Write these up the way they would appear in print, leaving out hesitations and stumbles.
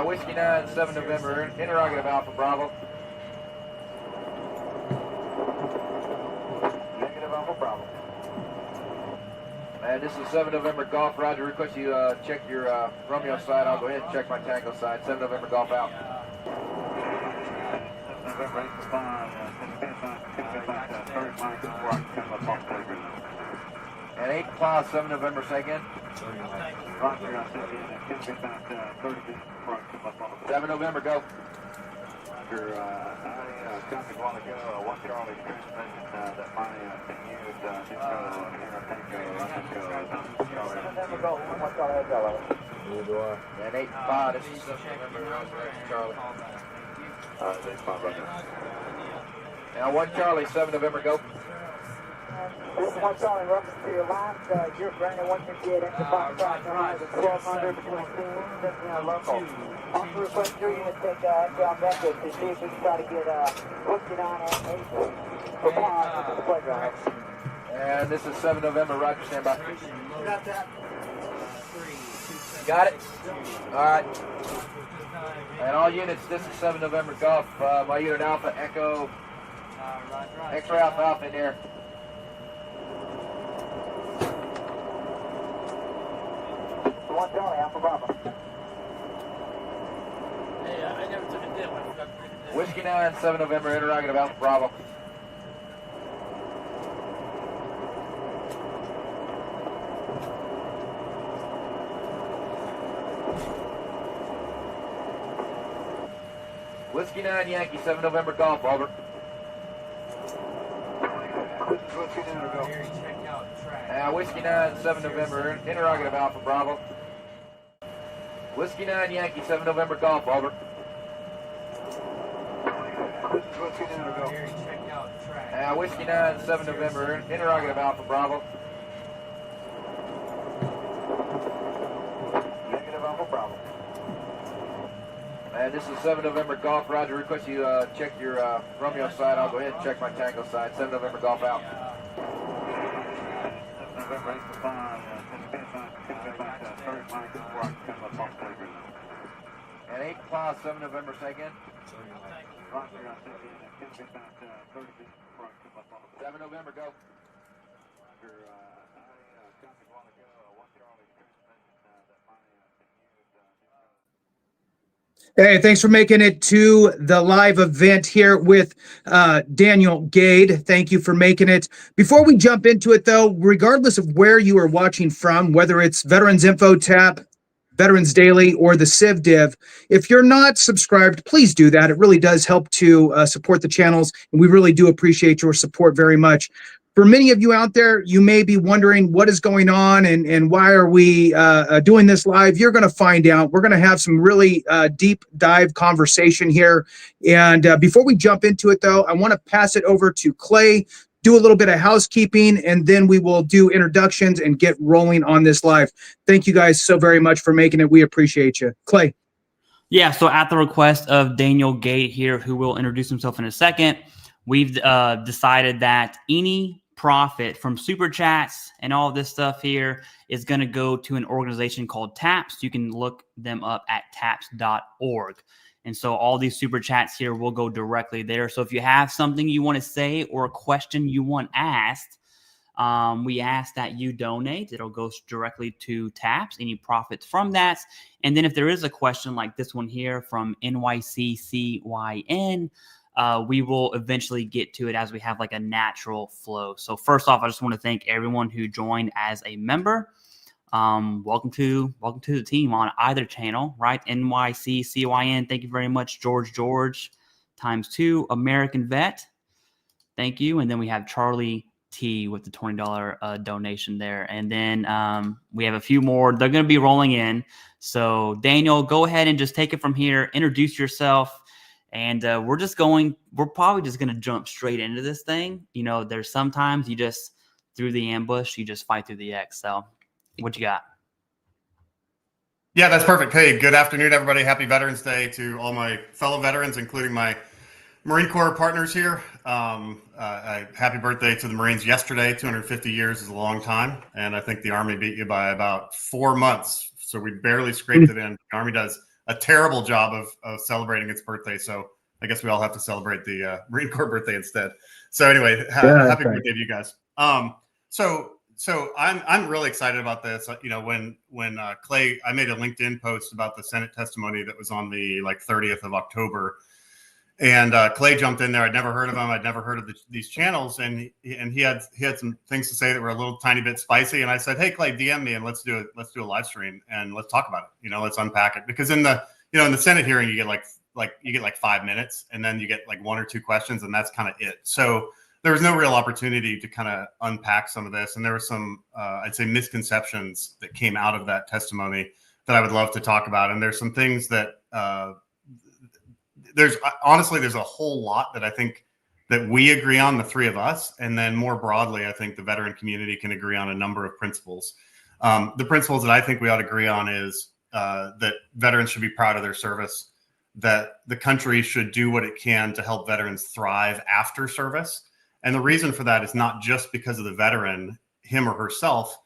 Whiskey 9, 7 November, interrogative Alpha Bravo. Negative Alpha Bravo. And this is 7 November Golf. Roger, request you check your Romeo side. I'll go ahead and check my Tango side. 7 November Golf out. And 8 o'clock, 7 November, say again. 7 November, go. I copied a while ago, 1 Charlie transmission that my can use November, go. 1 Charlie, go. And 8 5, this is 7 November, Charlie. 8 5 right now. Now 1 Charlie, 7 November, go. This is 1 Charlie, welcome to your last, you're Brandon 158 extra 5 track, 1200 between teams and local. Also request your unit take inbound message to see if we can try to get Whiskey 9 and 8 for pause with the playground. And this is 7 November, Roger, stand by. Got that. Got it? Alright. And all units, this is 7 November Golf. My unit Alpha, Echo, X-ray Alpha Alpha in there. One Charlie, Alpha Bravo. Hey, I never took a dip. I forgot to take a dip. Whiskey 9, 7 November, interrogative Alpha Bravo. Whiskey 9, Yankee, 7 November Golf, over. Whiskey 9, 7 November, interrogative Alpha Bravo. Whiskey 9, Yankee, 7 November Golf, over. Whiskey 9, 7 November, interrogative Alpha Bravo. Negative Alpha Bravo. And this is 7 November Golf. Roger, request you check your Romeo side. I'll go ahead and check my Tango side. 7 November Golf out. And 8 o'clock, 7 November, say again. 7 November, go. Hey, thanks for making it to the live event here with Daniel Gade. Thank you for making it. Before we jump into it, though, regardless of where you are watching from, whether it's Veterans Info Tap, Veterans Daily, or the Civ Div, if you're not subscribed, please do that. It really does help to support the channels, and we really do appreciate your support very much. For many of you out there, you may be wondering what is going on and why are we doing this live. You're going to find out. We're going to have some really deep dive conversation here. And before we jump into it, though, I want to pass it over to Clay, do a little bit of housekeeping, and then we will do introductions and get rolling on this live. Thank you guys so very much for making it. We appreciate you. Clay. Yeah, so at the request of Daniel Gade here, who will introduce himself in a second, we've decided that any profit from super chats and all this stuff here is going to go to an organization called TAPS. You can look them up at taps.org. And so all these super chats here will go directly there. So if you have something you want to say or a question you want asked, we ask that you donate. It'll go directly to TAPS, any profits from that. And then if there is a question like this one here from NYCCYN, we will eventually get to it as we have like a natural flow. So first off, I just want to thank everyone who joined as a member. Welcome to the team on either channel, right? NYCCYN. Thank you very much. George ×2 American Vet. Thank you. And then we have Charlie T with the $20 donation there. And then we have a few more. They're going to be rolling in. So Daniel, go ahead and just take it from here. Introduce yourself. And we're probably just going to jump straight into this thing. You know, there's sometimes you just, through the ambush, you just fight through the X. So what you got? Yeah, that's perfect. Hey, good afternoon, everybody. Happy Veterans Day to all my fellow veterans, including my Marine Corps partners here. Happy birthday to the Marines yesterday. 250 years is a long time. And I think the Army beat you by about 4 months. So we barely scraped it in. The Army does a terrible job of celebrating its birthday. So I guess we all have to celebrate the Marine Corps birthday instead. So anyway, happy birthday to you guys. So I'm really excited about this. You know, when Clay, I made a LinkedIn post about the Senate testimony that was on the 30th of October. And Clay jumped in there. I'd never heard of him. I'd never heard of these channels, and he had some things to say that were a little tiny bit spicy. And I said, "Hey, Clay, DM me and let's do a live stream and let's talk about it. You know, let's unpack it, because in the Senate hearing you get like 5 minutes, and then you get like 1 or 2 questions, and that's kind of it. So there was no real opportunity to kind of unpack some of this, and there were some I'd say misconceptions that came out of that testimony that I would love to talk about. And there's some things that there's a whole lot that I think that we agree on, the three of us. And then more broadly, I think the veteran community can agree on a number of principles. The principles that I think we ought to agree on is that veterans should be proud of their service, that the country should do what it can to help veterans thrive after service. And the reason for that is not just because of the veteran, him or herself,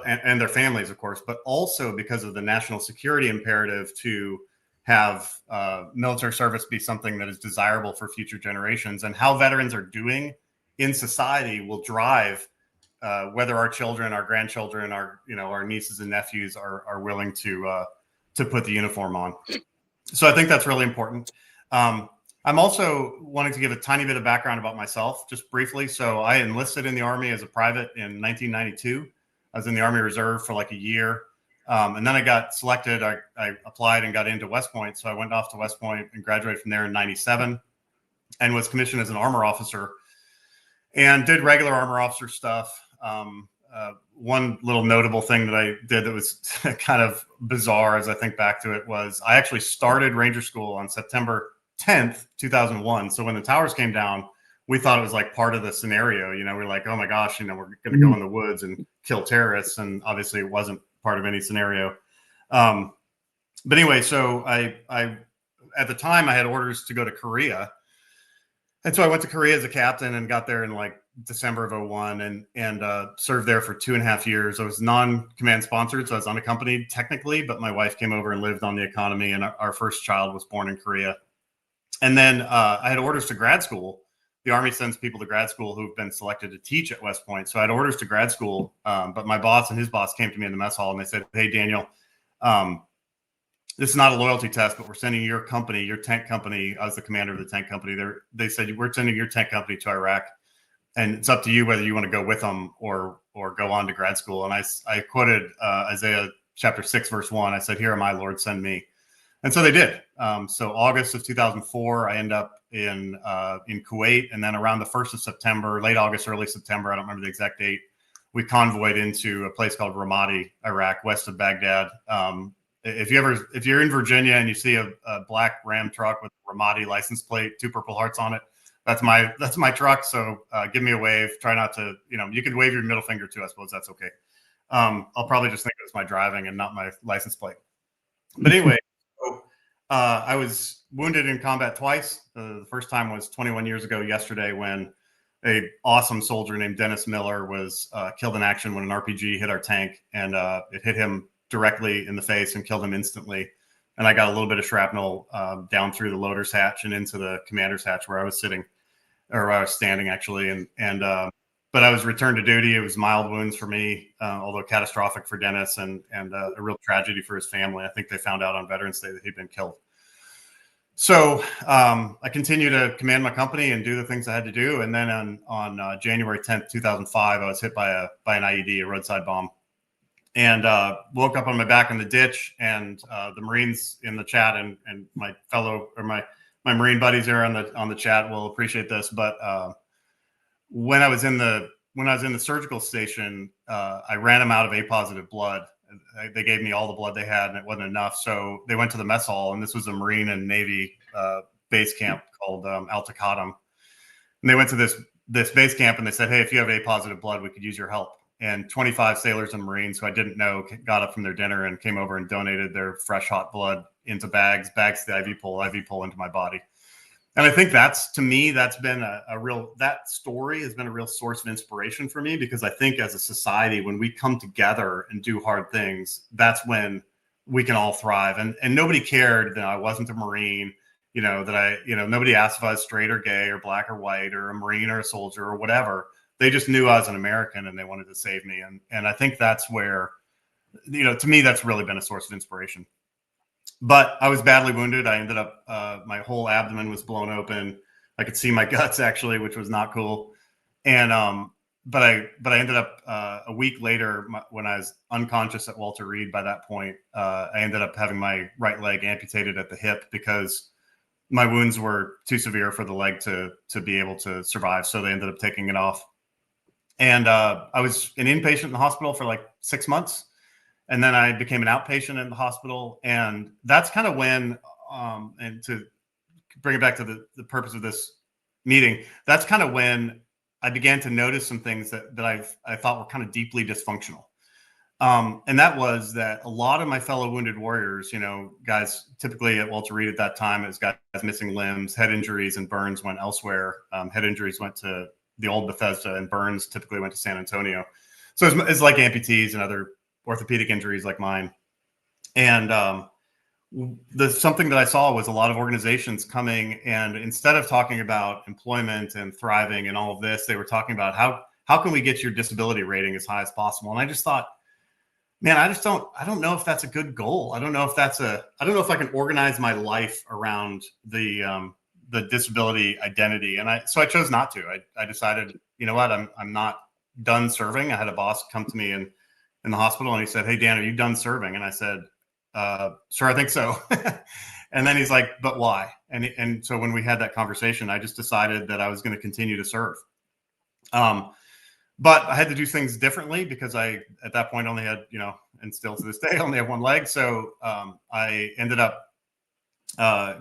and their families, of course, but also because of the national security imperative to have military service be something that is desirable for future generations. And how veterans are doing in society will drive whether our children, our grandchildren, our nieces and nephews are willing to put the uniform on. So I think that's really important. I'm also wanting to give a tiny bit of background about myself, just briefly. So I enlisted in the Army as a private in 1992. I was in the Army Reserve for like a year. And then I got selected. I applied and got into West Point. So I went off to West Point and graduated from there in 97 and was commissioned as an armor officer and did regular armor officer stuff. One little notable thing that I did that was kind of bizarre as I think back to it was I actually started Ranger School on September 10th, 2001. So when the towers came down, we thought it was like part of the scenario. You know, we're like, oh my gosh, we're going to go in the woods and kill terrorists. And obviously it wasn't part of any scenario. But anyway, so I at the time I had orders to go to Korea. And so I went to Korea as a captain and got there in like December of 01 and served there for 2.5 years. I was non-command sponsored, so I was unaccompanied technically, but my wife came over and lived on the economy, and our first child was born in Korea. And then I had orders to grad school. The Army sends people to grad school who've been selected to teach at West Point. So I had orders to grad school, but my boss and his boss came to me in the mess hall and they said, "Hey, Daniel, this is not a loyalty test, but we're sending your company, your tank company." I was the commander of the tank company. They said, "We're sending your tank company to Iraq, and it's up to you whether you want to go with them or go on to grad school." And I quoted Isaiah chapter 6, verse 1. I said, "Here am I, Lord, send me." And so they did. So August of 2004, I end up in Kuwait, and then around the 1st of September, late August, early September, I don't remember the exact date, we convoyed into a place called Ramadi, Iraq, west of Baghdad. If you're in Virginia and you see a black Ram truck with a Ramadi license plate, 2 Purple Hearts on it, that's my truck. So give me a wave. Try not to, you could wave your middle finger too. I suppose that's okay. I'll probably just think it's my driving and not my license plate. But anyway. I was wounded in combat twice. The first time was 21 years ago yesterday when a awesome soldier named Dennis Miller was killed in action when an RPG hit our tank, and it hit him directly in the face and killed him instantly. And I got a little bit of shrapnel down through the loader's hatch and into the commander's hatch where I was sitting, or where I was standing actually. But I was returned to duty. It was mild wounds for me, although catastrophic for Dennis, and a real tragedy for his family. I think they found out on Veterans Day that he'd been killed. So I continued to command my company and do the things I had to do. And then on January 10th, 2005, I was hit by an IED, a roadside bomb, and woke up on my back in the ditch. And the Marines in the chat and my my Marine buddies here on the chat will appreciate this, but when I was in the surgical station, I ran them out of A positive blood. They gave me all the blood they had, and it wasn't enough. So they went to the mess hall, and this was a Marine and Navy base camp called Al Taqaddum. And they went to this base camp, and they said, "Hey, if you have A positive blood, we could use your help." And 25 sailors and Marines who I didn't know got up from their dinner and came over and donated their fresh hot blood into bags to the IV pole into my body. And I think to me, that's been that story has been a real source of inspiration for me, because I think as a society, when we come together and do hard things, that's when we can all thrive. And nobody cared that I wasn't a Marine, nobody asked if I was straight or gay or black or white or a Marine or a soldier or whatever. They just knew I was an American and they wanted to save me. And I think that's where, to me, that's really been a source of inspiration. But I was badly wounded. I ended up, my whole abdomen was blown open. I could see my guts actually, which was not cool. And, but I ended up a week later when I was unconscious at Walter Reed. By that point, I ended up having my right leg amputated at the hip because my wounds were too severe for the leg to be able to survive. So they ended up taking it off. And I was an inpatient in the hospital for like 6 months. And then I became an outpatient in the hospital. And that's kind of when, and to bring it back to the purpose of this meeting, that's kind of when I began to notice some things that I thought were kind of deeply dysfunctional. And that was that a lot of my fellow wounded warriors, guys typically at Walter Reed at that time, it was guys missing limbs, head injuries and burns went elsewhere. Head injuries went to the old Bethesda and burns typically went to San Antonio. So it's like amputees and other orthopedic injuries like mine. And something that I saw was a lot of organizations coming, and instead of talking about employment and thriving and all of this, they were talking about how can we get your disability rating as high as possible. And I just thought, man, I don't know if that's a good goal. I don't know if I can organize my life around the disability identity. And so I chose not to. I decided, you know what, I'm not done serving. I had a boss come to me in the hospital and he said, "Hey, Dan, are you done serving?" And I said, "Sure, I think so." And then he's like, "But why?" And so when we had that conversation, I just decided that I was going to continue to serve. But I had to do things differently because I, at that point, only had, and still to this day, only have one leg. So I ended up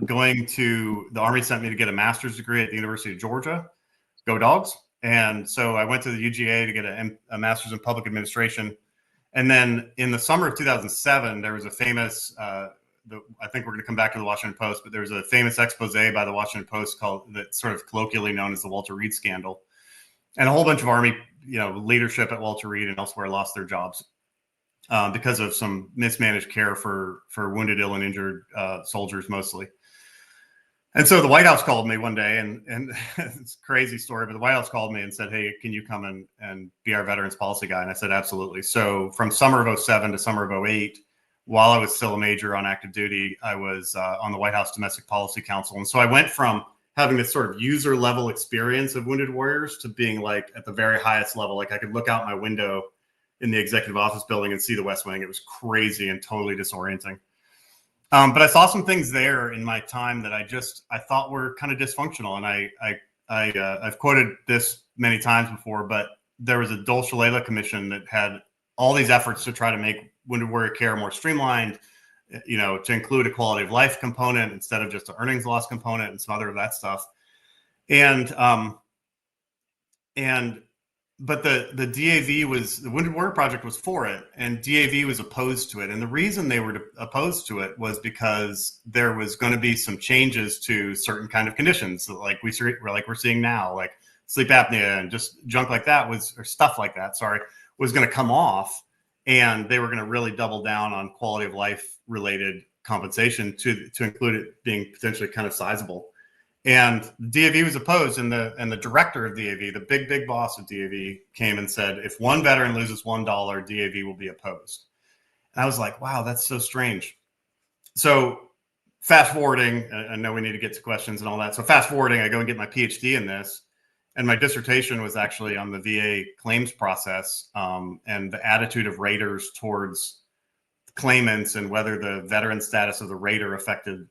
going to, the Army sent me to get a master's degree at the University of Georgia. Go Dogs. And so I went to the UGA to get a master's in public administration. And then in the summer of 2007, there was a famous, I think we're going to come back to the Washington Post, but there was a famous expose by the Washington Post that's sort of colloquially known as the Walter Reed scandal. And a whole bunch of Army, leadership at Walter Reed and elsewhere lost their jobs because of some mismanaged care for wounded, ill, and injured soldiers mostly. And so the White House called me one day, and it's a crazy story, but the White House called me and said, "Hey, can you come and be our veterans policy guy?" And I said, "Absolutely." So from summer of 07 to summer of 08, while I was still a major on active duty, I was on the White House Domestic Policy Council. And so I went from having this sort of user level experience of wounded warriors to being like at the very highest level. Like I could look out my window in the executive office building and see the West Wing. It was crazy and totally disorienting. But I saw some things there in my time that I thought were kind of dysfunctional. And I've quoted this many times before, but there was a Dole Shalala commission that had all these efforts to try to make wounded warrior care more streamlined, to include a quality of life component instead of just an earnings loss component and some other of that stuff. But the DAV the Wounded Warrior Project was for it, and DAV was opposed to it. And the reason they were opposed to it was because there was going to be some changes to certain kind of conditions, like we're seeing now, like sleep apnea and just junk like that was going to come off, and they were going to really double down on quality of life related compensation to include it being potentially kind of sizable. And DAV was opposed, and the director of DAV, the big boss of DAV, came and said, if one veteran loses $1, DAV will be opposed. And I was like, wow, that's so strange. So fast forwarding, I know we need to get to questions and all that. So fast forwarding, I go and get my PhD in this, and my dissertation was actually on the VA claims process and the attitude of raters towards claimants and whether the veteran status of the rater affected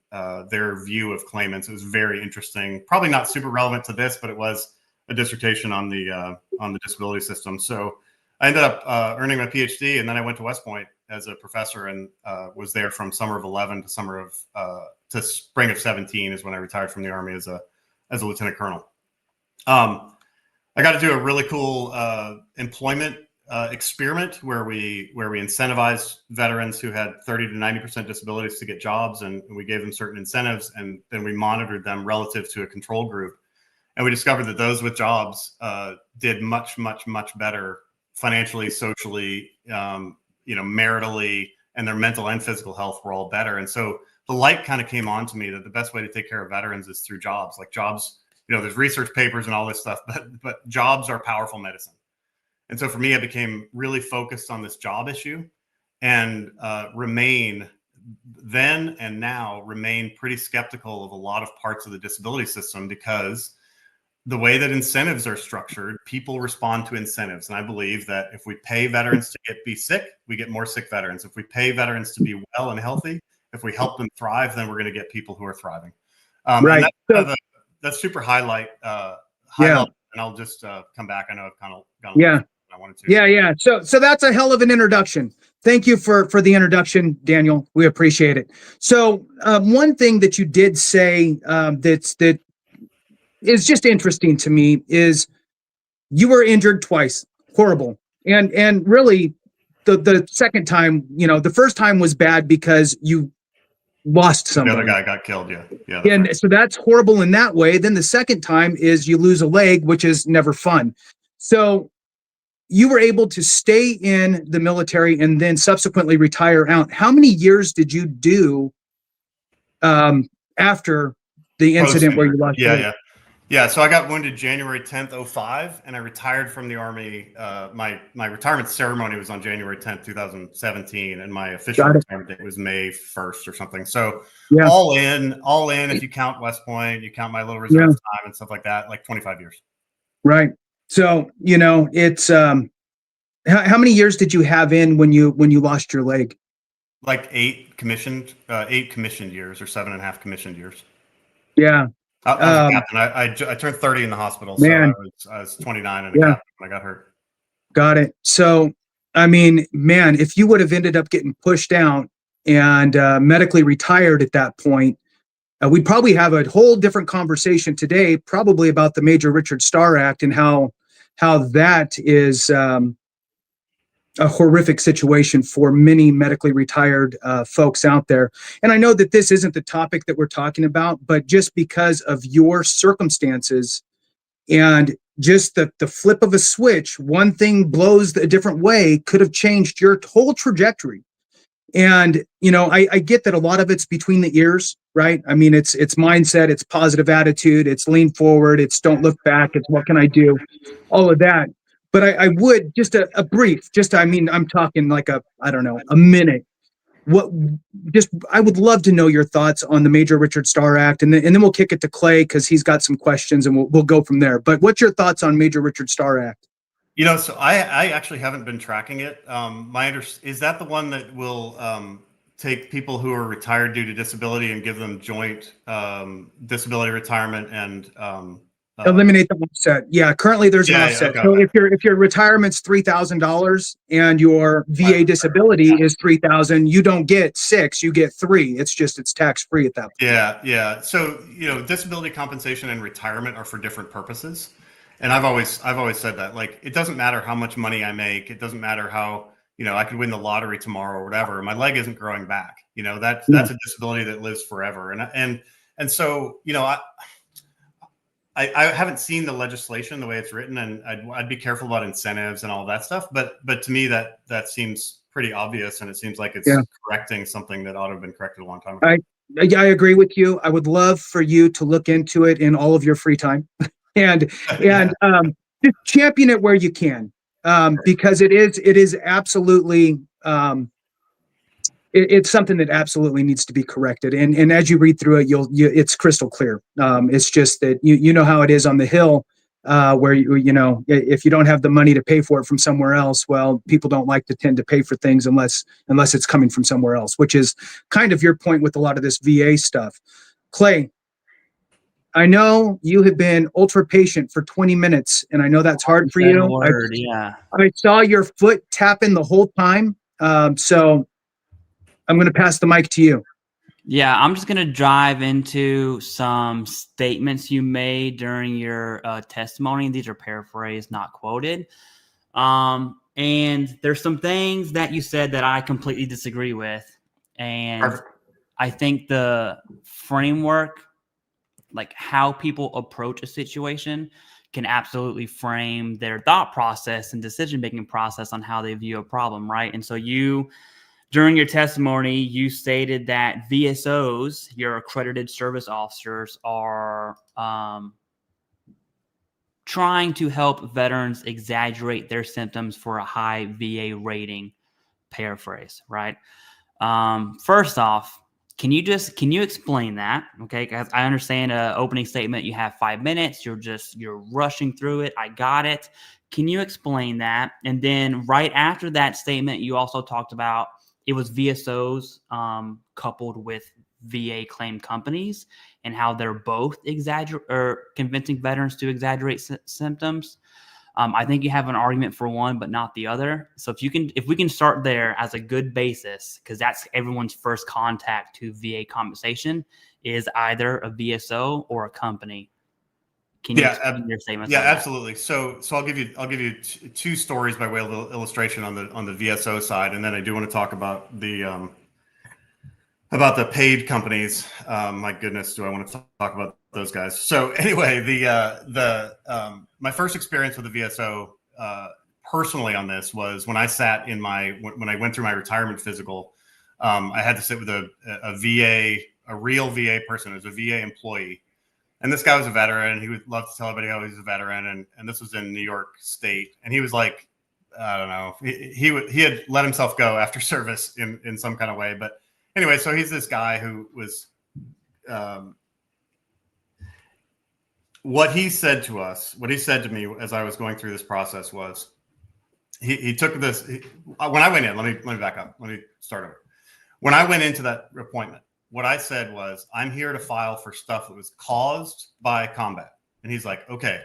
their view of claimants. It was very interesting. Probably not super relevant to this, but it was a dissertation on the disability system. So I ended up earning my PhD, and then I went to West Point as a professor and was there from summer of 11 to spring of 17 is when I retired from the Army as a lieutenant colonel. I got to do a really cool employment experiment where we incentivized veterans who had 30 to 90% disabilities to get jobs, and we gave them certain incentives, and then we monitored them relative to a control group, and we discovered that those with jobs did much better financially, socially, maritally, and their mental and physical health were all better. And so the light kind of came on to me that the best way to take care of veterans is through jobs. Like jobs, there's research papers and all this stuff, but jobs are powerful medicine. And so for me, I became really focused on this job issue, and remain then and now remain pretty skeptical of a lot of parts of the disability system, because the way that incentives are structured, people respond to incentives. And I believe that if we pay veterans to be sick, we get more sick veterans. If we pay veterans to be well and healthy, if we help them thrive, then we're going to get people who are thriving. Right. And that's super highlight level, and I'll just come back. I know I've kind of gone. I wanted to. Yeah. So that's a hell of an introduction. Thank you for the introduction, Daniel. We appreciate it. So one thing that you did say that is just interesting to me is you were injured twice. Horrible. And really the second time, the first time was bad because you lost somebody. The other guy got killed. Yeah. And right. so that's horrible in that way. Then the second time is you lose a leg, which is never fun. So you were able to stay in the military and then subsequently retire out. How many years did you do after the incident where you lost your leg? Yeah. So I got wounded January 10th, 2005, and I retired from the Army. My retirement ceremony was on January 10th, 2017, and my official retirement date was May 1st or something. So all in, if you count West Point, you count my little reserve time and stuff like that, like 25 years. Right. So, it's how many years did you have in when you lost your leg? Like 8 commissioned years, or 7.5 commissioned years. Yeah. I was a captain. I turned 30 in the hospital, so I was 29 and a captain when I got hurt. Got it. So, I mean, man, if you would have ended up getting pushed out and medically retired at that point, we'd probably have a whole different conversation today, probably about the Major Richard Starr Act and how that is a horrific situation for many medically retired folks out there. And I know that this isn't the topic that we're talking about, but just because of your circumstances and just the flip of a switch, one thing blows a different way, could have changed your whole trajectory. And, I get that a lot of it's between the ears, right? I mean, it's mindset, it's positive attitude, it's lean forward, it's don't look back, it's what can I do, all of that. But I would just a brief, I'm talking like a minute. I would love to know your thoughts on the Major Richard Starr Act, and then we'll kick it to Clay because he's got some questions, and we'll go from there. But what's your thoughts on Major Richard Starr Act? So I actually haven't been tracking it. Is that the one that will take people who are retired due to disability and give them joint disability retirement and eliminate the offset? Yeah, currently there's an offset. Okay. So if your retirement's $3,000 and your VA disability is $3,000, you don't get 6, you get 3. It's tax free at that point. Yeah. So disability compensation and retirement are for different purposes. And I've always said that, like, it doesn't matter how much money I make. It doesn't matter how, I could win the lottery tomorrow or whatever. My leg isn't growing back. That's a disability that lives forever. And so, I haven't seen the legislation the way it's written, and I'd be careful about incentives and all that stuff. But to me, that seems pretty obvious, and it seems like it's correcting something that ought to have been corrected a long time ago. I agree with you. I would love for you to look into it in all of your free time. And just champion it where you can, because it is absolutely it's something that absolutely needs to be corrected. And as you read through it, it's crystal clear. It's just that you know how it is on the Hill, where if you don't have the money to pay for it from somewhere else, well, people don't like to tend to pay for things unless it's coming from somewhere else, which is kind of your point with a lot of this VA stuff. Clay, I know you have been ultra patient for 20 minutes, and I know that's hard for you. I saw your foot tapping the whole time. So I'm going to pass the mic to you. Yeah, I'm just going to dive into some statements you made during your testimony. These are paraphrased, not quoted. And there's some things that you said that I completely disagree with. And Perfect. I think the framework, like how people approach a situation, can absolutely frame their thought process and decision-making process on how they view a problem, right? And so you During your testimony, you stated that VSOs, your accredited service officers, are trying to help veterans exaggerate their symptoms for a high VA rating. Paraphrase, right? First off, can you explain that? Okay, because I understand an opening statement. You have 5 minutes. You're rushing through it. I got it. Can you explain that? And then right after that statement, you also talked about it was VSOs coupled with VA claim companies and how they're both convincing veterans to exaggerate symptoms. I think you have an argument for one, but not the other. So if we can start there as a good basis, because that's everyone's first contact to VA compensation is either a VSO or a company. Can you explain your statements? Yeah, absolutely. So I'll give you two stories by way of illustration on the VSO side, and then I do want to talk about the paid companies. My goodness, do I want to talk about those guys? So anyway, my first experience with the VSO personally on this was when I sat in when I went through my retirement physical. I had to sit with a VA, a real VA person, as a VA employee. And this guy was a veteran. He would love to tell everybody how he's a veteran. And this was in New York State. And he was like, I don't know, he had let himself go after service in some kind of way. But anyway, so he's this guy who was, what he said to me as I was going through this process was, he took this, when I went in, let me back up. Let me start over. When I went into that appointment, what I said was, I'm here to file for stuff that was caused by combat. And he's like, okay,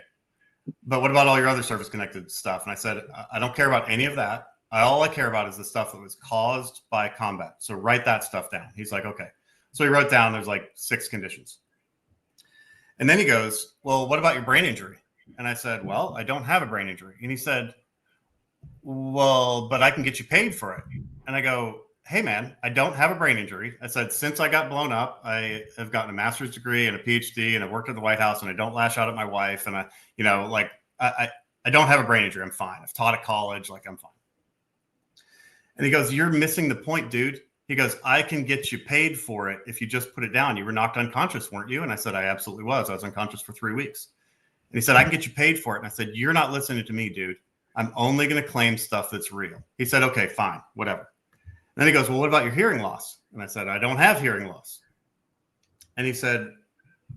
but what about all your other service connected stuff? And I said, I don't care about any of that. All I care about is the stuff that was caused by combat. So write that stuff down. He's like, okay. So he wrote down, there's like 6 conditions. And then he goes, well, what about your brain injury? And I said, well, I don't have a brain injury. And he said, well, but I can get you paid for it. And I go, hey man, I don't have a brain injury. I said, since I got blown up, I have gotten a master's degree and a PhD, and I've worked at the White House, and I don't lash out at my wife. And I don't have a brain injury. I'm fine. I've taught at college. Like, I'm fine. And he goes, you're missing the point, dude. He goes, I can get you paid for it if you just put it down. You were knocked unconscious, weren't you? And I said, I absolutely was. I was unconscious for 3 weeks. And he said, I can get you paid for it. And I said, you're not listening to me, dude. I'm only going to claim stuff that's real. He said, okay, fine, whatever. And then he goes, well, what about your hearing loss? And I said, I don't have hearing loss. And he said,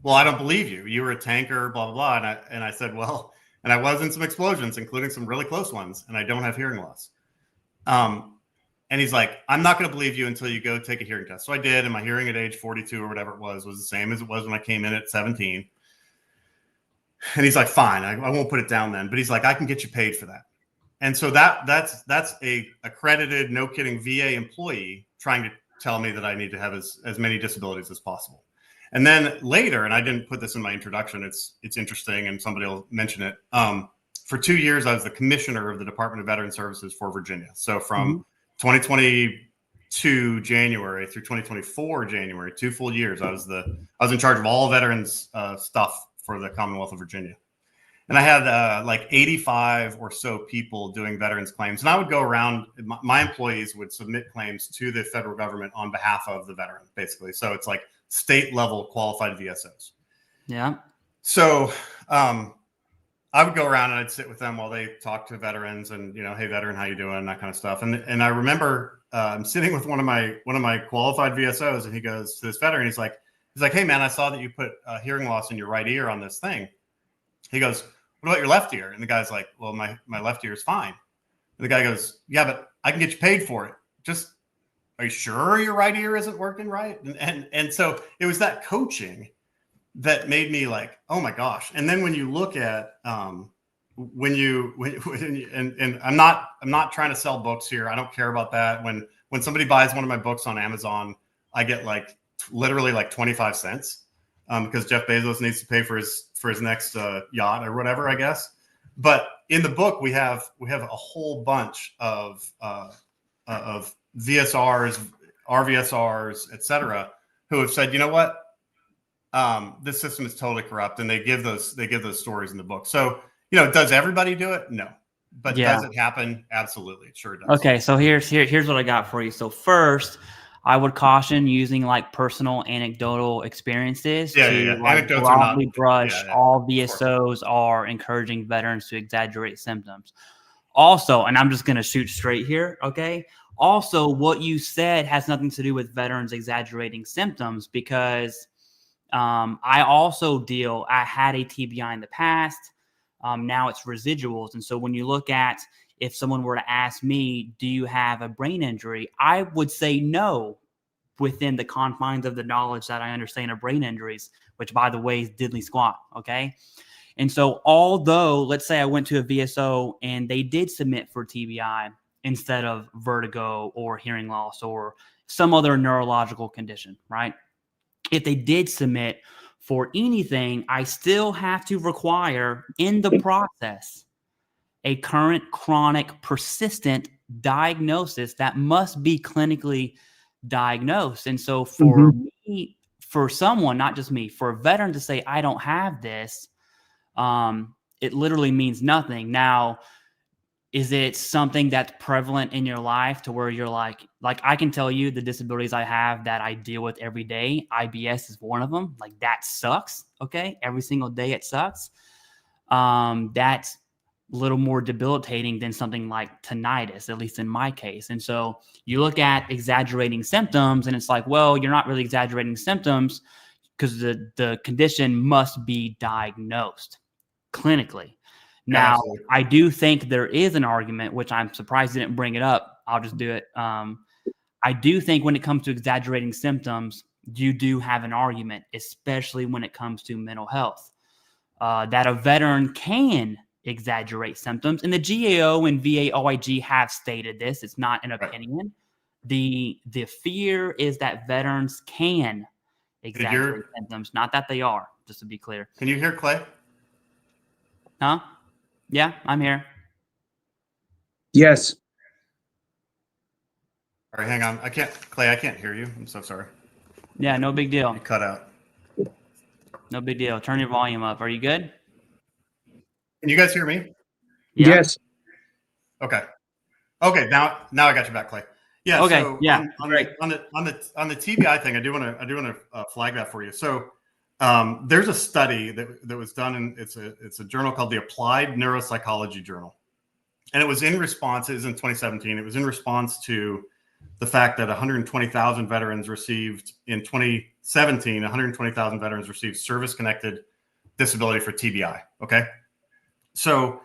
well, I don't believe you. You were a tanker, blah, blah, blah. And I said, well, and I was in some explosions, including some really close ones, and I don't have hearing loss. And he's like, I'm not going to believe you until you go take a hearing test. So I did, and my hearing at age 42 or whatever it was the same as it was when I came in at 17. And he's like, fine, I won't put it down then. But he's like, I can get you paid for that. And so that's a accredited, no kidding, VA employee trying to tell me that I need to have as many disabilities as possible. And then later, and I didn't put this in my introduction, it's interesting, and somebody will mention it. For 2 years, I was the commissioner of the Department of Veteran Services for Virginia. So from 2022 January through 2024 January, 2 full years, I was in charge of all veterans stuff for the Commonwealth of Virginia. And I had like 85 or so people doing veterans claims. And I would go around, my employees would submit claims to the federal government on behalf of the veteran, basically. So it's like state level qualified VSOs. Yeah. So I would go around and I'd sit with them while they talk to veterans and, hey, veteran, how you doing? That kind of stuff. And I remember I'm sitting with one of my qualified VSOs, and he goes to this veteran. He's like, hey man, I saw that you put hearing loss in your right ear on this thing. He goes, what about your left ear? And the guy's like, well, my left ear is fine. And the guy goes, yeah, but I can get you paid for it. Just, are you sure your right ear isn't working right? And so it was that coaching that made me like, oh my gosh. And then when you look at, and I'm not trying to sell books here. I don't care about that. When somebody buys one of my books on Amazon, I get like literally like 25 cents. Because Jeff Bezos needs to pay for his next yacht or whatever, I guess. But in the book, we have a whole bunch of VSRs, RVSRs, et cetera, who have said, you know what, this system is totally corrupt, and they give those stories in the book. So, does everybody do it? No, but Yeah. does it happen? Absolutely, it sure does. Okay, so here's what I got for you. So first, I would caution using like personal anecdotal experiences to like Anecdotes are not broadly brush. yeah, All VSOs are encouraging veterans to exaggerate symptoms. Also, and I'm just going to shoot straight here, okay? Also, what you said has nothing to do with veterans exaggerating symptoms because I had a TBI in the past. Now it's residuals. And so when you look at if someone were to ask me, do you have a brain injury? I would say no within the confines of the knowledge that I understand of brain injuries, which by the way is diddly squat. Okay. And so although let's say I went to a VSO and they did submit for TBI instead of vertigo or hearing loss or some other neurological condition, right? If they did submit for anything, I still have to require in the process a current chronic persistent diagnosis that must be clinically diagnosed. And so for me, for someone, not just me, for a veteran to say, I don't have this, it literally means nothing. Now, is it something that's prevalent in your life to where you're like I can tell you the disabilities I have that I deal with every day. IBS is one of them. Like that sucks. Okay. Every single day it sucks. That's a little more debilitating than something like tinnitus, at least in my case. And so you look at exaggerating symptoms and it's like, well, you're not really exaggerating symptoms because the condition must be diagnosed clinically. Now, Absolutely. I do think there is an argument, which I'm surprised you didn't bring it up. I'll just do it. I do think when it comes to exaggerating symptoms, you do have an argument, especially when it comes to mental health, that a veteran can exaggerate symptoms. And the GAO and VA OIG have stated this. It's not an opinion. The fear is that veterans can exaggerate symptoms, not that they are, just to be clear. Can you hear Clay? Huh? Yeah, I'm here. Yes. All right, hang on. Clay, I can't hear you. I'm so sorry. Yeah, no big deal. You cut out. No big deal. Turn your volume up. Are you good? Can you guys hear me? Yeah. Yes. Okay. Now I got you back, Clay. Yeah. Okay. So Yeah. on the TBI thing, I do want to flag that for you. So there's a study that was done in it's a journal called the Applied Neuropsychology Journal, and it was in 2017. It was in response to the fact that 120,000 veterans received in 2017. 120,000 veterans received service-connected disability for TBI. Okay. So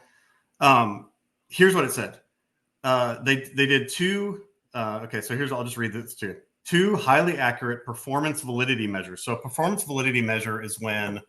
here's what it said. They did two. Okay. So I'll just read this to you. 2 highly accurate performance validity measures. So a performance validity measure is when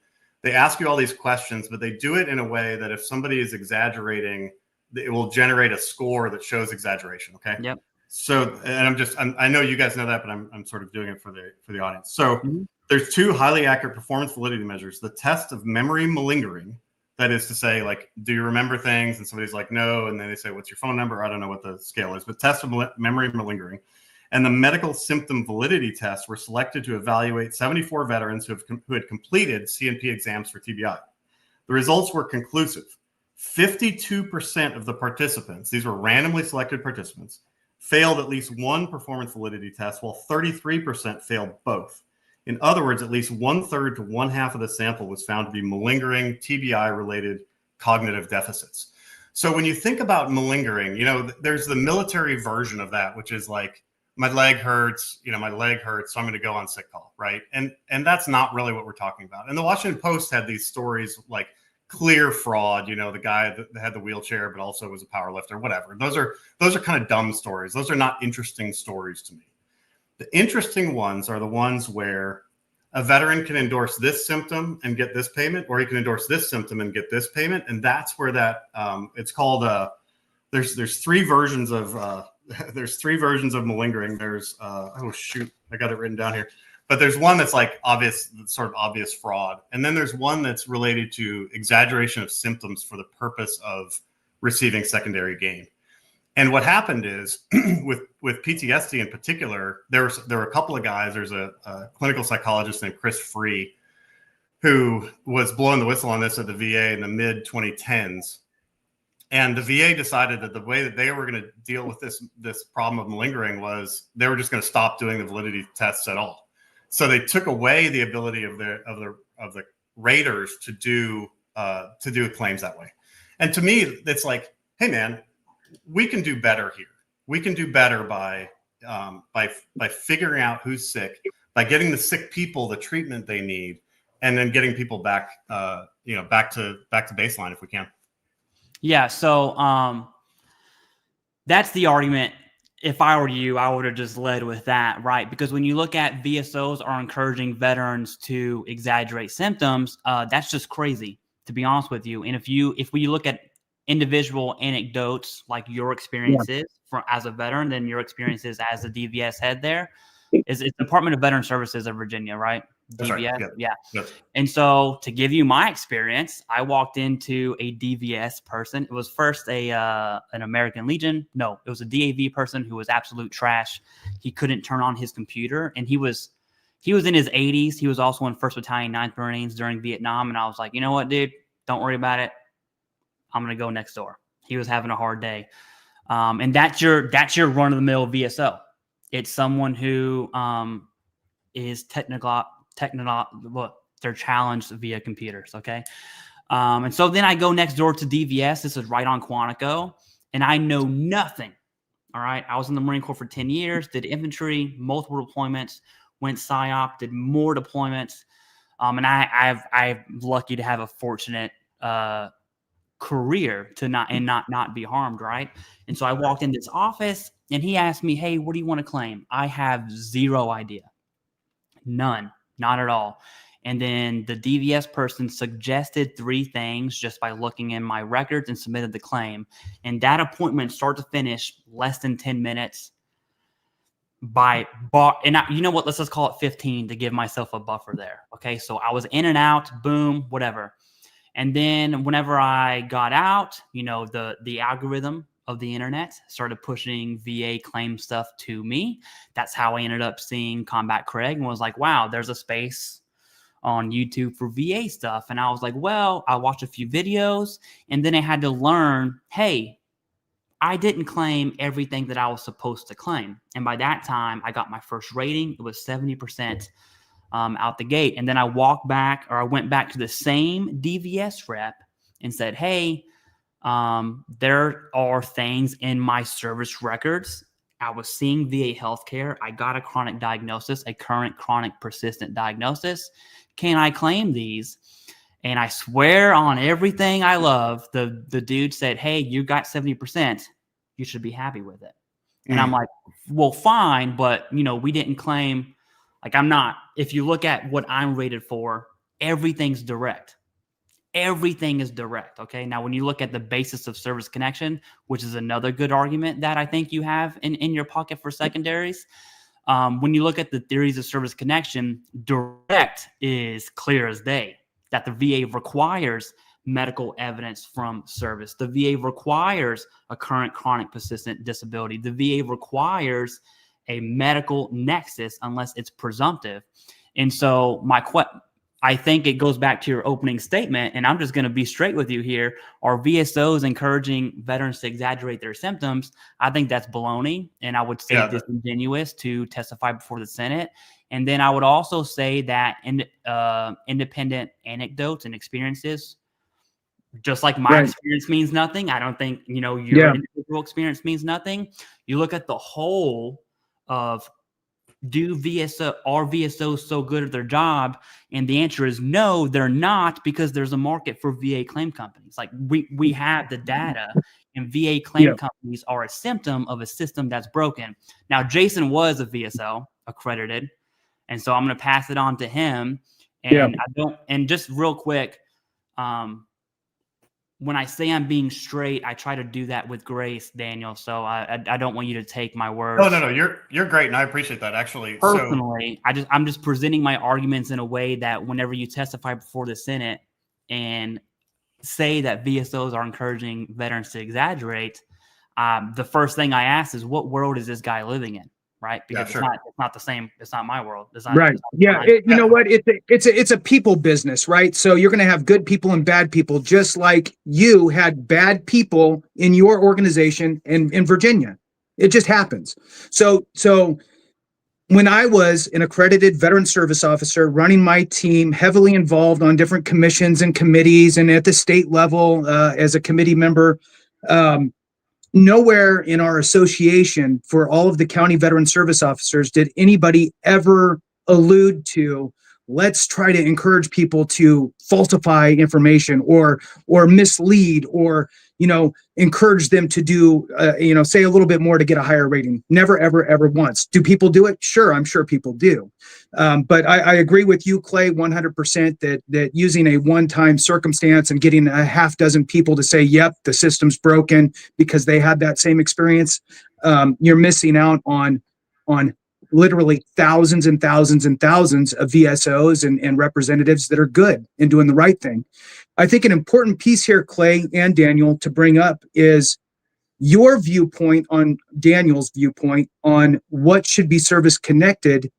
they ask you all these questions, but they do it in a way that if somebody is exaggerating, it will generate a score that shows exaggeration. Okay. Yep. So, and I know you guys know that, but I'm sort of doing it for the audience. So there's 2 highly accurate performance validity measures. The test of memory malingering, that is to say, like, do you remember things? And somebody's like, no. And then they say, what's your phone number? I don't know what the scale is, but test of memory malingering. And the medical symptom validity test were selected to evaluate 74 veterans who had completed C&P exams for TBI. The results were conclusive. 52% of the participants, these were randomly selected participants, failed at least one performance validity test, while 33% failed both. In other words, at least 1/3 to 1/2 of the sample was found to be malingering TBI-related cognitive deficits. So when you think about malingering, there's the military version of that, which is like, my leg hurts, so I'm going to go on sick call, right? And that's not really what we're talking about. And the Washington Post had these stories like clear fraud, the guy that had the wheelchair but also was a power lifter, whatever. Those are kind of dumb stories. Those are not interesting stories to me. The interesting ones are the ones where a veteran can endorse this symptom and get this payment, or he can endorse this symptom and get this payment. And that's where that it's called there's 3 versions of there's 3 versions of malingering. There's oh shoot, I got it written down here. But there's one that's like obvious, sort of obvious fraud. And then there's one that's related to exaggeration of symptoms for the purpose of receiving secondary gain. And what happened is with PTSD in particular, there were a couple of guys. There's a clinical psychologist named Chris Free who was blowing the whistle on this at the VA in the mid 2010s. And the VA decided that the way that they were going to deal with this problem of malingering was they were just going to stop doing the validity tests at all. So they took away the ability of the raters to do claims that way. And to me, it's like, hey man, we can do better here. We can do better by figuring out who's sick, by getting the sick people the treatment they need, and then getting people back back to baseline if we can. Yeah. So that's the argument. If I were you, I would have just led with that, right? Because when you look at VSOs are encouraging veterans to exaggerate symptoms, that's just crazy, to be honest with you. And if we look at individual anecdotes, like your experiences as a veteran, then your experiences as a DVS head there, is it's Department of Veteran Services of Virginia, right? That's DVS, right. yeah. Yep. And so to give you my experience, I walked into a DVS person. It was first an American Legion. No, it was a DAV person who was absolute trash. He couldn't turn on his computer, and he was in his 80s. He was also in 1st Battalion, 9th Marines during Vietnam. And I was like, you know what, dude? Don't worry about it. I'm going to go next door. He was having a hard day. And that's your run-of-the-mill VSO. It's someone who is they're challenged via computers. Okay. And so then I go next door to DVS. This is right on Quantico, and I know nothing. All right. I was in the Marine Corps for 10 years, did infantry, multiple deployments, went PSYOP, did more deployments. And I'm lucky to have a fortunate career to not be harmed. Right. And so I walked in this office and he asked me, hey, what do you want to claim? I have zero idea. None, not at all. And then the DVS person suggested 3 things just by looking in my records and submitted the claim. And that appointment, start to finish, less than 10 minutes you know what, let's just call it 15 to give myself a buffer there. Okay. So I was in and out, boom, whatever. And then whenever I got out, the algorithm of the internet started pushing VA claim stuff to me. That's how I ended up seeing Combat Craig and was like, wow, there's a space on YouTube for VA stuff. And I was like, well, I watched a few videos and then I had to learn, hey, I didn't claim everything that I was supposed to claim. And by that time, I got my first rating. It was 70% out the gate. And then I went back to the same DVS rep and said, hey, there are things in my service records. I was seeing VA healthcare. I got a chronic diagnosis, a current chronic persistent diagnosis. Can I claim these? And I swear on everything I love, the dude said, hey, you got 70%. You should be happy with it. And I'm like, well, fine. But, we didn't claim, like, I'm not. If you look at what I'm rated for, everything's direct. Everything is direct. Okay. Now, when you look at the basis of service connection, which is another good argument that I think you have in your pocket for secondaries, when you look at the theories of service connection, direct is clear as day, that the VA requires medical evidence from service. The VA requires a current chronic persistent disability. The VA requires a medical nexus unless it's presumptive. And so I think it goes back to your opening statement, and I'm just going to be straight with you here. Are VSOs encouraging veterans to exaggerate their symptoms? I think that's baloney, and I would say disingenuous to testify before the Senate. And then I would also say that independent anecdotes and experiences, just like my experience means nothing, I don't think, your individual experience means nothing. You look at the whole of, are VSOs so good at their job? And the answer is no, they're not, because there's a market for VA claim companies. Like we have the data, and VA claim companies are a symptom of a system that's broken. Now, Jason was a VSO accredited, and so I'm going to pass it on to him. And and just real quick, when I say I'm being straight, I try to do that with grace, Daniel. So I don't want you to take my words. No. You're great, and I appreciate that. Actually, personally, I'm just presenting my arguments in a way that whenever you testify before the Senate and say that VSOs are encouraging veterans to exaggerate, the first thing I ask is, what world is this guy living in? right? Because sure. it's not the same. It's not my world. It's not, Right. it's not Yeah. mine. You know what? It's a people business, right? So you're going to have good people and bad people, just like you had bad people in your organization in Virginia. It just happens. So when I was an accredited veteran service officer running my team, heavily involved on different commissions and committees and at the state level as a committee member, nowhere in our association for all of the county veteran service officers did anybody ever allude to, let's try to encourage people to falsify information or mislead or encourage them to do say a little bit more to get a higher rating. Never ever once. Do people do it? Sure, I'm sure people do. But I agree with you, Clay, 100% that using a one-time circumstance and getting a half dozen people to say, yep, the system's broken because they had that same experience, you're missing out on literally thousands and thousands and thousands of VSOs and representatives that are good and doing the right thing. I think an important piece here, Clay and Daniel, to bring up is your viewpoint on Daniel's viewpoint on what should be service connected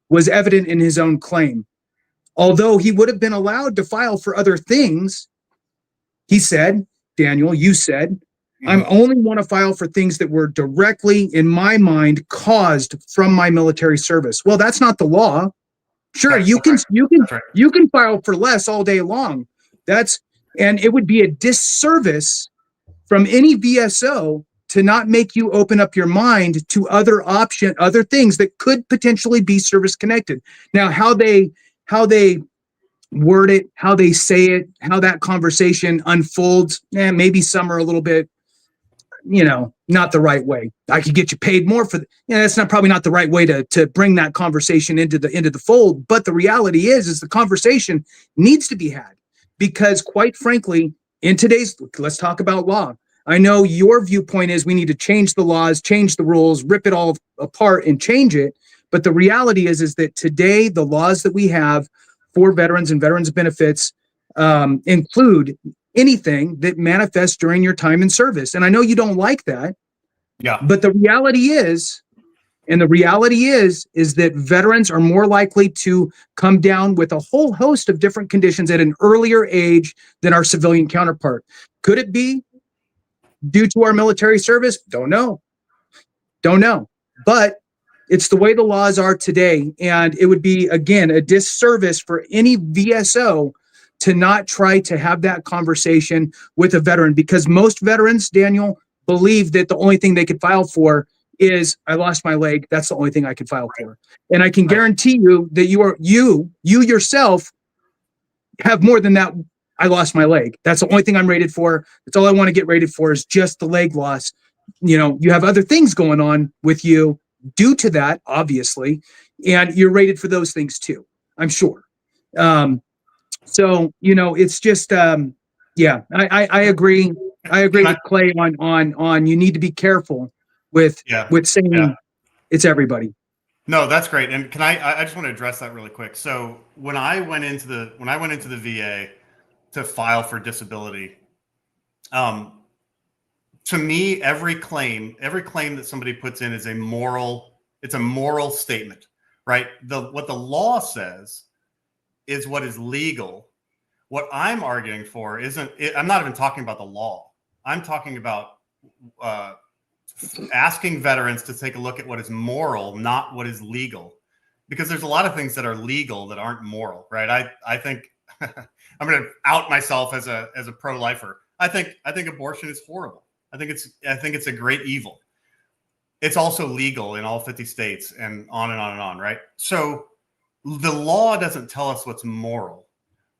was evident in his own claim. Although he would have been allowed to file for other things, he said, Daniel, you said, I only want to file for things that were directly, in my mind, caused from my military service. Well, that's not the law. Sure, you can file for less all day long. And it would be a disservice from any VSO to not make you open up your mind to other things that could potentially be service connected. Now, how they word it, how they say it, how that conversation unfolds, maybe some are a little bit, not the right way. I could get you paid more for that's probably not the right way to bring that conversation into the fold. But the reality is the conversation needs to be had because, quite frankly, let's talk about law. I know your viewpoint is we need to change the laws, change the rules, rip it all apart and change it. But the reality is that today the laws that we have for veterans and veterans benefits include anything that manifests during your time in service. And I know you don't like that. Yeah. But the reality is that veterans are more likely to come down with a whole host of different conditions at an earlier age than our civilian counterpart. Could it be due to our military service? Don't know. But it's the way the laws are today. And it would be, again, a disservice for any VSO to not try to have that conversation with a veteran, because most veterans, Daniel, believe that the only thing they could file for is I lost my leg. That's the only thing I could file for. And I can guarantee you that you yourself have more than that. I lost my leg. That's the only thing I'm rated for. That's all I want to get rated for is just the leg loss. You have other things going on with you due to that, obviously, and you're rated for those things too, I'm sure. So, it's just, I agree. I agree with Clay on you need to be careful with saying it's everybody. No, that's great. And I just want to address that really quick. So when I went into the VA to file for disability, to me, every claim that somebody puts in is a moral statement, right? What the law says is what is legal. What I'm arguing for I'm not even talking about the law. I'm talking about asking veterans to take a look at what is moral, not what is legal, because there's a lot of things that are legal that aren't moral, right? I think I'm going to out myself as a pro-lifer. I think abortion is horrible. I think it's a great evil. It's also legal in all 50 states and on and on and on, right? So the law doesn't tell us what's moral.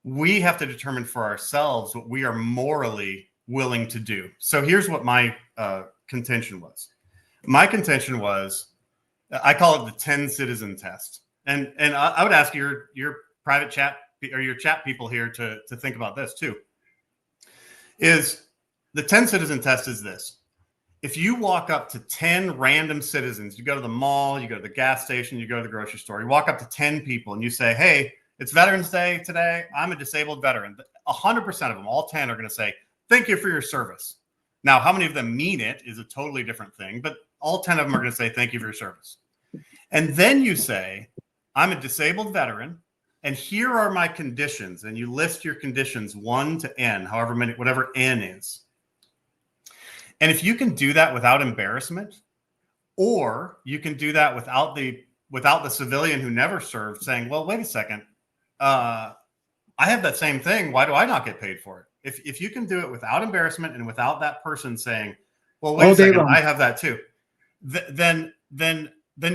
We have to determine for ourselves what we are morally willing to do. So here's what my contention was. My contention was, I call it the 10 citizen test. And I would ask your private chat or your chat people here to think about this too. Is the 10 citizen test is this. If you walk up to 10 random citizens, you go to the mall, you go to the gas station, you go to the grocery store, you walk up to 10 people and you say, hey, it's Veterans Day today. I'm a disabled veteran. 100% of them, all 10 are going to say, thank you for your service. Now, how many of them mean it is a totally different thing, but all 10 of them are going to say, thank you for your service. And then you say, I'm a disabled veteran, and here are my conditions. And you list your conditions 1 to N, however many, whatever N is. And if you can do that without embarrassment, or you can do that without the civilian who never served saying, well, wait a second, I have that same thing. Why do I not get paid for it? If you can do it without embarrassment and without that person saying, well, wait a second, I have that too, then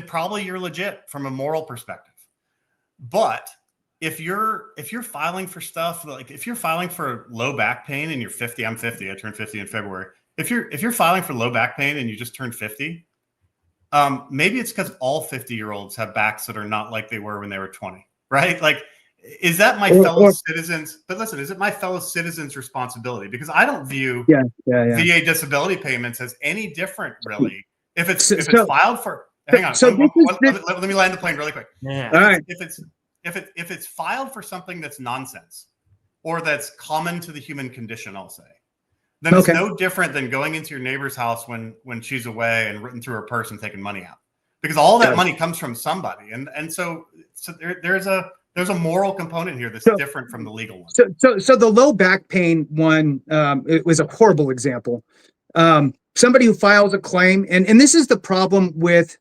probably you're legit from a moral perspective. But if you're filing for stuff, like if you're filing for low back pain and you're 50, I'm 50, I turned 50 in February. If you're filing for low back pain and you just turned 50, maybe it's because all 50-year-olds have backs that are not like they were when they were 20, right? Like, is that my fellow citizens? But listen, is it my fellow citizens' responsibility? Because I don't view VA disability payments as any different, really. If it's filed for, hang on, let me land the plane really quick. Yeah. All right. If it's filed for something that's nonsense or that's common to the human condition, I'll say, then it's no different than going into your neighbor's house when she's away and written through her purse and taking money out, because all that money comes from somebody, and so there's a moral component here that's different from the legal one. So the low back pain one, it was a horrible example. Somebody who files a claim, and this is the problem with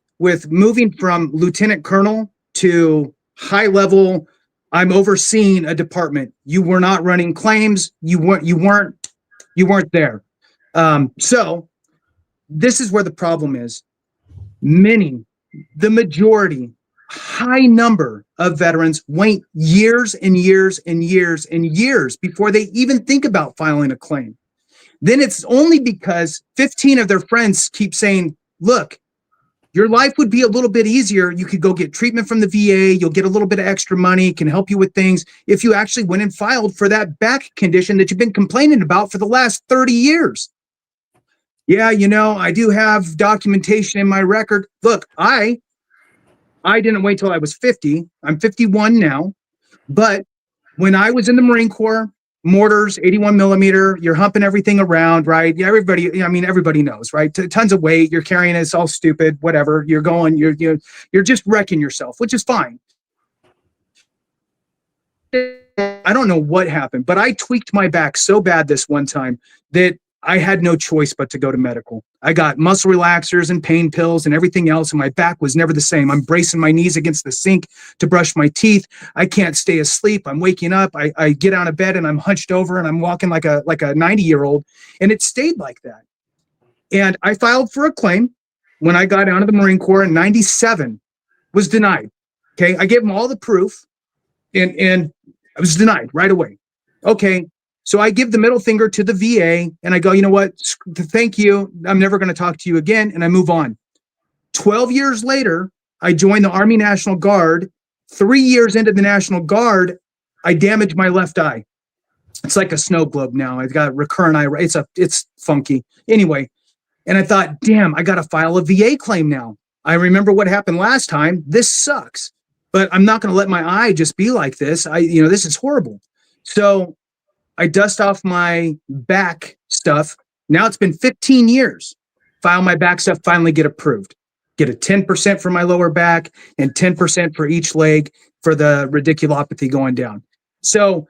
moving from lieutenant colonel to high level. I'm overseeing a department. You were not running claims. You weren't there. So this is where the problem is. The majority, high number of veterans wait years and years and years and years before they even think about filing a claim. Then it's only because 15 of their friends keep saying, look, your life would be a little bit easier. You could go get treatment from the VA. You'll get a little bit of extra money, can help you with things if you actually went and filed for that back condition that you've been complaining about for the last 30 years. Yeah, I do have documentation in my record. Look, I didn't wait till I was 50. I'm 51 now. But when I was in the Marine Corps, mortars, 81 millimeter, you're humping everything around, right? Yeah, everybody knows, right? Tons of weight, you're carrying it, it's all stupid, whatever. You're just wrecking yourself, which is fine. I don't know what happened, but I tweaked my back so bad this one time that I had no choice but to go to medical. I got muscle relaxers and pain pills and everything else, and my back was never the same. I'm bracing my knees against the sink to brush my teeth. I can't stay asleep. I'm waking up. I get out of bed and I'm hunched over and I'm walking like a 90-year-old, and it stayed like that. And I filed for a claim when I got out of the Marine Corps in '97, was denied. Okay, I gave them all the proof, and I was denied right away. Okay. So I give the middle finger to the VA and I go, you know what? Thank you. I'm never going to talk to you again. And I move on. 12 years later, I joined the Army National Guard. 3 years into the National Guard, I damaged my left eye. It's like a snow globe now. I've got recurrent eye. It's funky. Anyway, and I thought, damn, I got to file a VA claim now. I remember what happened last time. This sucks, but I'm not going to let my eye just be like this. This is horrible. So I dust off my back stuff. Now it's been 15 years. File my back stuff, finally get approved. Get a 10% for my lower back and 10% for each leg for the radiculopathy going down. So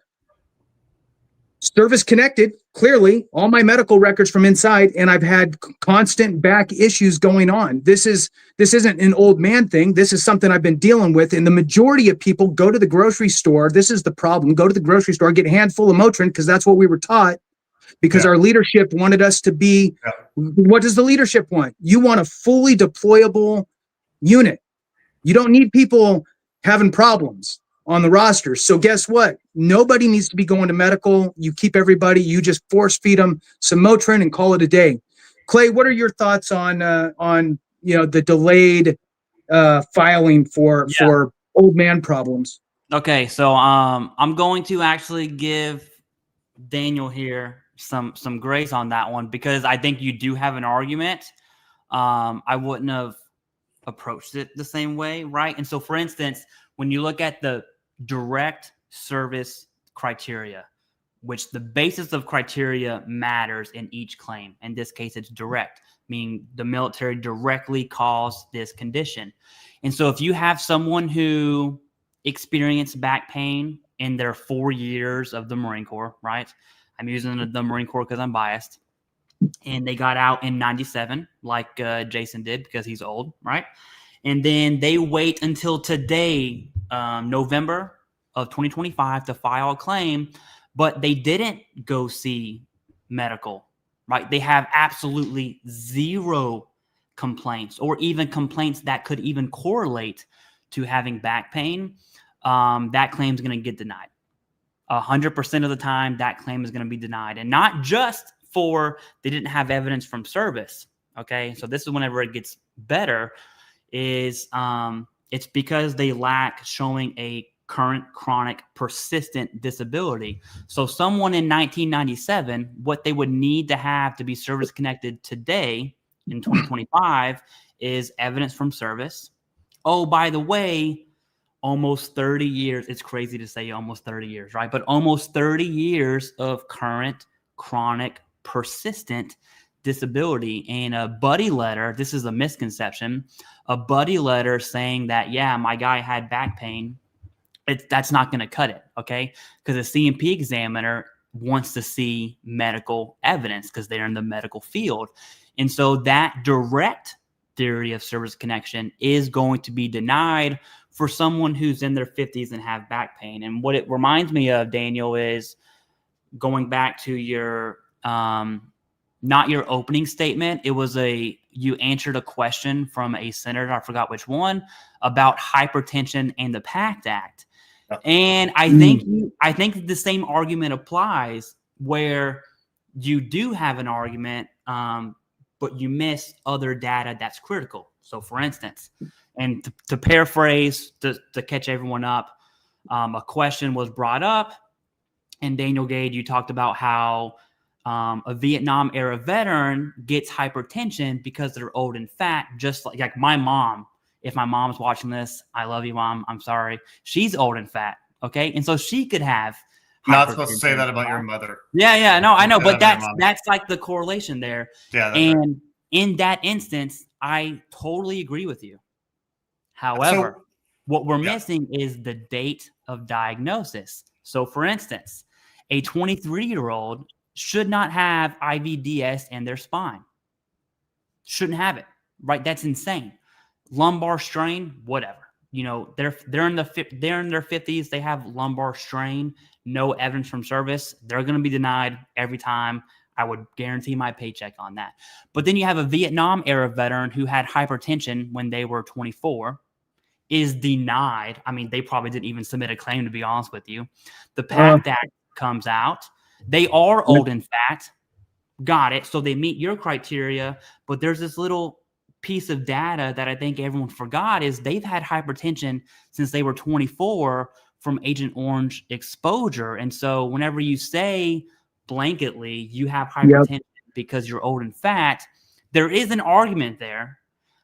service connected, clearly, all my medical records from inside, and I've had constant back issues going on. This isn't an old man thing. This is something I've been dealing with. And the majority of people go to the grocery store. This is the problem. Go to the grocery store, get a handful of Motrin, because that's what we were taught, because our leadership wanted us to be, what does the leadership want? You want a fully deployable unit. You don't need people having problems on the roster. So guess what? Nobody needs to be going to medical. You keep everybody, you just force feed them some Motrin and call it a day. Clay, what are your thoughts on the delayed filing for old man problems? Okay, so I'm going to actually give Daniel here some grace on that one, because I think you do have an argument. I wouldn't have approached it the same way, right? And so, for instance, when you look at the direct service criteria, which the basis of criteria matters in each claim. In this case, it's direct, meaning the military directly caused this condition. And so if you have someone who experienced back pain in their 4 years of the Marine Corps, right? I'm using the Marine Corps because I'm biased. And they got out in 97, like Jason did, because he's old, right? And then they wait until today, November of 2025, to file a claim, but they didn't go see medical, right? They have absolutely zero complaints, or even complaints that could even correlate to having back pain. That claim is going to get denied. 100% of the time, that claim is going to be denied. And not just for they didn't have evidence from service. Okay. So this is whenever it gets better, is it's because they lack showing a current chronic persistent disability. So someone in 1997, what they would need to have to be service connected today in 2025 is evidence from service. Oh, by the way, almost 30 years. It's crazy to say almost 30 years, right? But almost 30 years of current chronic persistent disability. And a buddy letter, this is a misconception, a buddy letter saying that, yeah, my guy had back pain, that's not going to cut it, okay? Because a C&P examiner wants to see medical evidence because they're in the medical field. And so that direct theory of service connection is going to be denied for someone who's in their 50s and have back pain. And what it reminds me of, Daniel, is going back to your not your opening statement. It was you answered a question from a senator, I forgot which one, about hypertension and the Pact Act. And I think the same argument applies, where you do have an argument, but you miss other data that's critical. So for instance, and to paraphrase, to catch everyone up, a question was brought up, and Daniel Gade, you talked about how a Vietnam era veteran gets hypertension because they're old and fat, just like my mom. If my mom's watching this, I love you, Mom. I'm sorry. She's old and fat. Okay. And so she could have. Not supposed to say that about your mother. Yeah. No, I know. But that's like the correlation there. Yeah. And right. In that instance, I totally agree with you. However, what we're missing is the date of diagnosis. So for instance, a 23-year-old should not have IVDS in their spine. Shouldn't have it, right? That's insane. Lumbar strain, whatever. You know, they're in their 50s. They have lumbar strain, no evidence from service. They're going to be denied every time. I would guarantee my paycheck on that. But then you have a Vietnam era veteran who had hypertension when they were 24, is denied. I mean, they probably didn't even submit a claim, to be honest with you. The Pact Act comes out. They are old and fat. Got it. So they meet your criteria, but there's this little piece of data that I think everyone forgot, is they've had hypertension since they were 24 from Agent Orange exposure. And so whenever you say blanketly you have hypertension because you're old and fat, there is an argument there,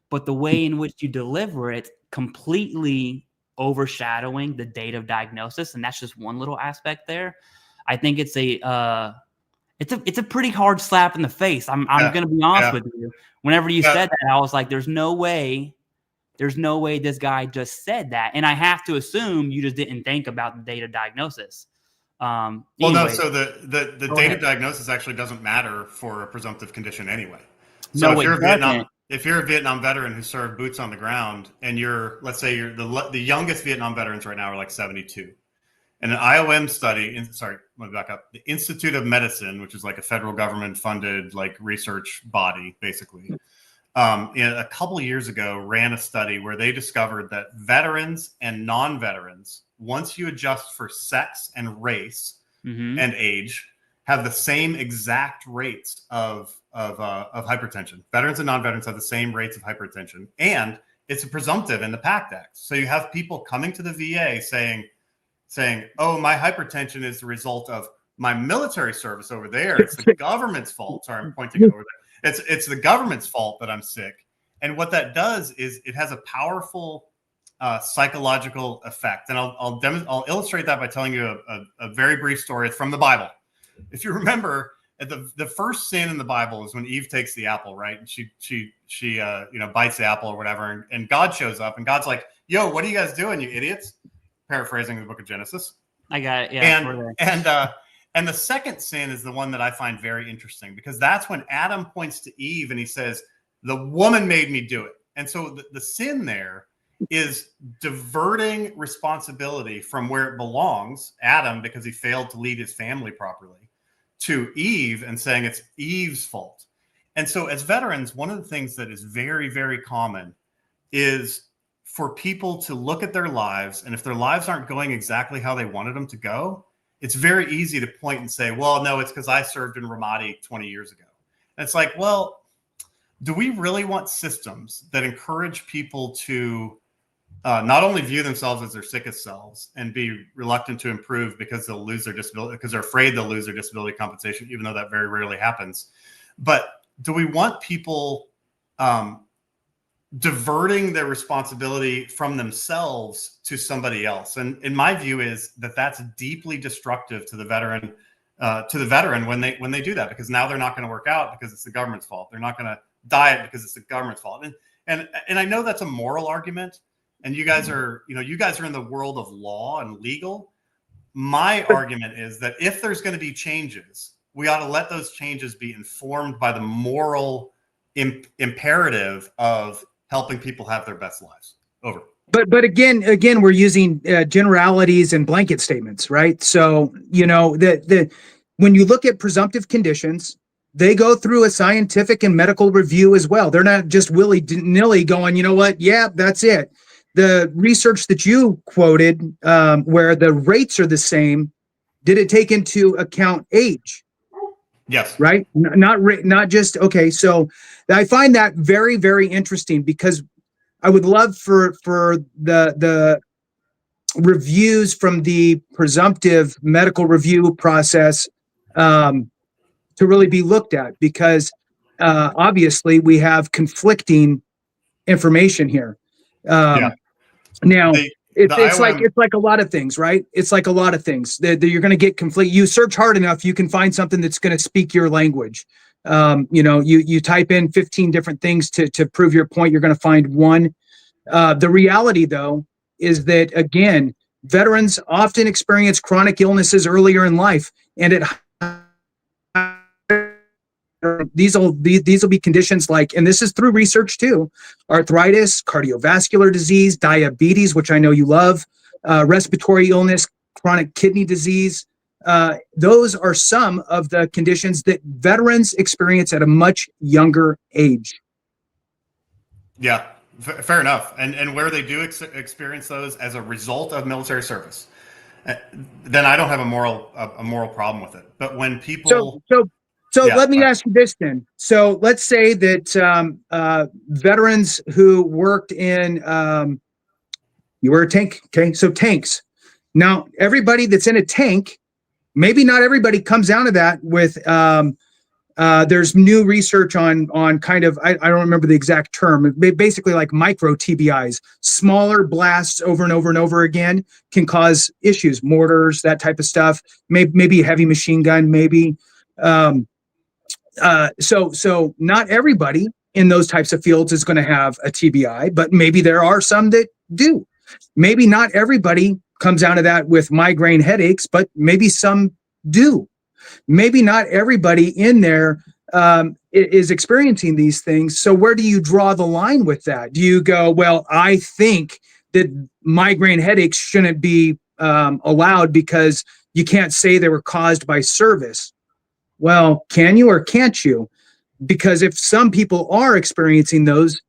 but the way in which you deliver it completely overshadowing the date of diagnosis. And that's just one little aspect there. I think it's a pretty hard slap in the face. I'm going to be honest with you. Whenever you said that, I was like, there's no way this guy just said that. And I have to assume you just didn't think about the date of diagnosis. Well, no, so the date of diagnosis actually doesn't matter for a presumptive condition anyway. So if you're a Vietnam veteran who served boots on the ground, and let's say you're the youngest Vietnam veterans right now are like 72. And an IOM study, let me back up. The Institute of Medicine, which is like a federal government funded like research body, basically, a couple of years ago ran a study where they discovered that veterans and non-veterans, once you adjust for sex and race and age, have the same exact rates of hypertension. Veterans and non-veterans have the same rates of hypertension, and it's a presumptive in the Pact Act. So you have people coming to the VA saying, oh, my hypertension is the result of my military service over there. It's the government's fault. Sorry, I'm pointing over there. It's the government's fault that I'm sick. And what that does is it has a powerful psychological effect. And I'll illustrate that by telling you a very brief story from the Bible. if you remember, at the first sin in the Bible is when Eve takes the apple, right? And she bites the apple or whatever, and God shows up, and God's like, "Yo, what are you guys doing, you idiots?" Paraphrasing the book of Genesis. I got it. Yeah. And the second sin is the one that I find very interesting, because that's when Adam points to Eve and he says, "The woman made me do it." And so the sin there is diverting responsibility from where it belongs, Adam, because he failed to lead his family properly, to Eve and saying it's Eve's fault. And so as veterans, one of the things that is very, very common is for people to look at their lives, and if their lives aren't going exactly how they wanted them to go, it's very easy to point and say, well, no, it's because I served in Ramadi 20 years ago. And it's like, well, do we really want systems that encourage people to not only view themselves as their sickest selves and be reluctant to improve because they'll lose their disability, because they're afraid they'll lose their disability compensation, even though that very rarely happens. But do we want people diverting their responsibility from themselves to somebody else? And in my view is that that's deeply destructive to the veteran when they do that, because now they're not going to work out because it's the government's fault. They're not going to diet because it's the government's fault. And I know that's a moral argument. And you guys are in the world of law and legal. My argument is that if there's going to be changes, we ought to let those changes be informed by the moral imperative of helping people have their best lives. Over. But again, we're using generalities and blanket statements, right? So, when you look at presumptive conditions, they go through a scientific and medical review as well. They're not just willy-nilly going, you know what? Yeah, that's it. The research that you quoted, where the rates are the same, did it take into account age? Yes. Right. Not just, okay. So I find that very, very interesting, because I would love for the reviews from the presumptive medical review process to really be looked at, because obviously we have conflicting information here. Now, it's like a lot of things, right? It's like a lot of things that you're going to get conflict. You search hard enough, you can find something that's going to speak your language. You type in 15 different things to prove your point, you're going to find one. The reality, though, is that, again, veterans often experience chronic illnesses earlier in life, and these will be conditions like, and this is through research too, arthritis, cardiovascular disease, diabetes, which I know you love, respiratory illness, chronic kidney disease. Those are some of the conditions that veterans experience at a much younger age. Yeah, fair enough. And where they do experience those as a result of military service, then I don't have a moral problem with it. But when people So let me ask you this then. So let's say that veterans who worked in, you were a tank, okay? So tanks. Now, everybody that's in a tank, maybe not everybody comes out of that with, there's new research on kind of, I don't remember the exact term, basically like micro TBIs, smaller blasts over and over and over again can cause issues, mortars, that type of stuff, maybe a heavy machine gun, maybe. So not everybody in those types of fields is going to have a TBI, but maybe there are some that do. Maybe not everybody comes out of that with migraine headaches, but maybe some do. Maybe not everybody in there is experiencing these things. So where do you draw the line with that? Do you go, well, I think that migraine headaches shouldn't be allowed because you can't say they were caused by service? Well, can you or can't you? Because if some people are experiencing those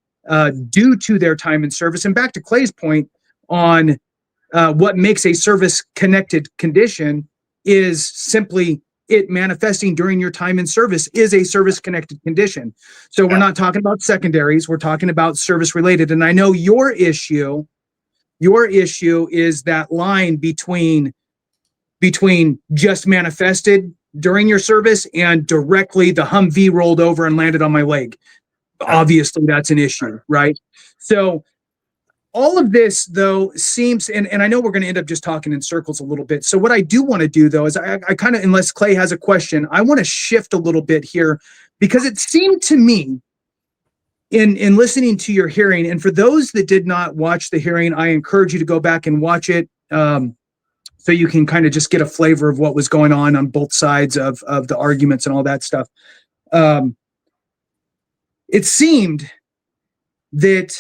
due to their time in service, and back to Clay's point on what makes a service-connected condition is simply it manifesting during your time in service is a service-connected condition. So we're not talking about secondaries, we're talking about service-related. And I know your issue is that line between just manifested during your service and directly the Humvee rolled over and landed on my leg. Obviously, that's an issue, right? So all of this, though, seems, and I know we're going to end up just talking in circles a little bit. So what I do want to do, though, is I kind of, unless Clay has a question, I want to shift a little bit here, because it seemed to me in listening to your hearing, and for those that did not watch the hearing, I encourage you to go back and watch it, so you can kind of just get a flavor of what was going on both sides of the arguments and all that stuff. It seemed that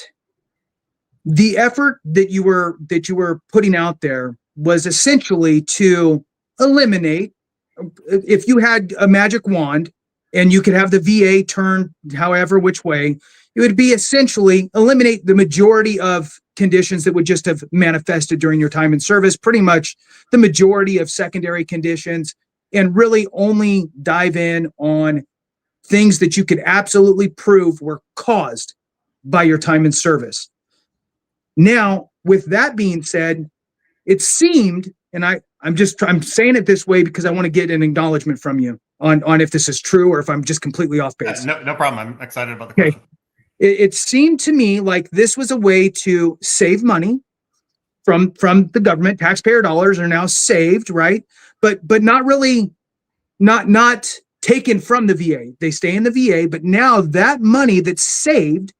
the effort that you were putting out there was essentially to eliminate, if you had a magic wand and you could have the VA turn however which way, it would be essentially eliminate the majority of conditions that would just have manifested during your time in service, pretty much the majority of secondary conditions, and really only dive in on things that you could absolutely prove were caused by your time in service. Now, with that being said, it seemed, and I'm saying it this way because I want to get an acknowledgement from you on if this is true or if I'm just completely off base. No problem. I'm excited about the Okay. question. It seemed to me like this was a way to save money from the government. Taxpayer dollars are now saved, right? But not really, not taken from the VA. They stay in the VA, but now that money that's saved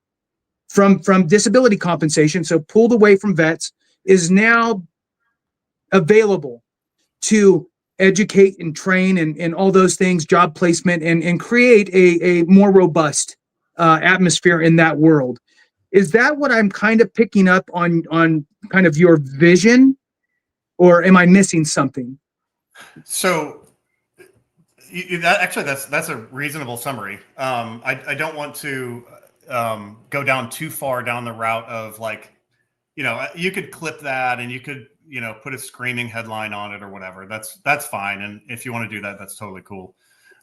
from disability compensation, so pulled away from vets, is now available to educate and train and all those things, job placement, and create a more robust atmosphere in that world. Is that what I'm kind of picking up on kind of your vision, or am I missing something? So that's a reasonable summary. I don't want to go down too far down the route of like, you could clip that and you could, put a screaming headline on it or whatever. That's fine. And if you want to do that, that's totally cool.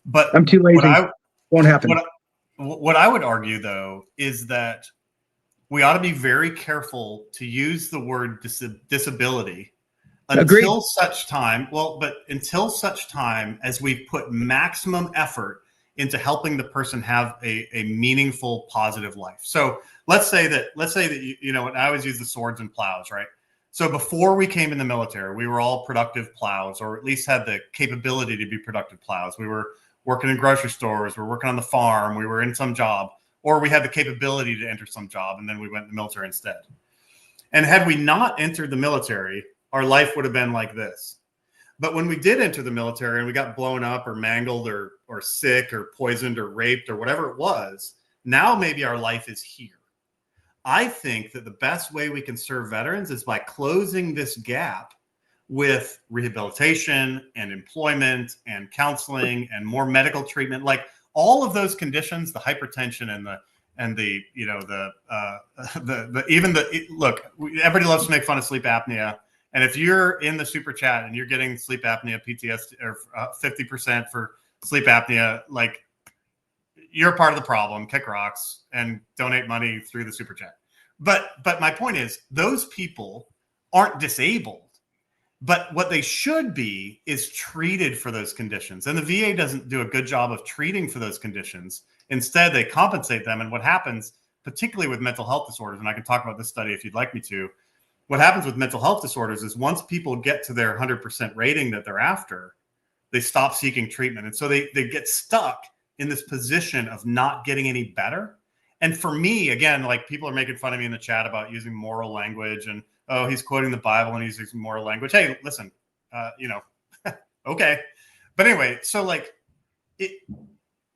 But I'm too lazy. Won't happen. What I would argue, though, is that we ought to be very careful to use the word disability until such time. Until such time as we put maximum effort into helping the person have a meaningful, positive life. So let's say that and I always use the swords and plows, right? So before we came in the military, we were all productive plows, or at least had the capability to be productive plows. We were working in grocery stores, we were working on the farm, we were in some job, or we had the capability to enter some job, and then we went in the military instead. And had we not entered the military, our life would have been like this. But when we did enter the military and we got blown up or mangled or sick or poisoned or raped or whatever it was, now maybe our life is here. I think that the best way we can serve veterans is by closing this gap with rehabilitation and employment and counseling and more medical treatment, like all of those conditions, the hypertension look, everybody loves to make fun of sleep apnea. And if you're in the super chat and you're getting sleep apnea PTSD or 50% for sleep apnea, like, you're part of the problem. Kick rocks and donate money through the super chat. But my point is, those people aren't disabled. But what they should be is treated for those conditions. And the VA doesn't do a good job of treating for those conditions. Instead, they compensate them. And what happens, particularly with mental health disorders, and I can talk about this study if you'd like me to, what happens with mental health disorders is once people get to their 100% rating that they're after, they stop seeking treatment. And so they get stuck in this position of not getting any better. And for me, again, like, people are making fun of me in the chat about using moral language and, oh, he's quoting the Bible and he's using moral language. Hey, listen, okay. But anyway, so like,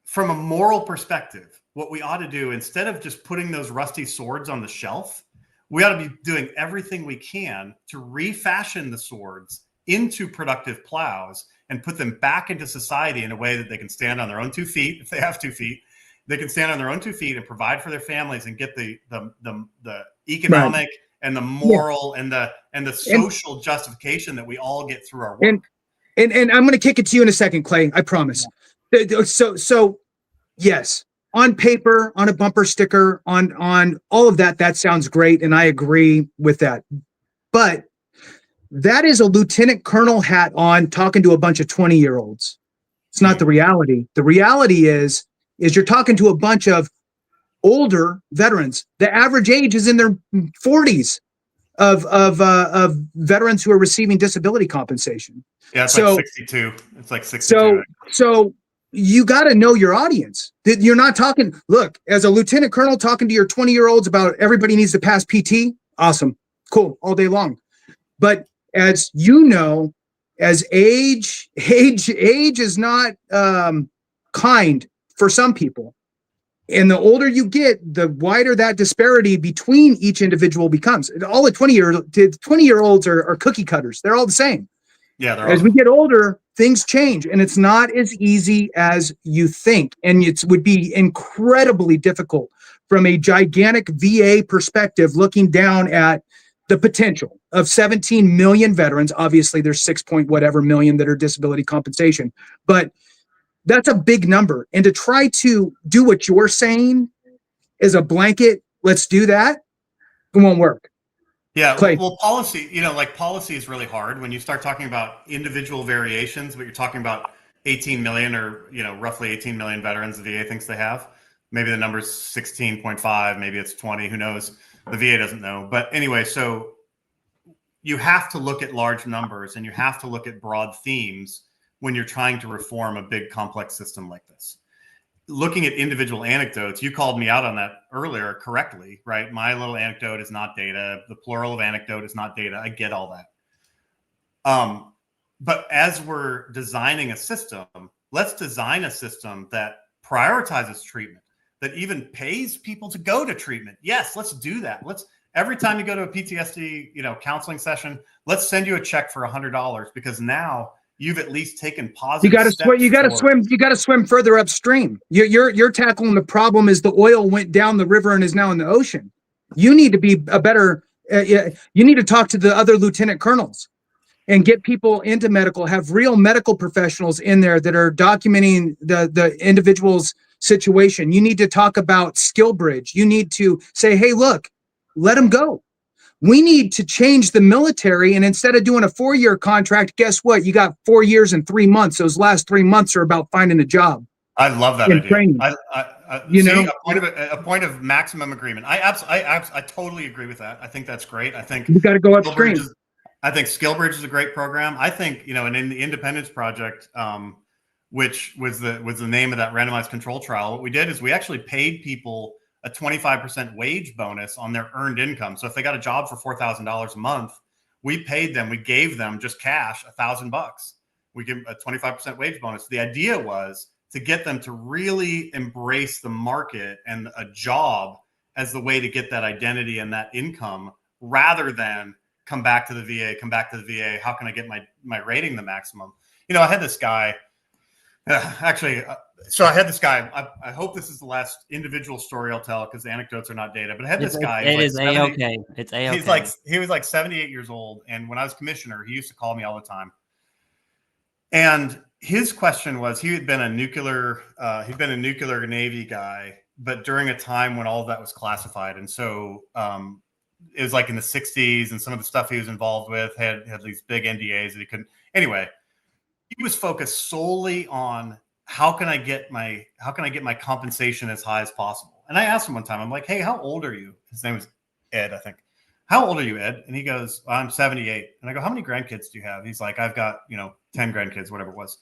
from a moral perspective, what we ought to do, instead of just putting those rusty swords on the shelf, we ought to be doing everything we can to refashion the swords into productive plows and put them back into society in a way that they can stand on their own 2 feet. If they have 2 feet, they can stand on their own 2 feet and provide for their families and get the economic and the moral and the social justification that we all get through our work. And I'm going to kick it to you in a second, Clay. I promise. So yes, on paper, on a bumper sticker, on all of that, that sounds great, and I agree with that. But that is a lieutenant colonel hat on, talking to a bunch of 20-year-olds. It's not the reality. The reality is you're talking to a bunch of older veterans. The average age is in their 40s, of veterans who are receiving disability compensation. Yeah, it's So, like 62. It's like 62. So you got to know your audience. That you're not talking. Look, as a lieutenant colonel talking to your 20-year-olds about everybody needs to pass PT. Awesome, cool, all day long. But as you know, as age is not kind for some people. And the older you get, the wider that disparity between each individual becomes. All the 20-year-olds are cookie cutters. They're all the same. Yeah, As we get older, things change, and it's not as easy as you think. And it would be incredibly difficult from a gigantic VA perspective, looking down at the potential of 17 million veterans. Obviously, there's 6 point whatever million that are disability compensation, but that's a big number. And to try to do what you're saying is a blanket, let's do that, it won't work. Yeah, Clay. well, policy, like policy is really hard when you start talking about individual variations, but you're talking about 18 million or, roughly 18 million veterans the VA thinks they have. Maybe the number's 16.5, maybe it's 20, who knows? The VA doesn't know. But anyway, so you have to look at large numbers and you have to look at broad themes when you're trying to reform a big complex system like this. Looking at individual anecdotes, you called me out on that earlier correctly, right? My little anecdote is not data. The plural of anecdote is not data. I get all that. But as we're designing a system, let's design a system that prioritizes treatment, that even pays people to go to treatment. Yes, let's do that. Every time you go to a PTSD, counseling session, let's send you a check for $100 because now you've at least taken positive steps. You got to swim further upstream. You're tackling the problem as the oil went down the river and is now in the ocean. You need to be a better. You need to talk to the other lieutenant colonels and get people into medical. Have real medical professionals in there that are documenting the individual's situation. You need to talk about skill bridge. You need to say, hey, look, let them go. We need to change the military, and instead of doing a 4-year contract, guess what? You got 4 years and 3 months. Those last 3 months are about finding a job. I love that idea. Training. A point of maximum agreement. I totally agree with that. I think that's great. I think you got to go upstream. I think SkillBridge is a great program. I think and in the Independence Project, which was the name of that randomized control trial, what we did is we actually paid people a 25% wage bonus on their earned income. So if they got a job for $4,000 a month, we gave them just cash, $1,000. We give a 25% wage bonus. The idea was to get them to really embrace the market and a job as the way to get that identity and that income, rather than come back to the VA. How can I get my rating the maximum? I had this guy, I hope this is the last individual story I'll tell because the anecdotes are not data, but I had this guy. It is A-okay. It's A-okay. He was like 78 years old. And when I was commissioner, he used to call me all the time. And his question was, he had been a nuclear Navy guy, but during a time when all of that was classified. And so it was like in the 60s, and some of the stuff he was involved with had these big NDAs that he couldn't. Anyway, he was focused solely on how can I get my compensation as high as possible. And I asked him one time, I'm like, hey, how old are you? His name was Ed, I think. How old are you, Ed? And he goes, I'm 78. And I go, how many grandkids do you have? He's like, I've got, 10 grandkids, whatever it was.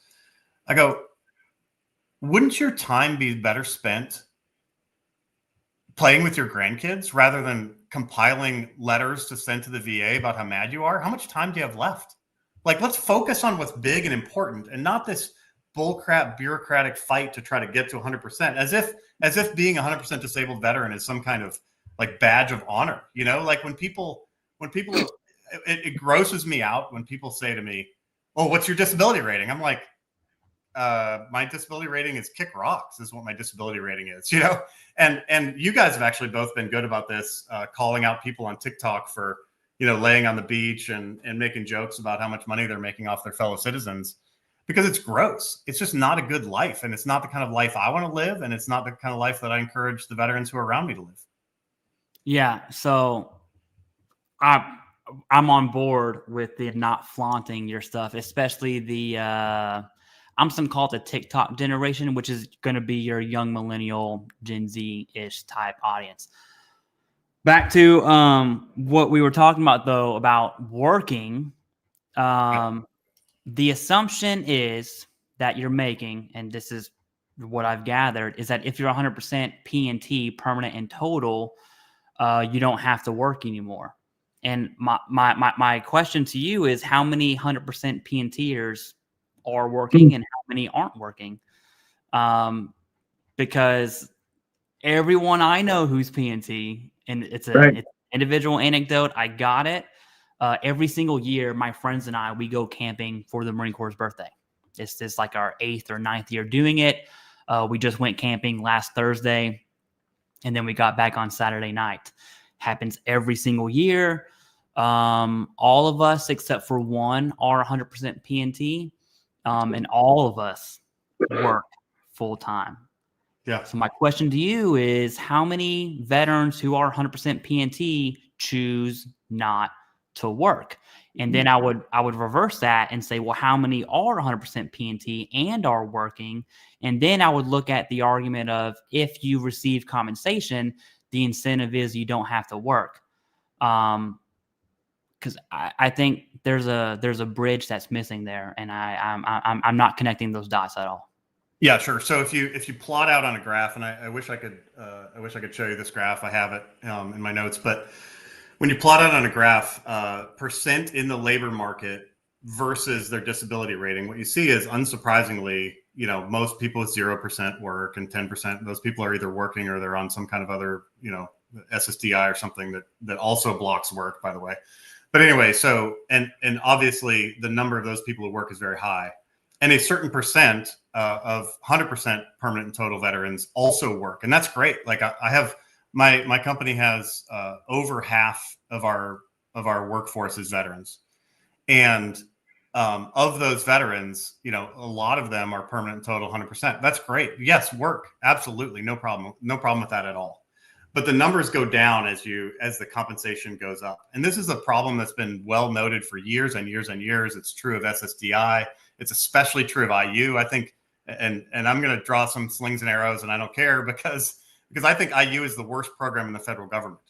I go, wouldn't your time be better spent playing with your grandkids rather than compiling letters to send to the VA about how mad you are? How much time do you have left? Like, let's focus on what's big and important and not this bullcrap bureaucratic fight to try to get to 100%, as if being 100% disabled veteran is some kind of like badge of honor. Like when people it grosses me out when people say to me, oh, what's your disability rating? I'm like, my disability rating is kick rocks is what my disability rating is, and you guys have actually both been good about this, calling out people on TikTok for, laying on the beach and making jokes about how much money they're making off their fellow citizens, because it's gross. It's just not a good life. And it's not the kind of life I want to live. And it's not the kind of life that I encourage the veterans who are around me to live. Yeah. So I'm on board with the not flaunting your stuff, especially the, I'm some call it the TikTok generation, which is going to be your young millennial Gen Z-ish type audience. Back to what we were talking about, though, about working. The assumption is that you're making, and this is what I've gathered, is that if you're 100% P&T, permanent and total, you don't have to work anymore. And my question to you is, how many 100% P&Ters are working and how many aren't working? Because everyone I know who's P&T, and it's an individual anecdote, I got it. Every single year, my friends and I, we go camping for the Marine Corps' birthday. It's just like our 8th or 9th year doing it. We just went camping last Thursday, and then we got back on Saturday night. Happens every single year. All of us, except for one, are 100% P&T, and all of us work full time. Yeah. So my question to you is, how many veterans who are 100% P&T choose not to work? And then I would reverse that and say, well, how many are 100% P&T and are working? And then I would look at the argument of, if you receive compensation, the incentive is you don't have to work. Because I think there's a bridge that's missing there, and I'm not connecting those dots at all. Yeah, sure. So if you plot out on a graph, and I wish I could show you this graph. I have it in my notes, but when you plot out on a graph, percent in the labor market versus their disability rating, what you see is, unsurprisingly, most people with 0% work, and 10%, those people are either working or they're on some kind of other, SSDI or something that also blocks work, by the way. But anyway, so, and obviously the number of those people who work is very high. And a certain percent of 100% permanent and total veterans also work. And that's great. Like I have, my company has over half of our workforce is veterans. And of those veterans, a lot of them are permanent and total 100%. That's great. Yes, work. Absolutely. No problem. No problem with that at all. But the numbers go down as the compensation goes up. And this is a problem that's been well noted for years and years and years. It's true of SSDI. It's especially true of IU, I think. And I'm going to draw some slings and arrows, and I don't care, because I think IU is the worst program in the federal government.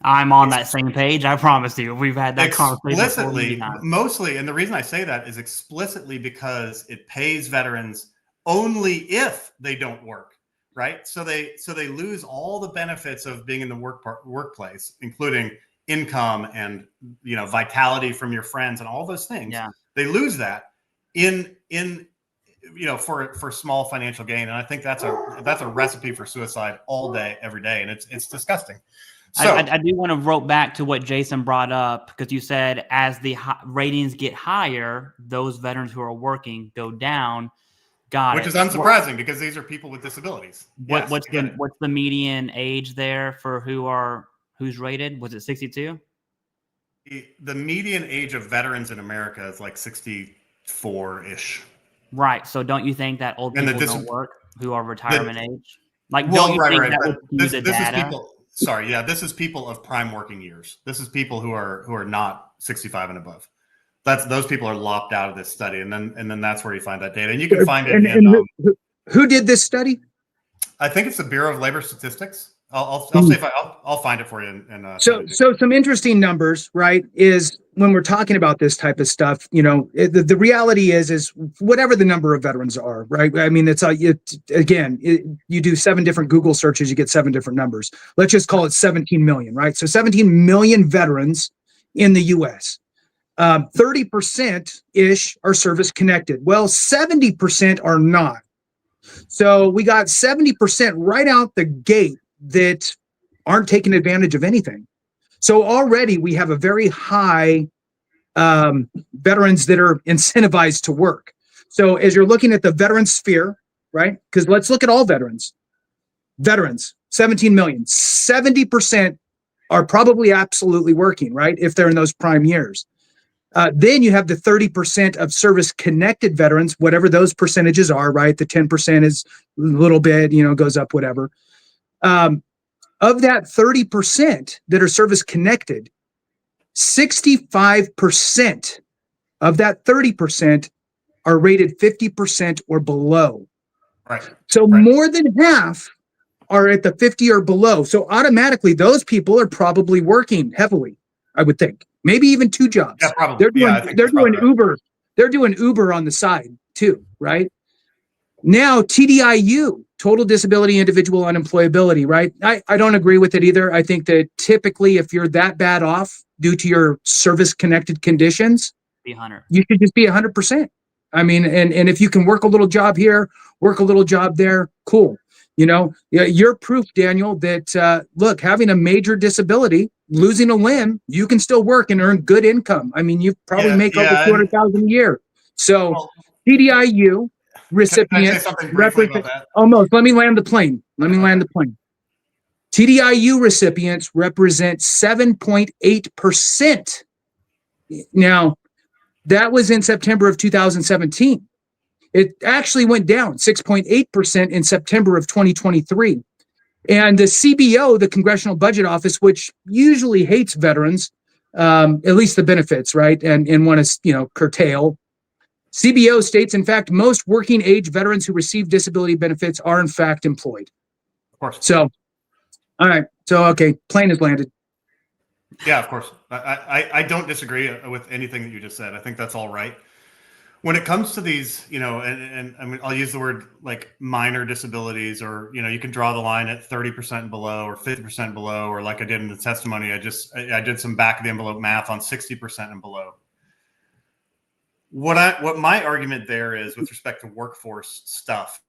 I'm on that same page. I promise you. We've had that conversation explicitly, mostly. And the reason I say that is explicitly because it pays veterans only if they don't work. Right. So they lose all the benefits of being in the workplace, including income and, vitality from your friends and all those things. Yeah. They lose that for small financial gain. And I think that's a recipe for suicide all day, every day. And it's disgusting. So I do want to rope back to what Jason brought up, because you said as the ratings get higher, those veterans who are working go down. Which is unsurprising, because these are people with disabilities. What's the median age there for who's rated? Was it 62? The median age of veterans in America is like 64-ish. Right. So don't you think that old people don't work who are retirement age? Like, well, right. This is people. Sorry, yeah, this is people of prime working years. This is people who are not 65 and above. Those people are lopped out of this study, and then that's where you find that data, and you can find it. Who did this study? I think it's the Bureau of Labor Statistics. I'll see if I'll find it for you. So some interesting numbers, right? Is when we're talking about this type of stuff, the reality is whatever the number of veterans are, right? I mean, you do 7 different Google searches, you get 7 different numbers. Let's just call it 17 million, right? So 17 million veterans in the U.S. 30%-ish are service connected. Well, 70% are not. So we got 70% right out the gate that aren't taking advantage of anything. So already we have a very high veterans that are incentivized to work. So as you're looking at the veteran sphere, right? Because let's look at all veterans. Veterans, 17 million, 70% are probably absolutely working, right? If they're in those prime years. Then you have the 30% of service-connected veterans, whatever those percentages are, right? The 10% is a little bit, goes up, whatever. Of that 30% that are service-connected, 65% of that 30% are rated 50% or below. Right. So more than half are at the 50 or below. So automatically those people are probably working heavily, I would think. Maybe even 2 jobs. Yeah, probably. They're doing, I think they're that's probably doing Uber. They're doing Uber on the side too, right? Now, TDIU, total disability, individual unemployability, right? I don't agree with it either. I think that typically if you're that bad off due to your service-connected conditions, Be 100. you should just be 100%. I mean, and if you can work a little job here, work a little job there, cool. You know, you're proof, Daniel, that, look, having a major disability, losing a limb, you can still work and earn good income. I mean, you probably make over 200,000 a year. So TDIU recipients, can I say something briefly about that? Almost. Let me land the plane. TDIU recipients represent 7.8%. Now, that was in September of 2017. It actually went down 6.8% in September of 2023. And the CBO, the Congressional Budget Office, which usually hates veterans, at least the benefits, right? And want to, curtail. CBO states, in fact, most working age veterans who receive disability benefits are in fact employed. Of course. So, all right. So, okay, plane has landed. Yeah, of course. I don't disagree with anything that you just said. I think that's all right. When it comes to these, and I mean, I'll use the word like minor disabilities, or, you can draw the line at 30% and below or 50% below, or like I did in the testimony, I did some back of the envelope math on 60% and below. What my argument there is with respect to workforce stuff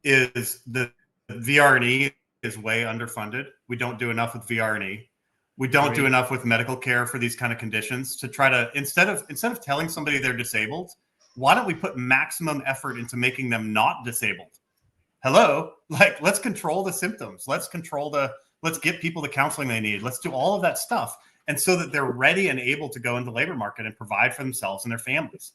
is the VR&E is way underfunded. We don't do enough with VR&E. We don't do enough with medical care for these kind of conditions to try to, instead of telling somebody they're disabled, why don't we put maximum effort into making them not disabled? Hello, like, let's control the symptoms. Let's get people the counseling they need. Let's do all of that stuff. And so that they're ready and able to go into the labor market and provide for themselves and their families.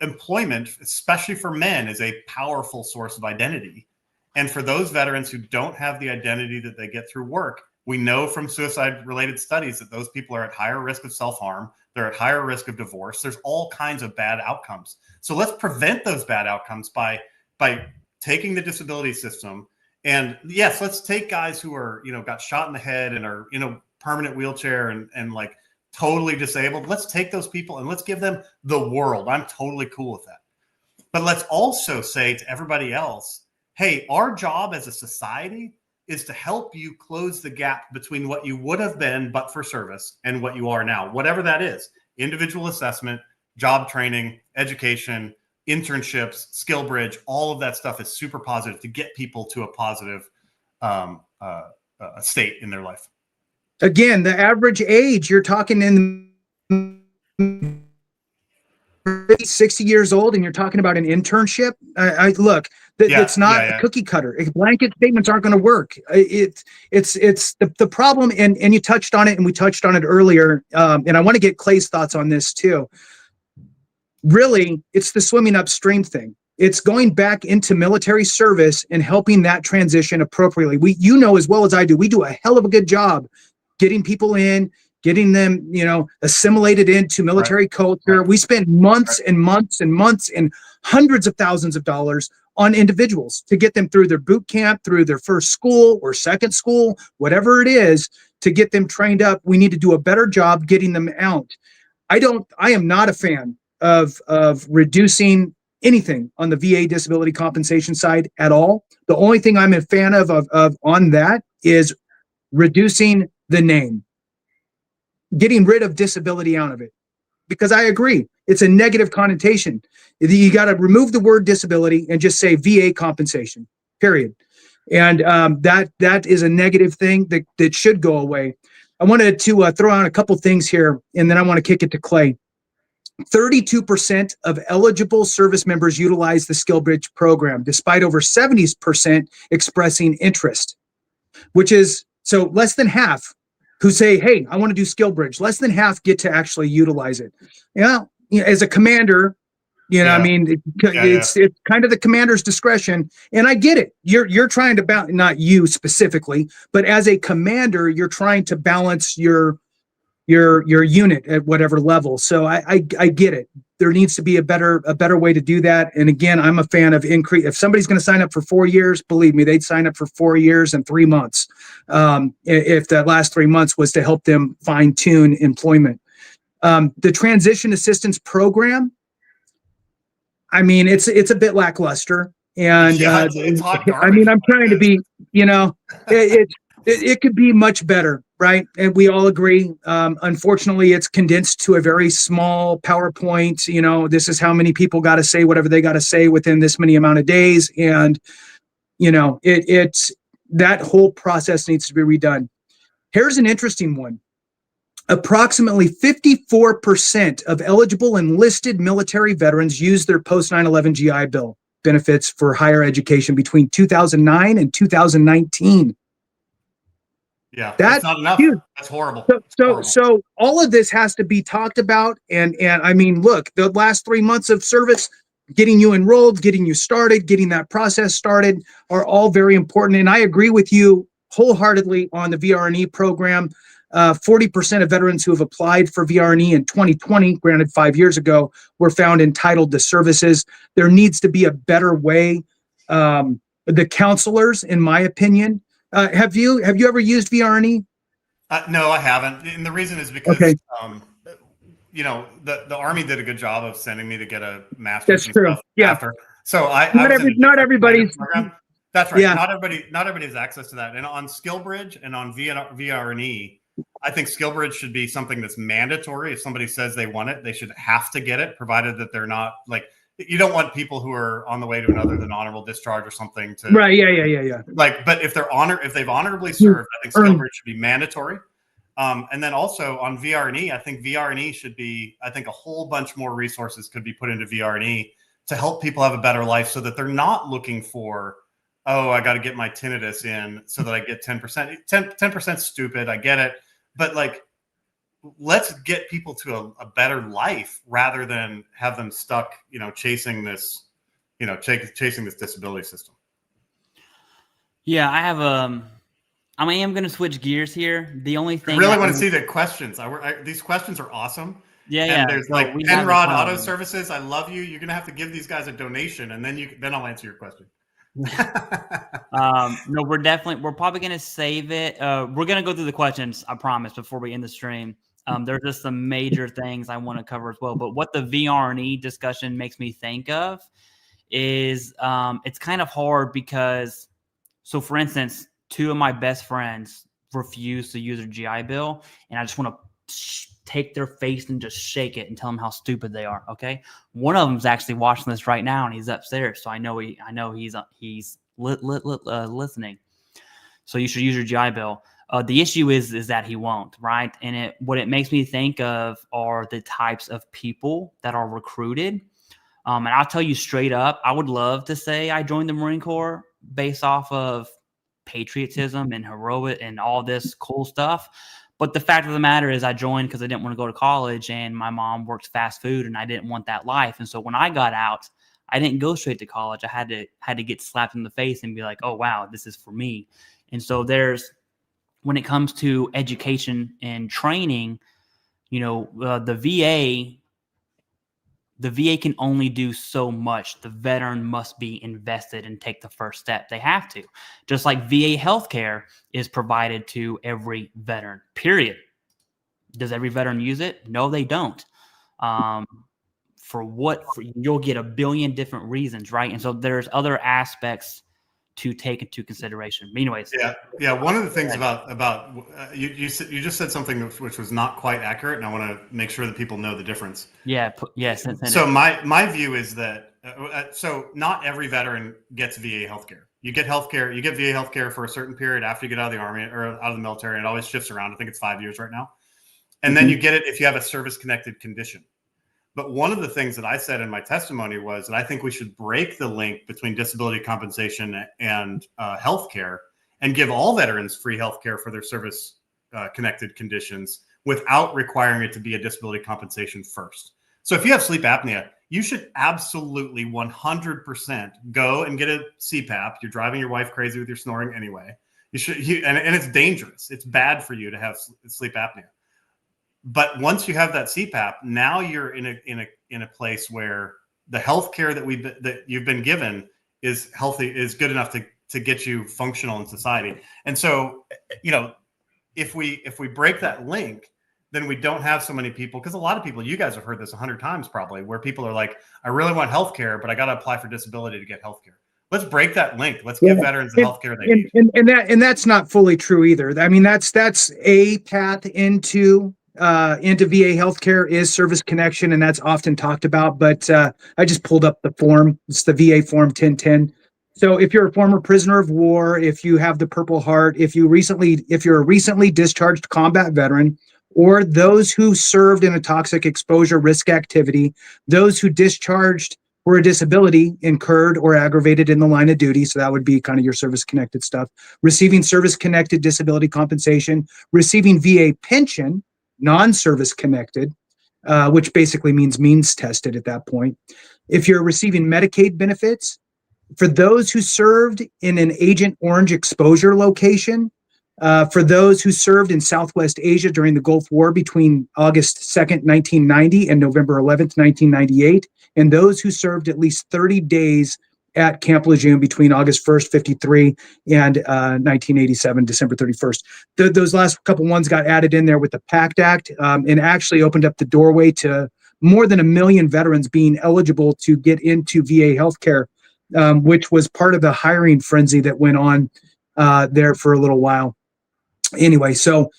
Employment, especially for men, is a powerful source of identity. And for those veterans who don't have the identity that they get through work, we know from suicide-related studies that those people are at higher risk of self-harm. They're at higher risk of divorce. There's all kinds of bad outcomes. So let's prevent those bad outcomes by taking the disability system. And yes, let's take guys who are, got shot in the head and are, permanent wheelchair and like totally disabled. Let's take those people and let's give them the world. I'm totally cool with that. But let's also say to everybody else, hey, our job as a society is to help you close the gap between what you would have been but for service and what you are now, whatever that is. Individual assessment, job training, education, internships, skill bridge, all of that stuff is super positive to get people to a positive state in their life. Again, the average age, you're talking in 60 years old and you're talking about an internship. It's not cookie cutter. Blanket statements aren't going to work. It's the problem. And you touched on it, and we touched on it earlier. And I want to get Clay's thoughts on this too. Really, it's the swimming upstream thing. It's going back into military service and helping that transition appropriately. As well as I do, we do a hell of a good job getting people in, getting them, assimilated into military culture. We spend months and months and months and hundreds of thousands of dollars on individuals to get them through their boot camp, through their first school or second school, whatever it is, to get them trained up. We need to do a better job getting them out. I am not a fan of reducing anything on the VA disability compensation side at all. The only thing I'm a fan of on that is reducing the name, getting rid of disability out of it, because I agree it's a negative connotation. You got to remove the word disability and just say VA compensation, period. And that is a negative thing that should go away. I wanted to throw out a couple things here, and then I want to kick it to Clay. 32% of eligible service members utilize the Skill Bridge program, despite over 70% expressing interest, which is so less than half who say, hey, I want to do Skill Bridge. Less than half get to actually utilize it. As a commander, it's kind of the commander's discretion. And I get it. You're trying to balance, not you specifically, but as a commander, you're trying to balance your unit at whatever level. So I get it. there needs to be a better way to do that. And again, I'm a fan of increase. If somebody's going to sign up for 4 years, believe me, they'd sign up for 4 years and 3 months. If that last 3 months was to help them fine tune employment. The transition assistance program, I mean, it's a bit lackluster. And it's hot garbage. I mean, I'm trying to be, it could be much better, right? And we all agree. Unfortunately, it's condensed to a very small PowerPoint. This is how many people got to say whatever they got to say within this many amount of days, and it's that whole process needs to be redone. Here's an interesting one. Approximately 54% of eligible enlisted military veterans used their post 9/11 GI Bill benefits for higher education between 2009 and 2019. Yeah, that's not enough. Huge. That's horrible. So all of this has to be talked about. And I mean, look, the last 3 months of service, getting you enrolled, getting you started, getting that process started are all very important. And I agree with you wholeheartedly on the VRNE program. 40% of veterans who have applied for VRNE in 2020, granted 5 years ago, were found entitled to services. There needs to be a better way. The counselors, in my opinion, have you ever used VRNE? No, I haven't. And the reason is because, the Army did a good job of sending me to get a master's. That's true. Yeah. After. So not everybody's. That's right. Yeah. Not everybody has access to that. And on SkillBridge and on VRNE, I think SkillBridge should be something that's mandatory. If somebody says they want it, they should have to get it, provided that they're not like, you don't want people who are on the way to an other than honorable discharge or something to. Right. Yeah. Like, but if they've honorably served, I think SkillBridge should be mandatory. And then also on VRNE, I think VRNE should be, I think a whole bunch more resources could be put into VRNE to help people have a better life so that they're not looking for, oh, I got to get my tinnitus in so that I get 10%. 10% stupid. I get it. But like, let's get people to a better life rather than have them stuck, chasing this, chasing this disability system. Yeah, I have I am going to switch gears here. The only thing I really want to see the questions. These questions are awesome. Yeah, and there's like Penrod Auto Services. I love you. You're going to have to give these guys a donation, and then I'll answer your question. No, we're probably going to save it. We're going to go through the questions, I promise, before we end the stream. There's just some major things I want to cover as well. But what the VRNE discussion makes me think of is it's kind of hard because, so for instance, 2 of my best friends refuse to use their GI Bill, and I just want to take their face and just shake it and tell them how stupid they are. Okay, one of them's actually watching this right now, and he's upstairs, so I know he's listening. So you should use your GI Bill. The issue is that he won't, right? And what it makes me think of are the types of people that are recruited. And I'll tell you straight up, I would love to say I joined the Marine Corps based off of patriotism and heroic and all this cool stuff. But the fact of the matter is I joined because I didn't want to go to college, and my mom worked fast food and I didn't want that life. And so when I got out, I didn't go straight to college. I had to get slapped in the face and be like, oh, wow, this is for me. And so when it comes to education and training, the VA can only do so much. The veteran must be invested and take the first step. They have to. Just like VA healthcare is provided to every veteran, period. Does every veteran use it? No, they don't. You'll get a billion different reasons, right? And so there's other aspects to take into consideration. But anyways. Yeah. One of the things about you just said something which was not quite accurate, and I want to make sure that people know the difference. Yes. So my view is that so not every veteran gets VA healthcare. You get healthcare. You get VA healthcare for a certain period after you get out of the Army or out of the military, and it always shifts around. I think it's 5 years right now, and then you get it if you have a service-connected condition. But one of the things that I said in my testimony was that I think we should break the link between disability compensation and healthcare and give all veterans free healthcare for their service-connected conditions without requiring it to be a disability compensation first. So if you have sleep apnea, you should absolutely 100% go and get a CPAP. You're driving your wife crazy with your snoring anyway. And it's dangerous. It's bad for you to have sleep apnea. But once you have that CPAP, now you're in a place where the healthcare that you've been given is healthy, is good enough to get you functional in society. And so, if we break that link, then we don't have so many people, because a lot of people, you guys have heard this 100 times probably, where people are like, I really want healthcare, but I got to apply for disability to get healthcare. Let's break that link. Let's give veterans the healthcare they need. And that's not fully true either. I mean, that's a path into VA healthcare is service connection, and that's often talked about. But I just pulled up the form. It's the VA form 1010. So if you're a former prisoner of war, if you have the Purple Heart, if you're a recently discharged combat veteran, or those who served in a toxic exposure risk activity, those who discharged for a disability incurred or aggravated in the line of duty. So that would be kind of your service-connected stuff. Receiving service-connected disability compensation, receiving VA pension, non-service connected, which basically means tested at that point. If you're receiving Medicaid benefits, for those who served in an Agent Orange exposure location, for those who served in Southwest Asia during the Gulf War between August 2nd, 1990 and November 11th, 1998, and those who served at least 30 days at Camp Lejeune between August 1st, 53 and 1987, December 31st. Those last couple ones got added in there with the Pact Act and actually opened up the doorway to more than 1 million veterans being eligible to get into VA healthcare, which was part of the hiring frenzy that went on there for a little while. Anyway, so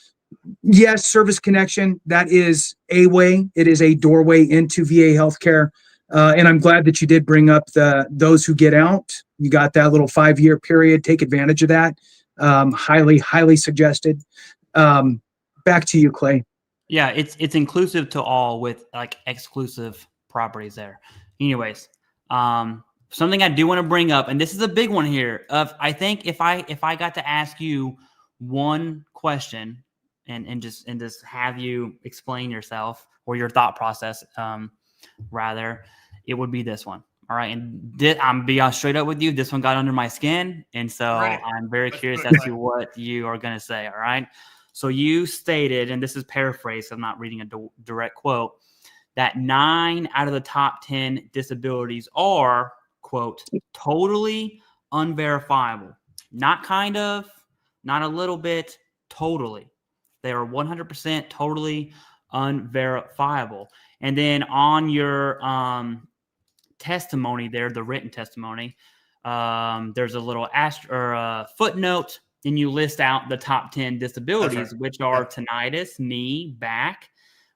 yes, service connection, that is a way. It is a doorway into VA healthcare. And I'm glad that you did bring up those who get out. You got that little 5-year period. Take advantage of that. Highly suggested. Back to you, Clay. Yeah, it's inclusive to all with like exclusive properties there. Anyways, something I do want to bring up, and this is a big one here. I think if I got to ask you one question and just have you explain yourself or your thought process, rather, it would be this one. All right, and I'm being straight up with you. This one got under my skin, and so I'm very curious as to what you are going to say. All right. So you stated, and this is paraphrased, I'm not reading a direct quote, that 9 out of the top 10 disabilities are, quote, totally unverifiable. Not kind of, not a little bit, totally. They are 100% totally unverifiable. And then on your testimony there, the written testimony, there's a little footnote, and you list out the top 10 disabilities, which are tinnitus, knee, back,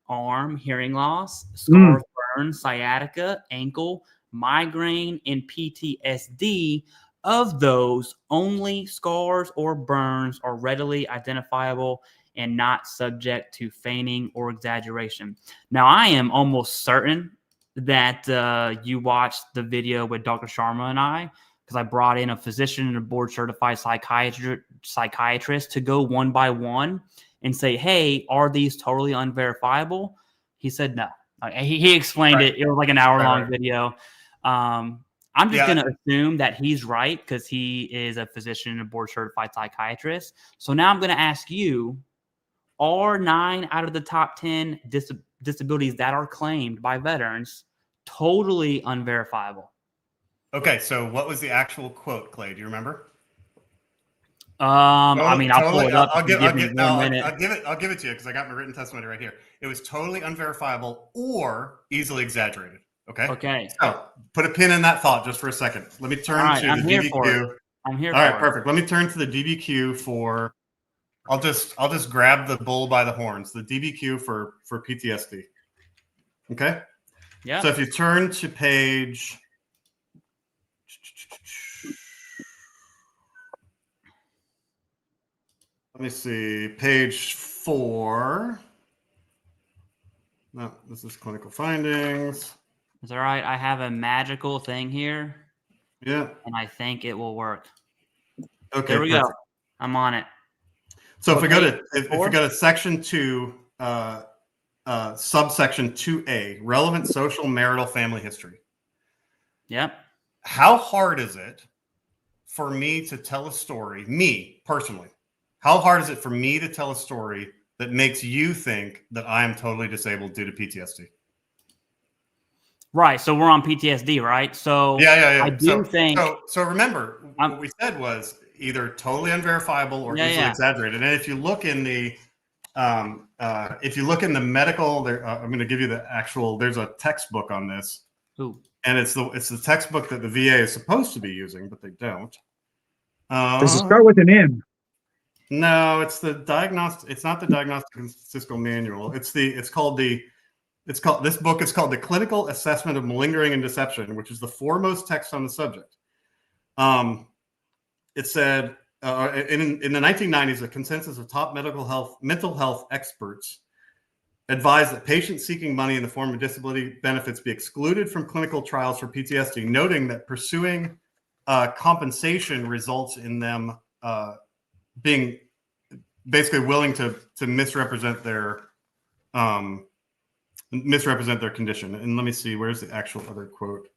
arm, hearing loss, scars, burns, sciatica, ankle, migraine, and PTSD. Of those, only scars or burns are readily identifiable and not subject to feigning or exaggeration. Now, I am almost certain that you watched the video with Dr. Sharma and I, because I brought in a physician and a board-certified psychiatrist to go one by one and say, hey, are these totally unverifiable? He said no. He explained it. It was like an hour-long video. I'm just going to assume that he's right because he is a physician and a board-certified psychiatrist. So now I'm going to ask you, are 9 out of the top 10 disabilities that are claimed by veterans totally unverifiable? Okay, so what was the actual quote, Clay? Do you remember? I mean, I'll pull it up. I'll give it to you because I got my written testimony right here. It was totally unverifiable or easily exaggerated. Okay. Okay. So put a pin in that thought just for a second. Let me turn to the DBQ. I'm here. All right, perfect. Let me turn to the DBQ for. I'll just grab the bull by the horns. The DBQ for PTSD. Okay. Yeah. So if you turn to page. Let me see, page 4. No, this is clinical findings. It's all right. I have a magical thing here. Yeah. And I think it will work. Okay. There we go. I'm on it. So if we go to section 2, subsection 2A, relevant social, marital, family history. Yep. How hard is it for me to tell a story, me personally? How hard is it for me to tell a story that makes you think that I am totally disabled due to PTSD? Right. So we're on PTSD, right? So Yeah. I do think. So remember, what we said was either totally unverifiable or easily Yeah. exaggerated. And if you look in the medical, I'm going to give you the actual. There's a textbook on this, Ooh. and it's the textbook that the VA is supposed to be using, but they don't. Does it start with an M? No, it's the diagnostic. It's not the diagnostic and statistical manual. This book is called The Clinical Assessment of Malingering and Deception, which is the foremost text on the subject. It said in the 1990s, a consensus of top mental health experts advised that patients seeking money in the form of disability benefits be excluded from clinical trials for PTSD, noting that pursuing compensation results in them being basically willing to misrepresent their condition. And let me see, where's the actual other quote?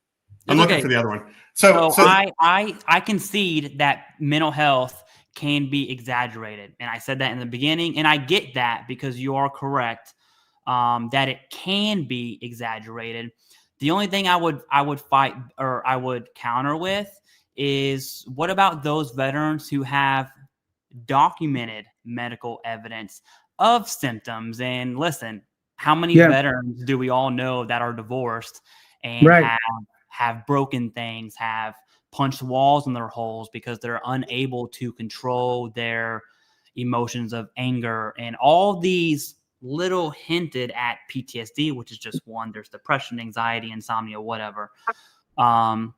I'm looking for the other one. So I concede that mental health can be exaggerated, and I said that in the beginning, and I get that because you are correct that it can be exaggerated. The only thing I would fight or I would counter with is, what about those veterans who have documented medical evidence of symptoms? And listen, how many veterans do we all know that are divorced and have broken things, have punched walls in their holes because they're unable to control their emotions of anger, and all these little hinted at PTSD, which is just one. There's depression, anxiety, insomnia, whatever. And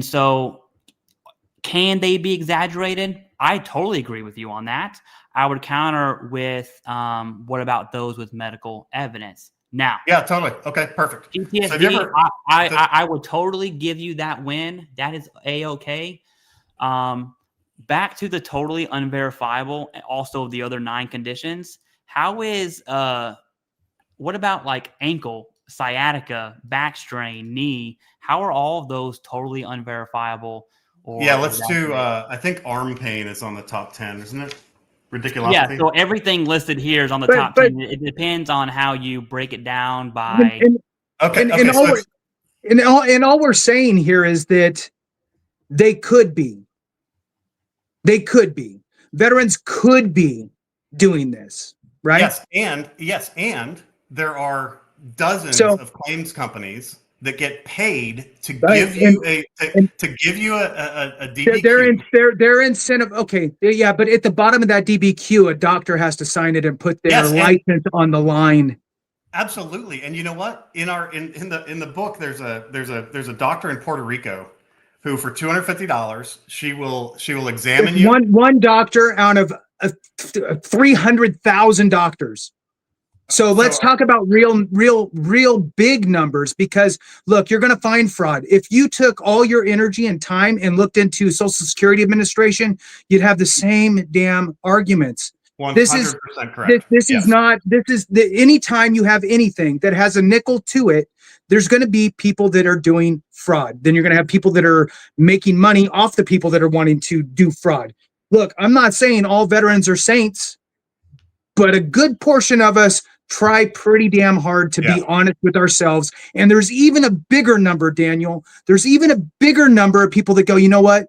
so can they be exaggerated? I totally agree with you on that. I would counter with what about those with medical evidence? Now, yeah, totally. Okay, perfect. PTSD, I would totally give you that win. That is A-okay. Back to the totally unverifiable, also the other 9 conditions. How is what about like ankle, sciatica, back strain, knee? How are all of those totally unverifiable? Let's do. I think arm pain is on the top 10, isn't it? Ridiculopathy. Yeah, so everything listed here is on the top 10. It depends on how you break it down by. And all we're saying here is that they could be. Veterans could be doing this, right? Yes, and there are dozens of claims companies that get paid to give you a DBQ. Their incentive. Okay, yeah, but at the bottom of that DBQ, a doctor has to sign it and put their license on the line. Absolutely, and you know what? In the book, there's a doctor in Puerto Rico who, for $250, she will examine you. One doctor out of 300,000 doctors. So let's talk about real big numbers, because look, you're going to find fraud. If you took all your energy and time and looked into Social Security Administration, you'd have the same damn arguments. 100% correct. Anytime you have anything that has a nickel to it, there's going to be people that are doing fraud. Then you're going to have people that are making money off the people that are wanting to do fraud. Look, I'm not saying all veterans are saints, but a good portion of us try pretty damn hard to be honest with ourselves. And there's even a bigger number, Daniel. There's even a bigger number of people that go, you know what?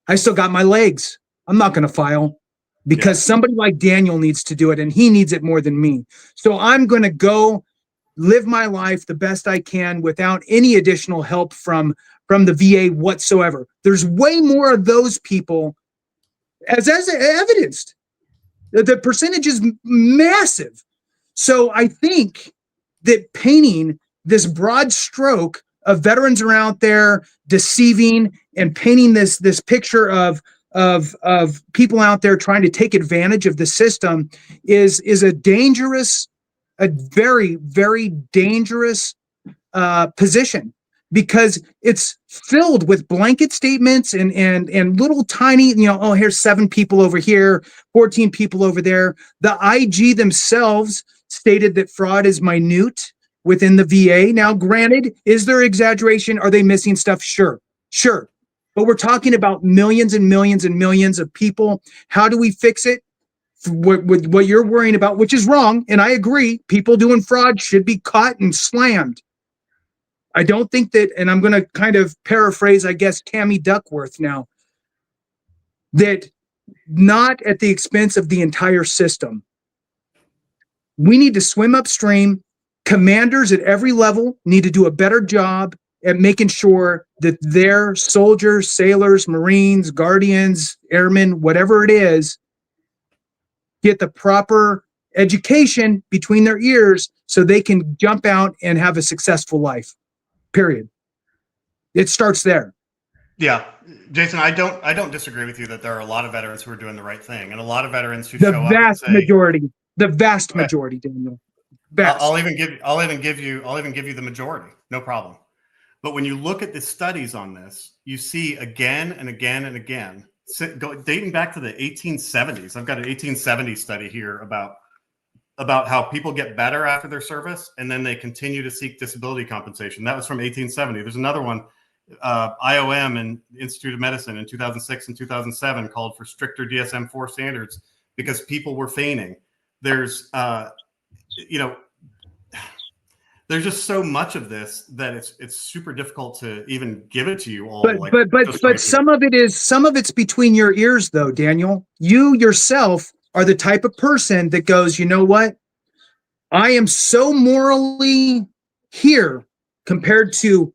I still got my legs. I'm not going to file because somebody like Daniel needs to do it, and he needs it more than me. So I'm going to go live my life the best I can without any additional help from the VA whatsoever. There's way more of those people as evidenced. The percentage is massive. So I think that painting this broad stroke of veterans are out there deceiving and painting this picture of people out there trying to take advantage of the system is a very, very dangerous position, because it's filled with blanket statements and little tiny, here's 7 people over here, 14 people over there. The IG themselves stated that fraud is minute within the VA. Now, granted, is there exaggeration? Are they missing stuff? Sure. But we're talking about millions and millions and millions of people. How do we fix it? what you're worrying about, which is wrong. And I agree, people doing fraud should be caught and slammed. I don't think that, and I'm going to kind of paraphrase, I guess, Tammy Duckworth now, that not at the expense of the entire system. We need to swim upstream. Commanders at every level need to do a better job at making sure that their soldiers, sailors, Marines, Guardians, airmen, whatever it is, get the proper education between their ears so they can jump out and have a successful life. Period. It starts there. Yeah, Jason, I don't disagree with you that there are a lot of veterans who are doing the right thing, and a lot of veterans who show up and say, the vast majority, Daniel. Vast. I'll even give you the majority, no problem. But when you look at the studies on this, you see again and again and again, dating back to the 1870s. I've got an 1870 study here about how people get better after their service, and then they continue to seek disability compensation. That was from 1870. There's another one, IOM and Institute of Medicine in 2006 and 2007 called for stricter DSM-4 standards because people were feigning. There's, there's just so much of this that it's super difficult to even give it to you all. But some of it's between your ears, though, Daniel. You yourself are the type of person that goes, you know what? I am so morally here compared to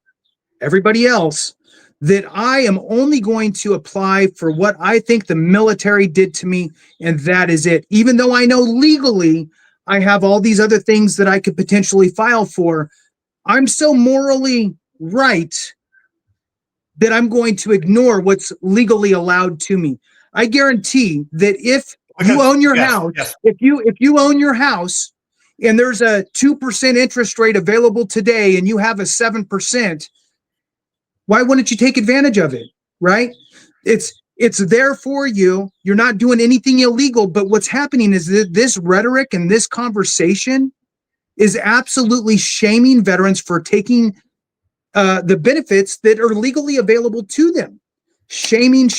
everybody else that I am only going to apply for what I think the military did to me, and that is it. Even though I know legally I have all these other things that I could potentially file for, I'm so morally right that I'm going to ignore what's legally allowed to me. I guarantee that if you own your house, if you own your house and there's a 2% interest rate available today and you have a 7%, why wouldn't you take advantage of it? Right? It's there for you. You're not doing anything illegal, but what's happening is that this rhetoric and this conversation is absolutely shaming veterans for taking the benefits that are legally available to them. Shaming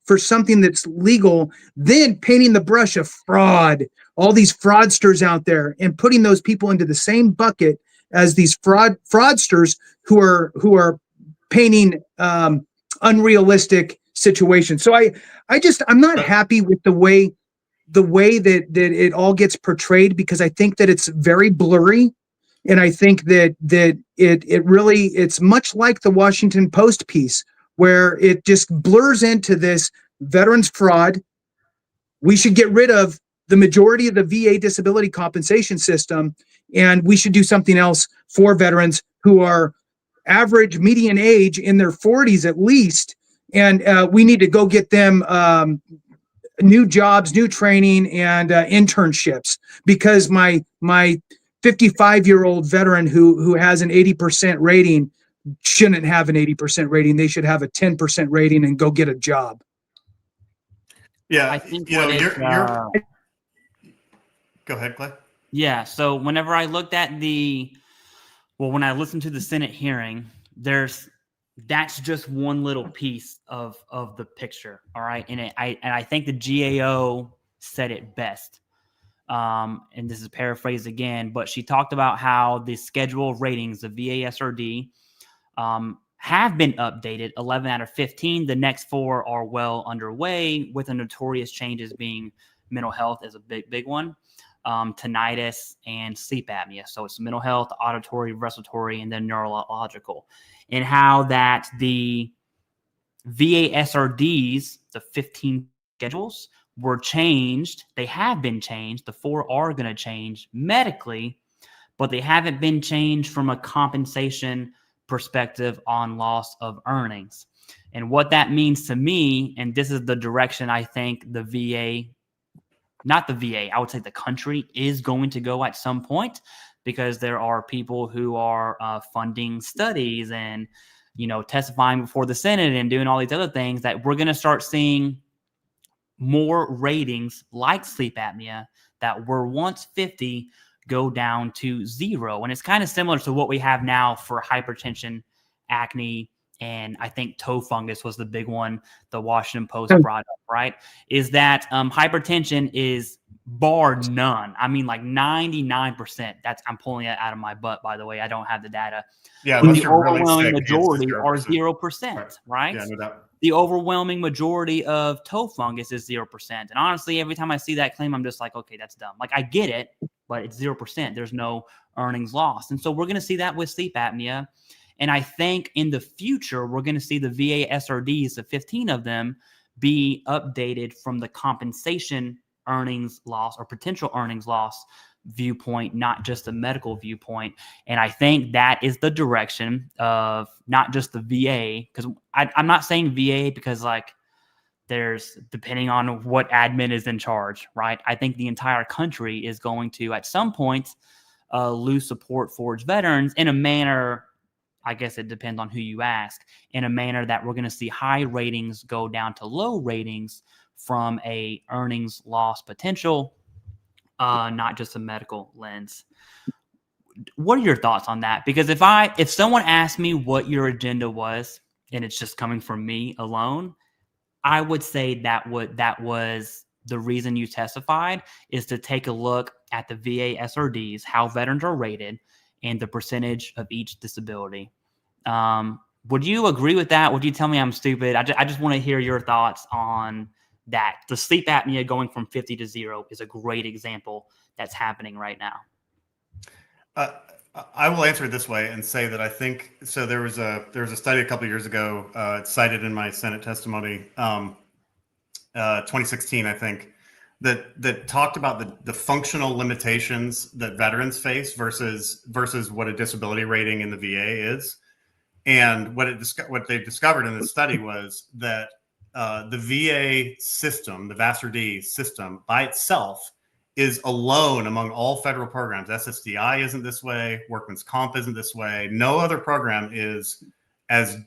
for something that's legal, then painting the brush of fraud, all these fraudsters out there, and putting those people into the same bucket as these fraudsters who are painting unrealistic situations. So I'm not happy with the way that it all gets portrayed, because I think that it's very blurry. And I think that it's much like the Washington Post piece, where it just blurs into this veterans fraud. We should get rid of the majority of the VA disability compensation system, and we should do something else for veterans who are average median age in their 40s at least. And we need to go get them new jobs, new training, and internships, because my 55-year-old veteran who has an 80% rating shouldn't have an 80% rating. They should have a 10% rating and go get a job. Yeah, I think you're go ahead, Clay. Yeah, so whenever I looked at when I listened to the Senate hearing, that's just one little piece of the picture. All right. And I think the GAO said it best. And this is paraphrased again, but she talked about how the schedule of ratings, the VASRD, have been updated. 11 out of 15. The next 4 are well underway, with the notorious changes being mental health is a big one. Tinnitus and sleep apnea. So it's mental health, auditory, respiratory, and then neurological. And how that the VASRDs, the 15 schedules, were changed. They have been changed. The 4 are going to change medically, but they haven't been changed from a compensation perspective on loss of earnings. And what that means to me, and this is the direction I think the VA, not the VA, I would say the country is going to go at some point, because there are people who are funding studies and, testifying before the Senate and doing all these other things, that we're going to start seeing more ratings like sleep apnea that were once 50 go down to 0. And it's kind of similar to what we have now for hypertension, acne, and I think toe fungus was the big one the Washington Post brought up, right? Is that hypertension is bar none. I mean, like 99%. I'm pulling it out of my butt, by the way. I don't have the data. Yeah, But unless the you're really overwhelming sick, majority it's are 0%. 0%, right? Yeah, no doubt. The overwhelming majority of toe fungus is 0%. And honestly, every time I see that claim, I'm just like, okay, that's dumb. Like, I get it, but it's 0%. There's no earnings lost. And so we're going to see that with sleep apnea. And I think in the future, we're going to see the VA SRDs, the 15 of them, be updated from the compensation earnings loss or potential earnings loss viewpoint, not just a medical viewpoint. And I think that is the direction of not just the VA, because I'm not saying VA because like there's, depending on what admin is in charge, right? I think the entire country is going to at some point lose support for its veterans in a manner, I guess it depends on who you ask, in a manner that we're going to see high ratings go down to low ratings from a earnings loss potential, not just a medical lens. What are your thoughts on that? Because if someone asked me what your agenda was, and it's just coming from me alone, I would say that was the reason you testified, is to take a look at the VA SRDs, how veterans are rated, and the percentage of each disability. Would you agree with that? Would you tell me I'm stupid? I just want to hear your thoughts on that. The sleep apnea going from 50 to 0 is a great example that's happening right now. I will answer it this way and say that I think so. There was a study a couple of years ago, it's cited in my Senate testimony, 2016, I think, that talked about the functional limitations that veterans face versus what a disability rating in the VA is. And what they discovered in the study was that the VA system, the VASRD system by itself, is alone among all federal programs. SSDI isn't this way. Workman's Comp isn't this way. No other program is as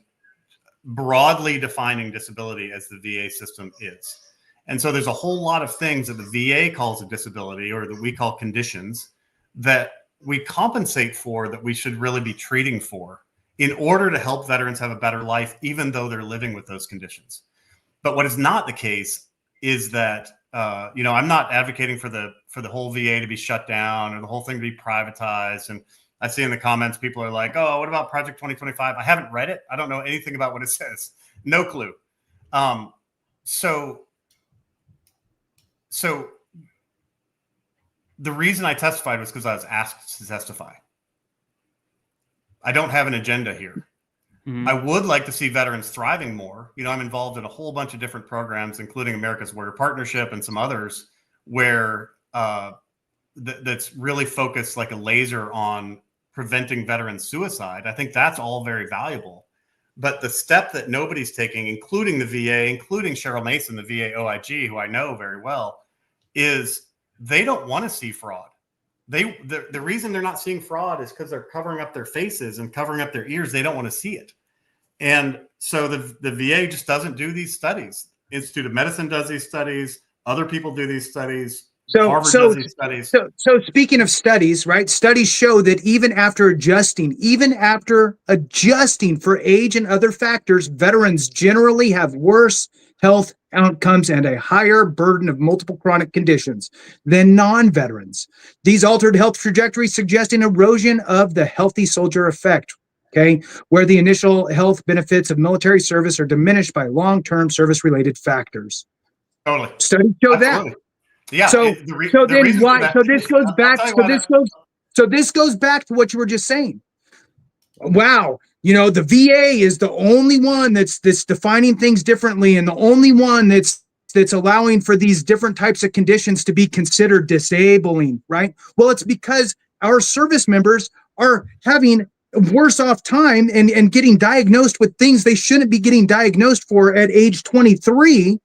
broadly defining disability as the VA system is. And so there's a whole lot of things that the VA calls a disability, or that we call conditions, that we compensate for, that we should really be treating for, in order to help veterans have a better life, even though they're living with those conditions. But what is not the case is that, I'm not advocating for the whole VA to be shut down or the whole thing to be privatized. And I see in the comments, people are like, oh, what about Project 2025? I haven't read it. I don't know anything about what it says. No clue. So the reason I testified was because I was asked to testify. I don't have an agenda here. Mm-hmm. I would like to see veterans thriving more. I'm involved in a whole bunch of different programs, including America's Warrior Partnership and some others, where that's really focused like a laser on preventing veteran suicide. I think that's all very valuable. But the step that nobody's taking, including the VA, including Cheryl Mason, the VA OIG, who I know very well, is they don't want to see fraud. The reason they're not seeing fraud is because they're covering up their faces and covering up their ears. They don't want to see it. And so the VA just doesn't do these studies. Institute of Medicine does these studies. Other people do these studies. Harvard does these studies. So speaking of studies, right? Studies show that even after adjusting for age and other factors, veterans generally have worse health outcomes and a higher burden of multiple chronic conditions than non-veterans. These altered health trajectories suggest an erosion of the healthy soldier effect, okay, where the initial health benefits of military service are diminished by long-term service-related factors. Totally. Studies show that. Yeah. So this goes back to what you were just saying. Wow. The VA is the only one that's defining things differently, and the only one that's allowing for these different types of conditions to be considered disabling, right? Well, it's because our service members are having worse off time and getting diagnosed with things they shouldn't be getting diagnosed for at age 23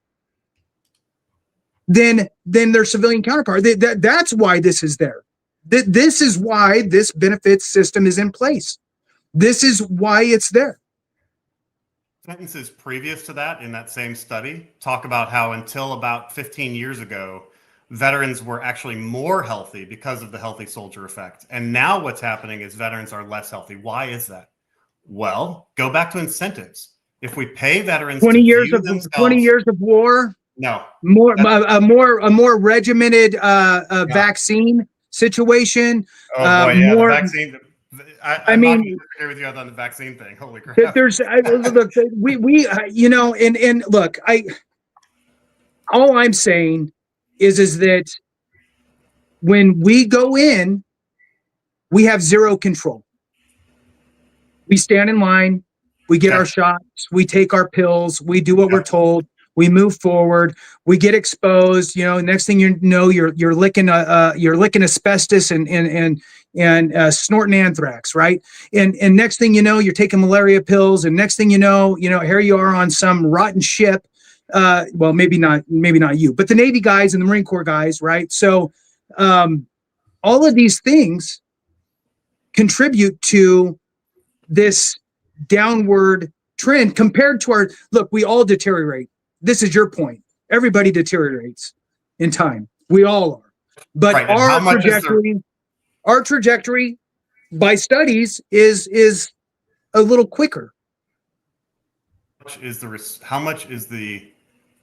than their civilian counterpart. That's why this is there. This is why this benefits system is in place. This is why it's there. Sentences previous to that in that same study talk about how until about 15 years ago, veterans were actually more healthy because of the healthy soldier effect. And now what's happening is veterans are less healthy. Why is that? Well, go back to incentives. If we pay veterans 20 to years view of themselves, 20 years of war, no, a more regimented vaccine situation. oh boy, yeah, the More. vaccine. I I'm not going mean, to disagree with you on the vaccine thing. Holy crap! there's look, we you know, and look, all I'm saying is that when we go in, we have zero control. We stand in line, we get our shots, we take our pills, we do what we're told, we move forward, we get exposed. You know, next thing you know, you're licking asbestos and snorting anthrax, right? And next thing you know, you're taking malaria pills, and next thing you know, here you are on some rotten ship. Well, maybe not you, but the Navy guys and the Marine Corps guys, right? So, all of these things contribute to this downward trend compared to our look. We all deteriorate. This is your point. Everybody deteriorates in time. We all are, but Right, our trajectory by studies is a little quicker. How much is the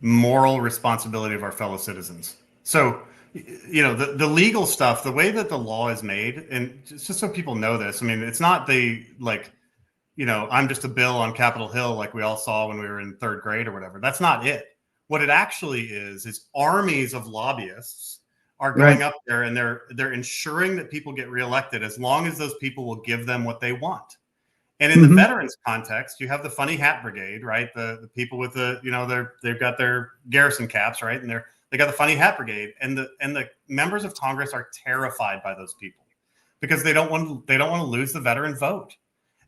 moral responsibility of our fellow citizens? So, you know, the legal stuff, the way that the law is made, and just so people know this, I mean, it's not I'm just a bill on Capitol Hill like we all saw when we were in third grade or whatever. That's not it. What it actually is armies of lobbyists are going up there, and they're ensuring that people get reelected as long as those people will give them what they want. And in the veterans context, you have the funny hat brigade, right? The people with they've got their garrison caps, right? And they got the funny hat brigade, and the members of Congress are terrified by those people because they don't want to lose the veteran vote.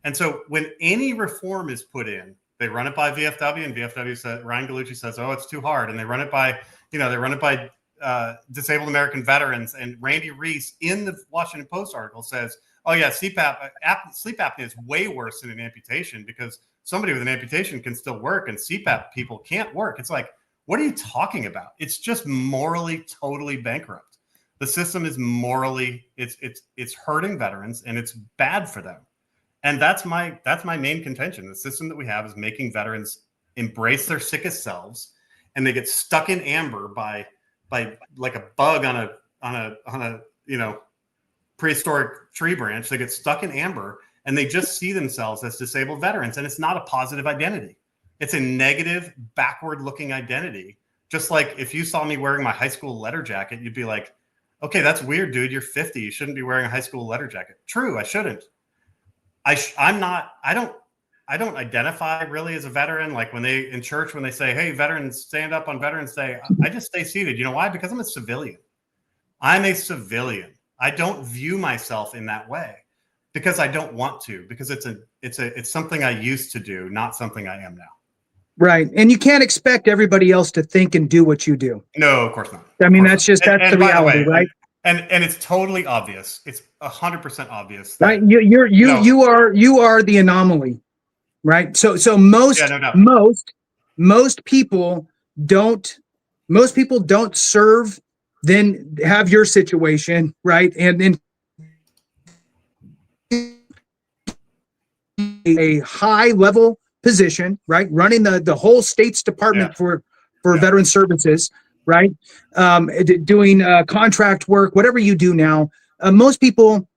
And so when any reform is put in, they run it by VFW, and VFW says, Ryan Gallucci says, "Oh, it's too hard," and they run it by disabled American veterans. And Randy Reese in the Washington Post article says, "Oh yeah, sleep apnea is way worse than an amputation because somebody with an amputation can still work, and CPAP people can't work." It's like, what are you talking about? It's just morally totally bankrupt. The system is morally it's hurting veterans, and it's bad for them. And that's my main contention. The system that we have is making veterans embrace their sickest selves, and they get stuck in amber by like a bug on a prehistoric tree branch. They get stuck in amber, and they just see themselves as disabled veterans, and it's not a positive identity. It's a negative, backward-looking identity. Just like if you saw me wearing my high school letter jacket, you'd be like, "Okay, that's weird, dude. You're 50. You shouldn't be wearing a high school letter jacket." True, I shouldn't. I don't identify really as a veteran. Like when they say, "Hey, veterans, stand up on Veterans Day," I just stay seated. You know why? Because I'm a civilian. I'm a civilian. I don't view myself in that way because I don't want to, because it's something I used to do, not something I am now. Right. And you can't expect everybody else to think and do what you do. No, of course not. I mean, that's the reality, right? And it's totally obvious. It's 100% obvious. Right. You are the anomaly, right? So most people don't serve, then have your situation, right? And then a high level position, right? Running the whole state's department for veteran services, right? Doing contract work, whatever you do now. Most people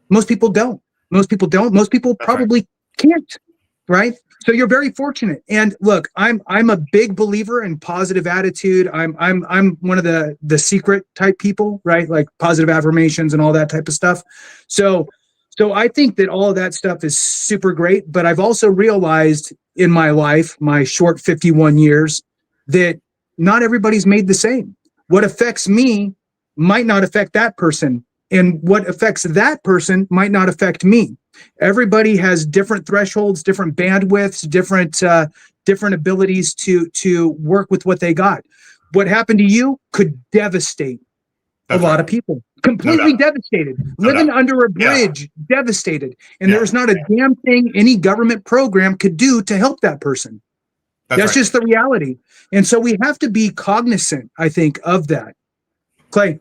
don't. Most people probably can't, right? So you're very fortunate. And look, I'm a big believer in positive attitude. I'm one of the secret type people, right? Like positive affirmations and all that type of stuff. So I think that all of that stuff is super great, but I've also realized in my life, my short 51 years, that not everybody's made the same. What affects me might not affect that person, and what affects that person might not affect me. Everybody has different thresholds, different bandwidths, different abilities to work with what they got. What happened to you could devastate a lot of people. Completely devastated, living under a bridge, devastated. And there's not a damn thing any government program could do to help that person. That's just the reality. And so we have to be cognizant, I think, of that. Clay.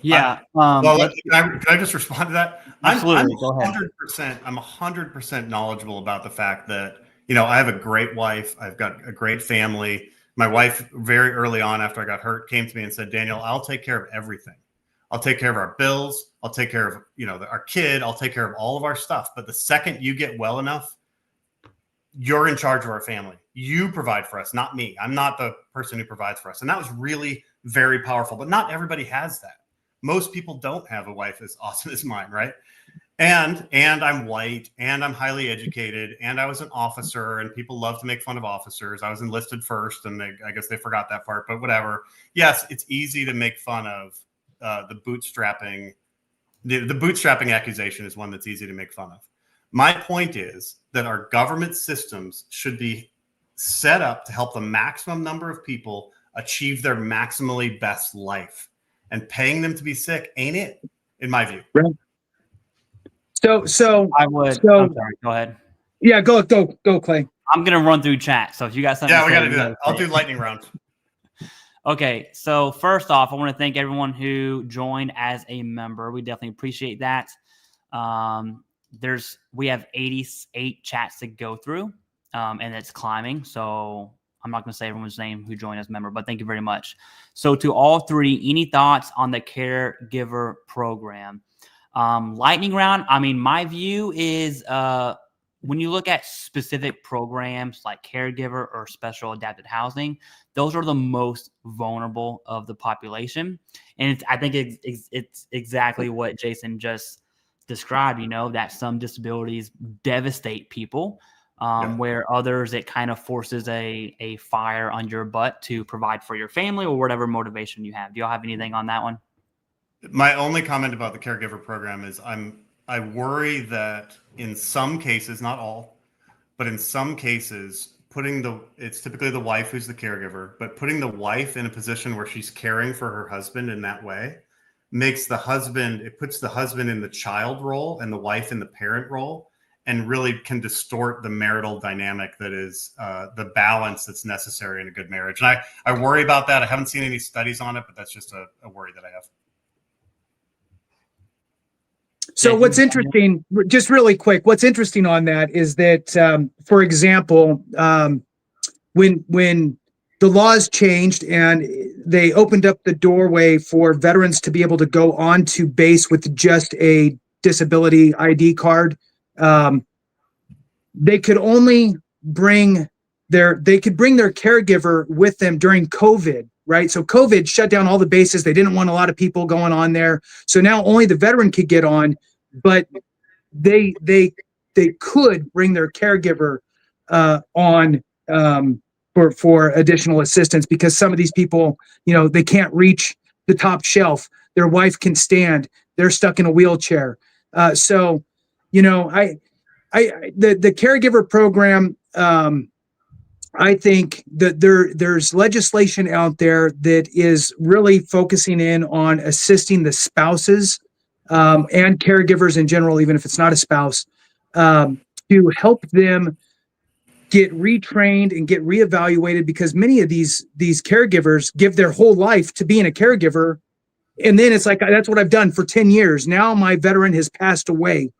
Yeah. Can I just respond to that? Absolutely. Go ahead. 100%. I'm 100% knowledgeable about the fact that, I have a great wife. I've got a great family. My wife, very early on after I got hurt, came to me and said, Daniel, I'll take care of everything. I'll take care of our bills. I'll take care of, our kid. I'll take care of all of our stuff. But the second you get well enough, you're in charge of our family. You provide for us, not me. I'm not the person who provides for us. And that was really very powerful. But not everybody has that. Most people don't have a wife as awesome as mine, right? And I'm white, and I'm highly educated, and I was an officer, and people love to make fun of officers. I was enlisted first, and I guess they forgot that part, but whatever. Yes, it's easy to make fun of the bootstrapping. The bootstrapping accusation is one that's easy to make fun of. My point is that our government systems should be set up to help the maximum number of people achieve their maximally best life. And paying them to be sick ain't it, in my view. Right. So I would. So, I'm sorry. Go ahead. Yeah, go, Clay. I'm gonna run through chat. So if you got something, we got to do that. I'll do lightning rounds. Okay. So first off, I want to thank everyone who joined as a member. We definitely appreciate that. We have 88 chats to go through, and it's climbing. So I'm not going to say everyone's name who joined as a member, but thank you very much. So to all three, any thoughts on the caregiver program? Lightning round. I mean, my view is when you look at specific programs like caregiver or special adapted housing, those are the most vulnerable of the population. And I think it's exactly what Jason just described, that some disabilities devastate people, where others, it kind of forces a fire on your butt to provide for your family or whatever motivation you have. Do y'all have anything on that one? My only comment about the caregiver program is I worry that in some cases, not all, but in some cases, it's typically the wife who's the caregiver, but putting the wife in a position where she's caring for her husband in that way puts the husband in the child role and the wife in the parent role, and really can distort the marital dynamic that is the balance that's necessary in a good marriage. And I worry about that. I haven't seen any studies on it, but that's just a worry that I have. So what's interesting, just really quick, what's interesting on that is that, for example, when the laws changed and they opened up the doorway for veterans to be able to go on to base with just a disability ID card, they could only bring their caregiver with them during COVID. Right. So COVID shut down all the bases. They didn't want a lot of people going on there. So now only the veteran could get on, but they could bring their caregiver on for additional assistance, because some of these people, they can't reach the top shelf. Their wife can stand. They're stuck in a wheelchair. So, the caregiver program, I think that there's legislation out there that is really focusing in on assisting the spouses and caregivers in general, even if it's not a spouse, to help them get retrained and get reevaluated, because many of these caregivers give their whole life to being a caregiver. And then it's like, that's what I've done for 10 years. Now my veteran has passed away.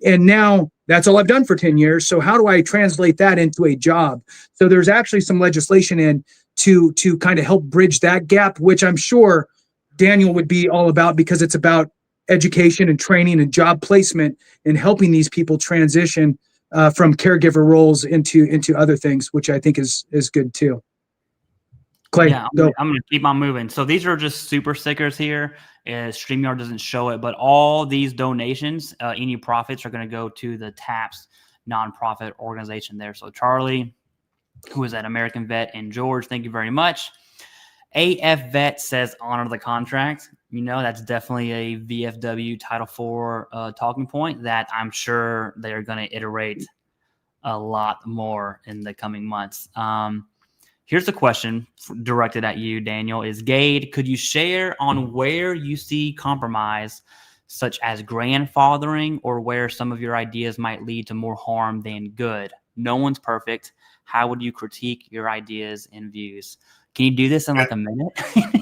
And now that's all I've done for 10 years. So how do I translate that into a job? So there's actually some legislation in to kind of help bridge that gap, which I'm sure Daniel would be all about, because it's about education and training and job placement and helping these people transition from caregiver roles into other things, which I think is good too. Clay, yeah, I'm going to keep on moving. So these are just super stickers here. StreamYard doesn't show it, but all these donations, any profits are going to go to the TAPS nonprofit organization there. So Charlie, who is at American Vet, and George, thank you very much. AF Vet says honor the contract. That's definitely a VFW Title IV talking point that I'm sure they're going to iterate a lot more in the coming months. Here's a question directed at you, Daniel. Is Gade, could you share on where you see compromise, such as grandfathering, or where some of your ideas might lead to more harm than good? No one's perfect. How would you critique your ideas and views? Can you do this in like a minute?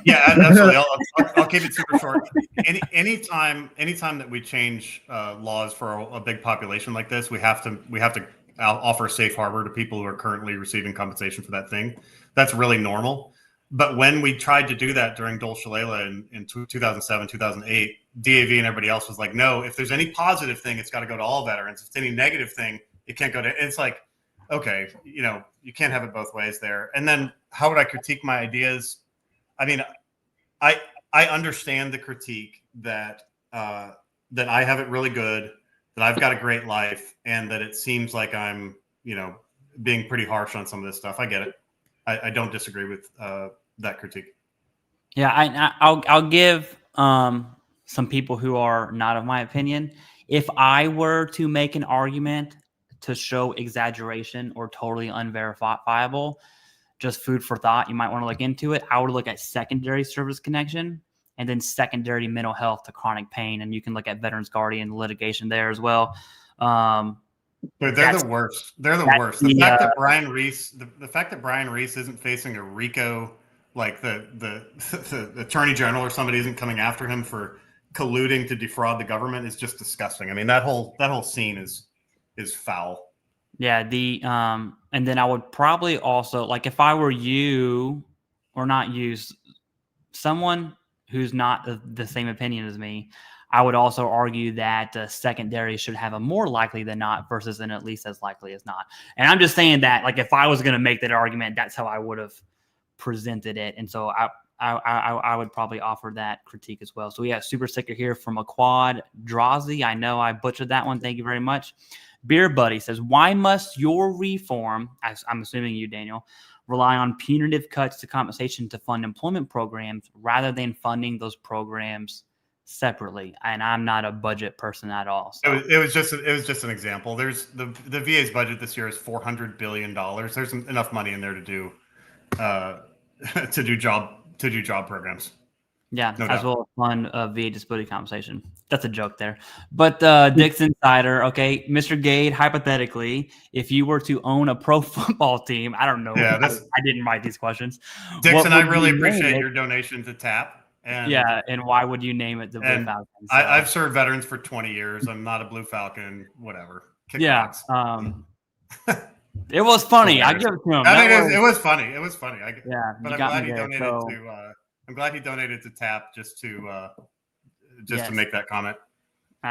Yeah, absolutely. I'll keep it super short. Anytime that we change laws for a big population like this, we have to offer a safe harbor to people who are currently receiving compensation for that thing. That's really normal. But when we tried to do that during Dole Shalala in 2007, 2008, DAV and everybody else was like, no, if there's any positive thing, it's got to go to all veterans. If it's any negative thing, it can't go to. It's like, okay, you can't have it both ways there. And then how would I critique my ideas? I mean, I understand the critique that that I have it really good, that I've got a great life, and that it seems like I'm, being pretty harsh on some of this stuff. I get it. I don't disagree with that critique. Yeah, I'll give some people who are not of my opinion. If I were to make an argument to show exaggeration or totally unverifiable, just food for thought, you might want to look into it. I would look at secondary service connection and then secondary mental health to chronic pain. And you can look at Veterans Guardian litigation there as well. But they're the worst. They're the worst. The fact that Brian Reese, the fact that Brian Reese isn't facing a RICO, like the attorney general or somebody isn't coming after him for colluding to defraud the government is just disgusting. I mean, that whole scene is foul. Yeah, and then I would probably also, like, if I were you, or not you, someone who's not the same opinion as me, I would also argue that secondary should have a more likely than not versus an at least as likely as not. And I'm just saying that, like, if I was going to make that argument, that's how I would have presented it. And so I would probably offer that critique as well. So we have super sticker here from a quad Drazi. I know I butchered that one. Thank you very much. Beer Buddy says, why must your reform, I'm assuming you, Daniel, rely on punitive cuts to compensation to fund employment programs rather than funding those programs separately? And I'm not a budget person at all. So. It was just an example. There's the VA's budget this year is $400 billion. There's enough money in there to do job programs. Yeah, no as doubt. well as fund VA disability compensation. That's a joke there. But Dick's Insider, okay, Mr. Gade, hypothetically, if you were to own a pro football team, I don't know. Yeah, I didn't write these questions. Dixon, I really appreciate your donation to TAP. And why would you name it the Blue Falcons? So. I've served veterans for 20 years. I'm not a Blue Falcon, whatever. Yeah. It was funny. I give it to him. I mean, it was funny. It was funny. But I'm glad he donated to. I'm glad he donated to TAP just to make that comment.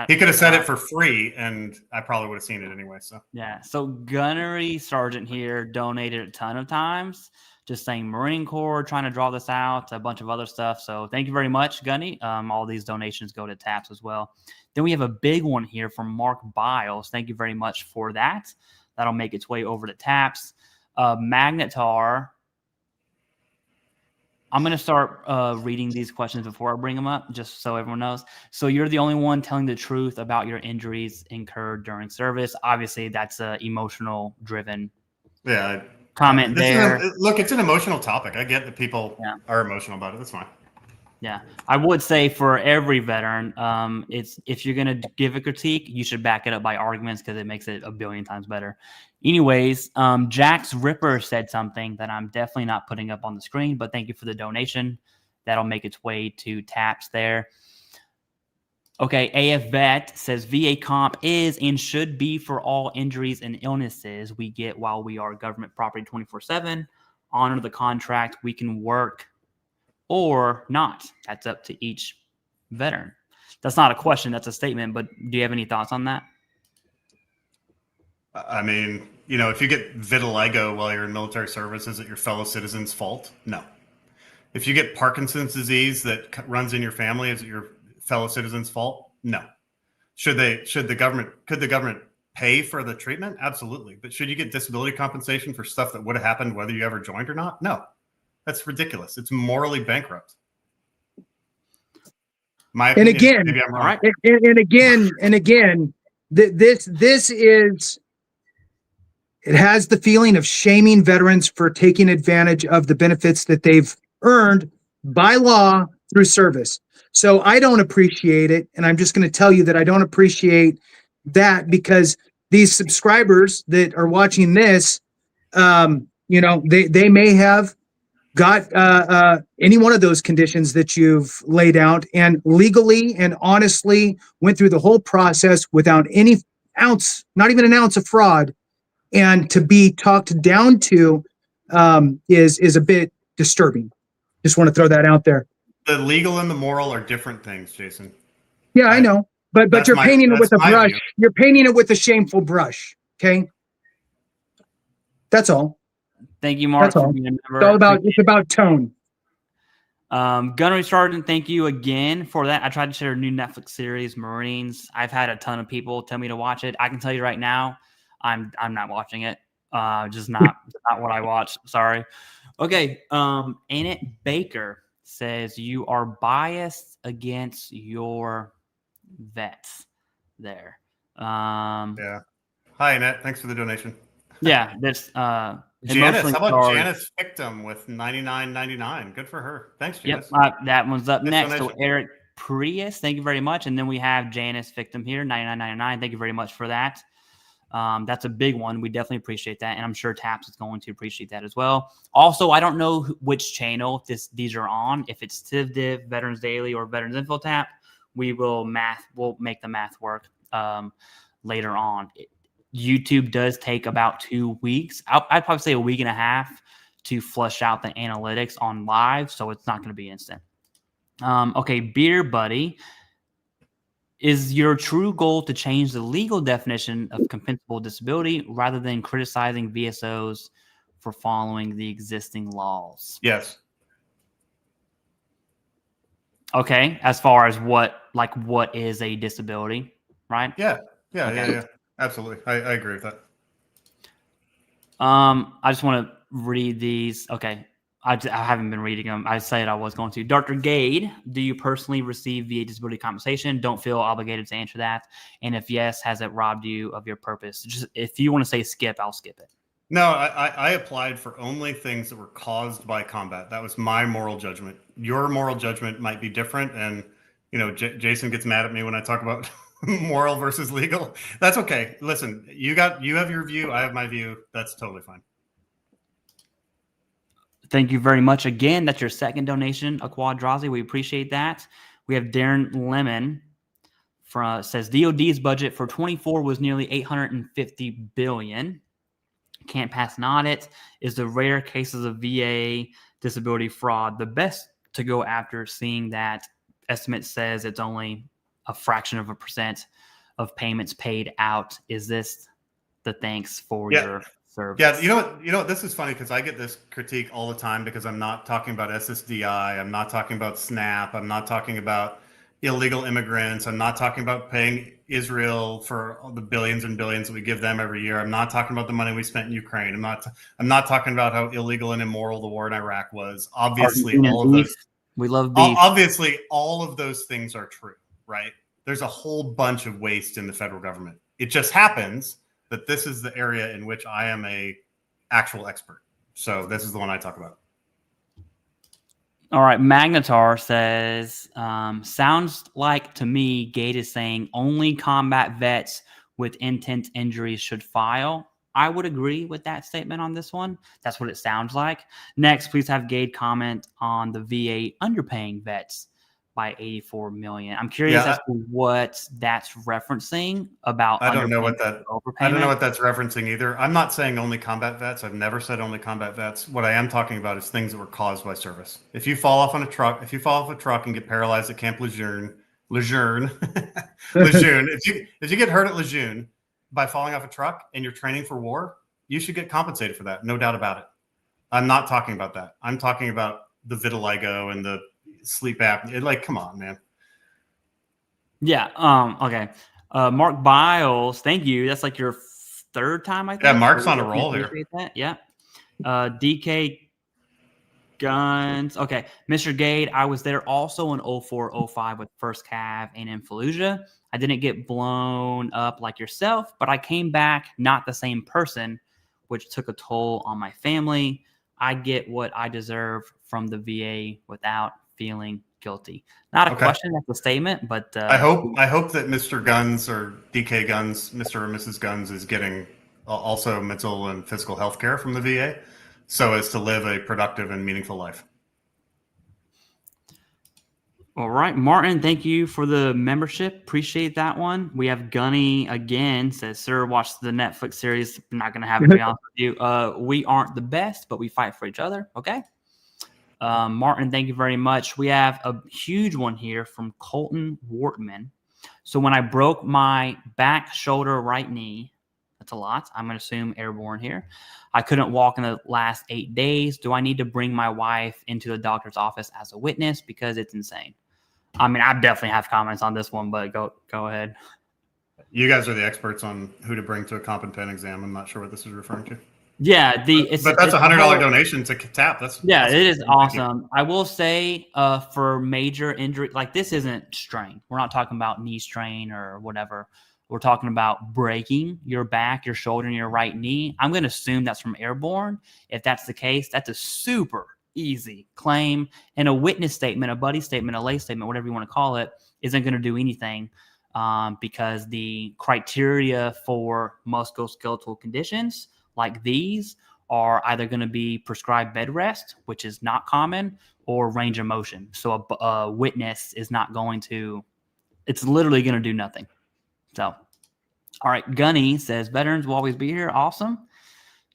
He could have said it for free, and I probably would have seen it anyway. So yeah. So Gunnery Sergeant here donated a ton of times, just saying Marine Corps, trying to draw this out, a bunch of other stuff. So thank you very much, Gunny. All these donations go to TAPS as well. Then we have a big one here from Mark Biles. Thank you very much for that. That'll make its way over to TAPS. Magnetar. I'm going to start reading these questions before I bring them up, just so everyone knows. So you're the only one telling the truth about your injuries incurred during service. Obviously, that's a emotional driven comment there. Look, it's an emotional topic. I get that people are emotional about it. That's fine. Yeah, I would say for every veteran, it's if you're going to give a critique, you should back it up by arguments because it makes it a billion times better. Anyways, Jax Ripper said something that I'm definitely not putting up on the screen, but thank you for the donation. That'll make its way to TAPS there. Okay, AF Vet says VA comp is and should be for all injuries and illnesses we get while we are government property 24/7. Honor the contract. We can work or not. That's up to each veteran. That's not a question. That's a statement. But do you have any thoughts on that? I mean, if you get vitiligo while you're in military service, is it your fellow citizens' fault? No. If you get Parkinson's disease that runs in your family, is it your fellow citizens' fault? No. Could the government pay for the treatment? Absolutely. But should you get disability compensation for stuff that would have happened whether you ever joined or not? No. That's ridiculous. It's morally bankrupt. My opinion, and again, maybe I'm wrong. And again, this is, it has the feeling of shaming veterans for taking advantage of the benefits that they've earned by law through service. So I don't appreciate it. And I'm just going to tell you that I don't appreciate that because these subscribers that are watching this, you know, they may have got any one of those conditions that you've laid out and legally and honestly went through the whole process without any ounce, not even an ounce of fraud, and to be talked down to is a bit disturbing. Just want to throw that out there. The legal and the moral are different things, Jason. Yeah, I know, but you're painting it with a brush. View. You're painting it with a shameful brush. Okay, that's all. Thank you, Mark. That's all. It's about tone. Gunnery Sergeant, thank you again for that. I tried to share a new Netflix series, Marines. I've had a ton of people tell me to watch it. I can tell you right now, I'm not watching it. Just not what I watch. Sorry. Okay. Annette Baker says you are biased against your vets there. Yeah. Hi, Annette. Thanks for the donation. Yeah, that's Janice. How about Janice Victim with $99.99? Good for her. Thanks, Janice. Yep, that one's up next. So Eric Prius, thank you very much. And then we have Janice Victim here, $99.99. Thank you very much for that. That's a big one. We definitely appreciate that, and I'm sure Taps is going to appreciate that as well. Also, I don't know which channel these are on. If it's TivDiv, Veterans Daily, or Veterans Info Tap, we'll make the math work later on. YouTube does take about 2 weeks. I'd probably say a week and a half to flush out the analytics on live, so it's not going to be instant. Okay, Beer Buddy. Is your true goal to change the legal definition of compensable disability rather than criticizing VSOs for following the existing laws? Yes. Okay, as far as what is a disability, right? Yeah. Okay. Yeah. Absolutely. I agree with that. I just want to read these. Okay. I haven't been reading them. I said I was going to. Dr. Gade, do you personally receive VA disability compensation? Don't feel obligated to answer that. And if yes, has it robbed you of your purpose? Just if you want to say skip, I'll skip it. No, I applied for only things that were caused by combat. That was my moral judgment. Your moral judgment might be different. And, you know, Jason gets mad at me when I talk about moral versus legal. That's okay. Listen, you have your view. I have my view. That's totally fine. Thank you very much. Again, that's your second donation, a Quadrazi. We appreciate that. We have Darren Lemon says DOD's budget for 24 was nearly $850 billion. Can't pass an audit. Is the rare cases of VA disability fraud the best to go after, seeing that estimate says it's only a fraction of a percent of payments paid out? Is this the thanks for your service? Yeah, you know what? This is funny because I get this critique all the time because I'm not talking about SSDI. I'm not talking about SNAP. I'm not talking about illegal immigrants. I'm not talking about paying Israel for all the billions and billions that we give them every year. I'm not talking about the money we spent in Ukraine. I'm not talking about how illegal and immoral the war in Iraq was. Obviously, all of those. We love beef. Obviously, all of those things are true, right? There's a whole bunch of waste in the federal government. It just happens that this is the area in which I am a actual expert. So this is the one I talk about. All right. Magnetar says, sounds like to me, Gade is saying only combat vets with intense injuries should file. I would agree with that statement on this one. That's what it sounds like. Next, please have Gade comment on the VA underpaying vets by $84 million. I'm curious as to what that's referencing about. I don't know what that's referencing either. I'm not saying only combat vets. I've never said only combat vets. What I am talking about is things that were caused by service. If you fall off a truck and get paralyzed at Camp Lejeune, if you get hurt at Lejeune by falling off a truck and you're training for war, you should get compensated for that. No doubt about it. I'm not talking about that. I'm talking about the vitiligo and the sleep apnea. Like, come on, man. Yeah. Okay. Mark Biles, thank you. That's like your third time, I think. Yeah, Mark's on a roll here. That. Yeah. DK Guns. Okay. Mr. Gade, I was there also in 04-05 with First Cav and in Fallujah. I didn't get blown up like yourself, but I came back not the same person, which took a toll on my family. I get what I deserve from the VA without feeling guilty. Not a Okay. question, that's a statement, but I hope that Mr. Guns or DK Guns, Mr. or Mrs. Guns, is getting also mental and physical health care from the VA, so as to live a productive and meaningful life. All right, Martin, thank you for the membership. Appreciate that one. We have Gunny again, says, sir, watch the Netflix series. I'm not going to have it, to be honest with you. We aren't the best, but we fight for each other. Okay. Martin, thank you very much. We have a huge one here from Colton Waterman. So when I broke my back, shoulder, right knee, that's a lot. I'm going to assume airborne here. I couldn't walk in the last 8 days. Do I need to bring my wife into the doctor's office as a witness? Because it's insane. I mean, I definitely have comments on this one, but go ahead. You guys are the experts on who to bring to a competent exam. I'm not sure what this is referring to. Yeah, but that's $100 donation to TAP. That's it is awesome. I will say, for major injury, like this isn't strain. We're not talking about knee strain or whatever. We're talking about breaking your back, your shoulder, and your right knee. I'm going to assume that's from airborne. If that's the case, that's a super easy claim, and a witness statement, a buddy statement, a lay statement, whatever you want to call it, isn't going to do anything, because the criteria for musculoskeletal conditions like these are either going to be prescribed bed rest, which is not common, or range of motion. So a witness is not going to, it's literally going to do nothing. So, all right, Gunny says, veterans will always be here. Awesome.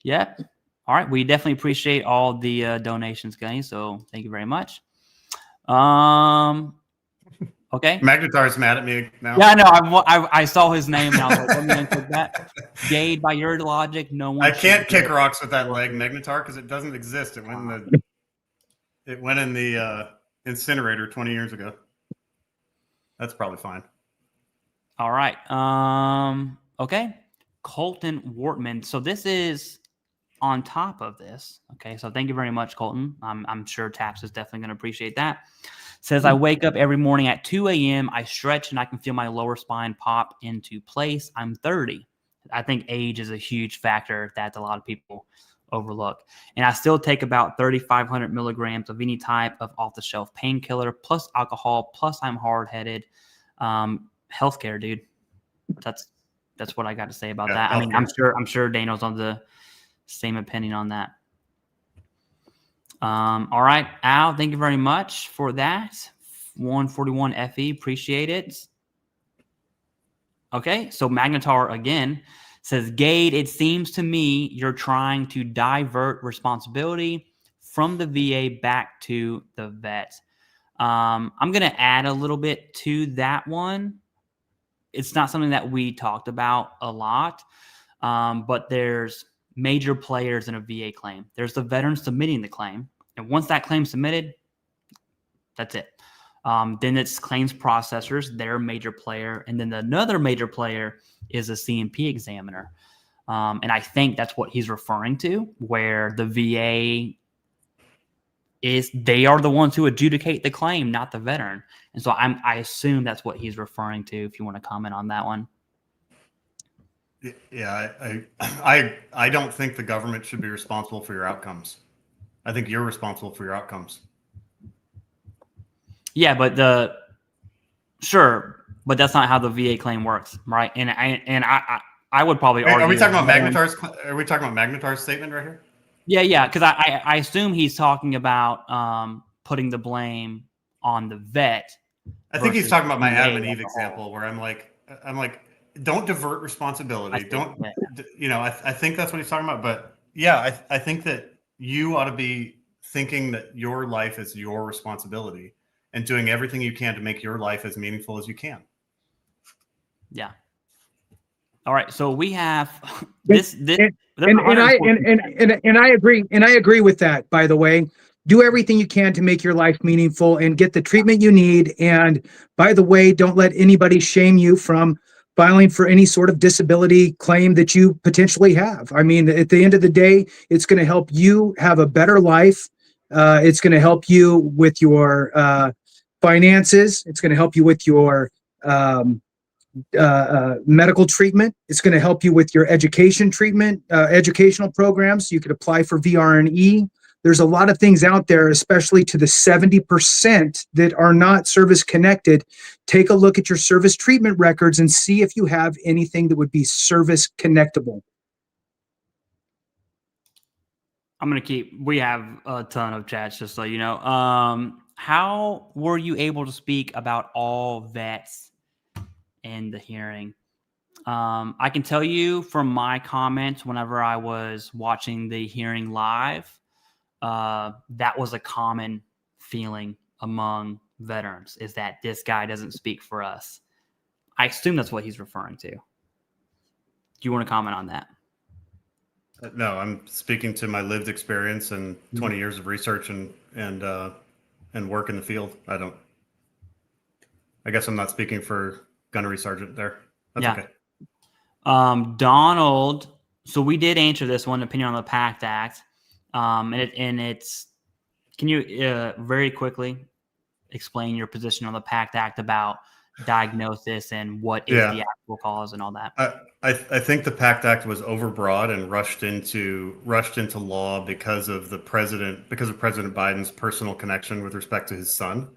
Yep. All right, we definitely appreciate all the donations, Gunny, so thank you very much. Okay. Magnetar's mad at me now. Yeah, I know. I saw his name and I was like, let me unclick that. Gade, by your logic, no one. I can't kick rocks with that leg, Magnetar, because it doesn't exist. It went in the incinerator 20 years ago. That's probably fine. All right. Okay. Colton Wortman. So this is on top of this. Okay. So thank you very much, Colton. I'm sure TAPS is definitely going to appreciate that. Says, I wake up every morning at 2 a.m. I stretch and I can feel my lower spine pop into place. I'm 30. I think age is a huge factor that a lot of people overlook. And I still take about 3,500 milligrams of any type of off-the-shelf painkiller, plus alcohol, plus I'm hard-headed. Healthcare, dude. That's what I got to say about that. I mean, I'm sure Daniel's on the same opinion on that. All right, Al, thank you very much for that. 141 FE, appreciate it. Okay, so Magnetar again says, Gade, it seems to me you're trying to divert responsibility from the VA back to the vet. I'm going to add a little bit to that one. It's not something that we talked about a lot, but there's major players in a VA claim. There's the veteran submitting the claim. And once that claim's submitted, that's it. Then it's claims processors, they're a major player. And then another major player is a C&P examiner. And I think that's what he's referring to, where the VA they are the ones who adjudicate the claim, not the veteran. And so I assume that's what he's referring to, if you want to comment on that one. Yeah, I don't think the government should be responsible for your outcomes. I think you're responsible for your outcomes. Yeah, but that's not how the VA claim works, right? And I would probably argue. Are we talking about Magnetar's? Are we talking about Magnetar's statement right here? Yeah, because I assume he's talking about putting the blame on the vet. I think he's talking about my Adam and Eve example, where I'm like, don't divert responsibility. I think that's what he's talking about. But yeah, I think that you ought to be thinking that your life is your responsibility and doing everything you can to make your life as meaningful as you can. Yeah. All right. So we have this. And I agree with that, by the way. Do everything you can to make your life meaningful and get the treatment you need. And by the way, don't let anybody shame you from filing for any sort of disability claim that you potentially have. I mean, at the end of the day, it's going to help you have a better life. It's going to help you with your finances. It's going to help you with your medical treatment. It's going to help you with your education treatment, educational programs. You could apply for VRNE. there's a lot of things out there, especially to the 70% that are not service connected. Take a look at your service treatment records and see if you have anything that would be service connectable. I'm going to we have a ton of chats, just so you know. How were you able to speak about all vets in the hearing? I can tell you from my comments whenever I was watching the hearing live, that was a common feeling among veterans, is that this guy doesn't speak for us. I assume that's what he's referring to. Do you want to comment on that? No, I'm speaking to my lived experience and 20 years of research and work in the field. I guess I'm not speaking for gunnery sergeant there. That's okay. Donald, so we did answer this one, opinion on the Pact Act. Can you very quickly explain your position on the Pact Act about diagnosis and what is the actual cause and all that? I think the Pact Act was overbroad and rushed into law because of President Biden's personal connection with respect to his son.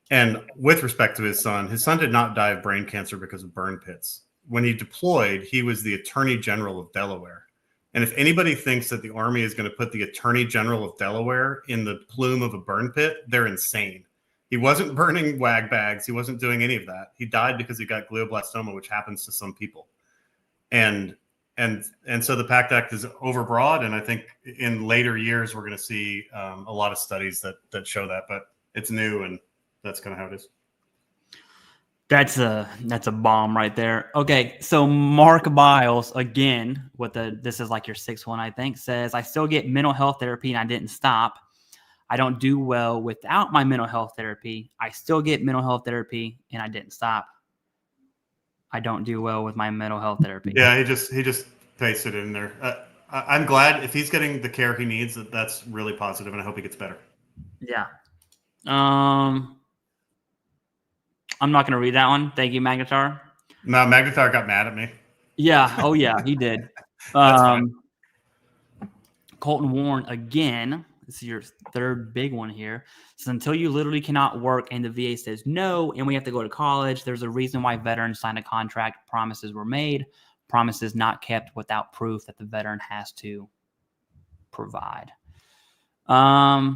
And with respect to his son did not die of brain cancer because of burn pits. When he deployed, he was the Attorney General of Delaware. And if anybody thinks that the Army is going to put the Attorney General of Delaware in the plume of a burn pit, they're insane. He wasn't burning wag bags. He wasn't doing any of that. He died because he got glioblastoma, which happens to some people. And so the Pact Act is overbroad. And I think in later years, we're going to see a lot of studies that show that, but it's new and that's kind of how it is. That's a bomb right there. Okay, so Mark Biles, again, this is like your sixth one, I think, says, I still get mental health therapy and I didn't stop. I don't do well without my mental health therapy. I still get mental health therapy and I didn't stop. I don't do well with my mental health therapy. Yeah, he just pasted it in there. I'm glad if he's getting the care he needs, that's really positive, and I hope he gets better. Yeah. I'm not going to read that one. Thank you, Magnetar. No, Magnetar got mad at me. Yeah. Oh, yeah, he did. Colton Warren, again, this is your third big one here. So until you literally cannot work and the VA says no, and we have to go to college, there's a reason why veterans signed a contract. Promises were made. Promises not kept without proof that the veteran has to provide. I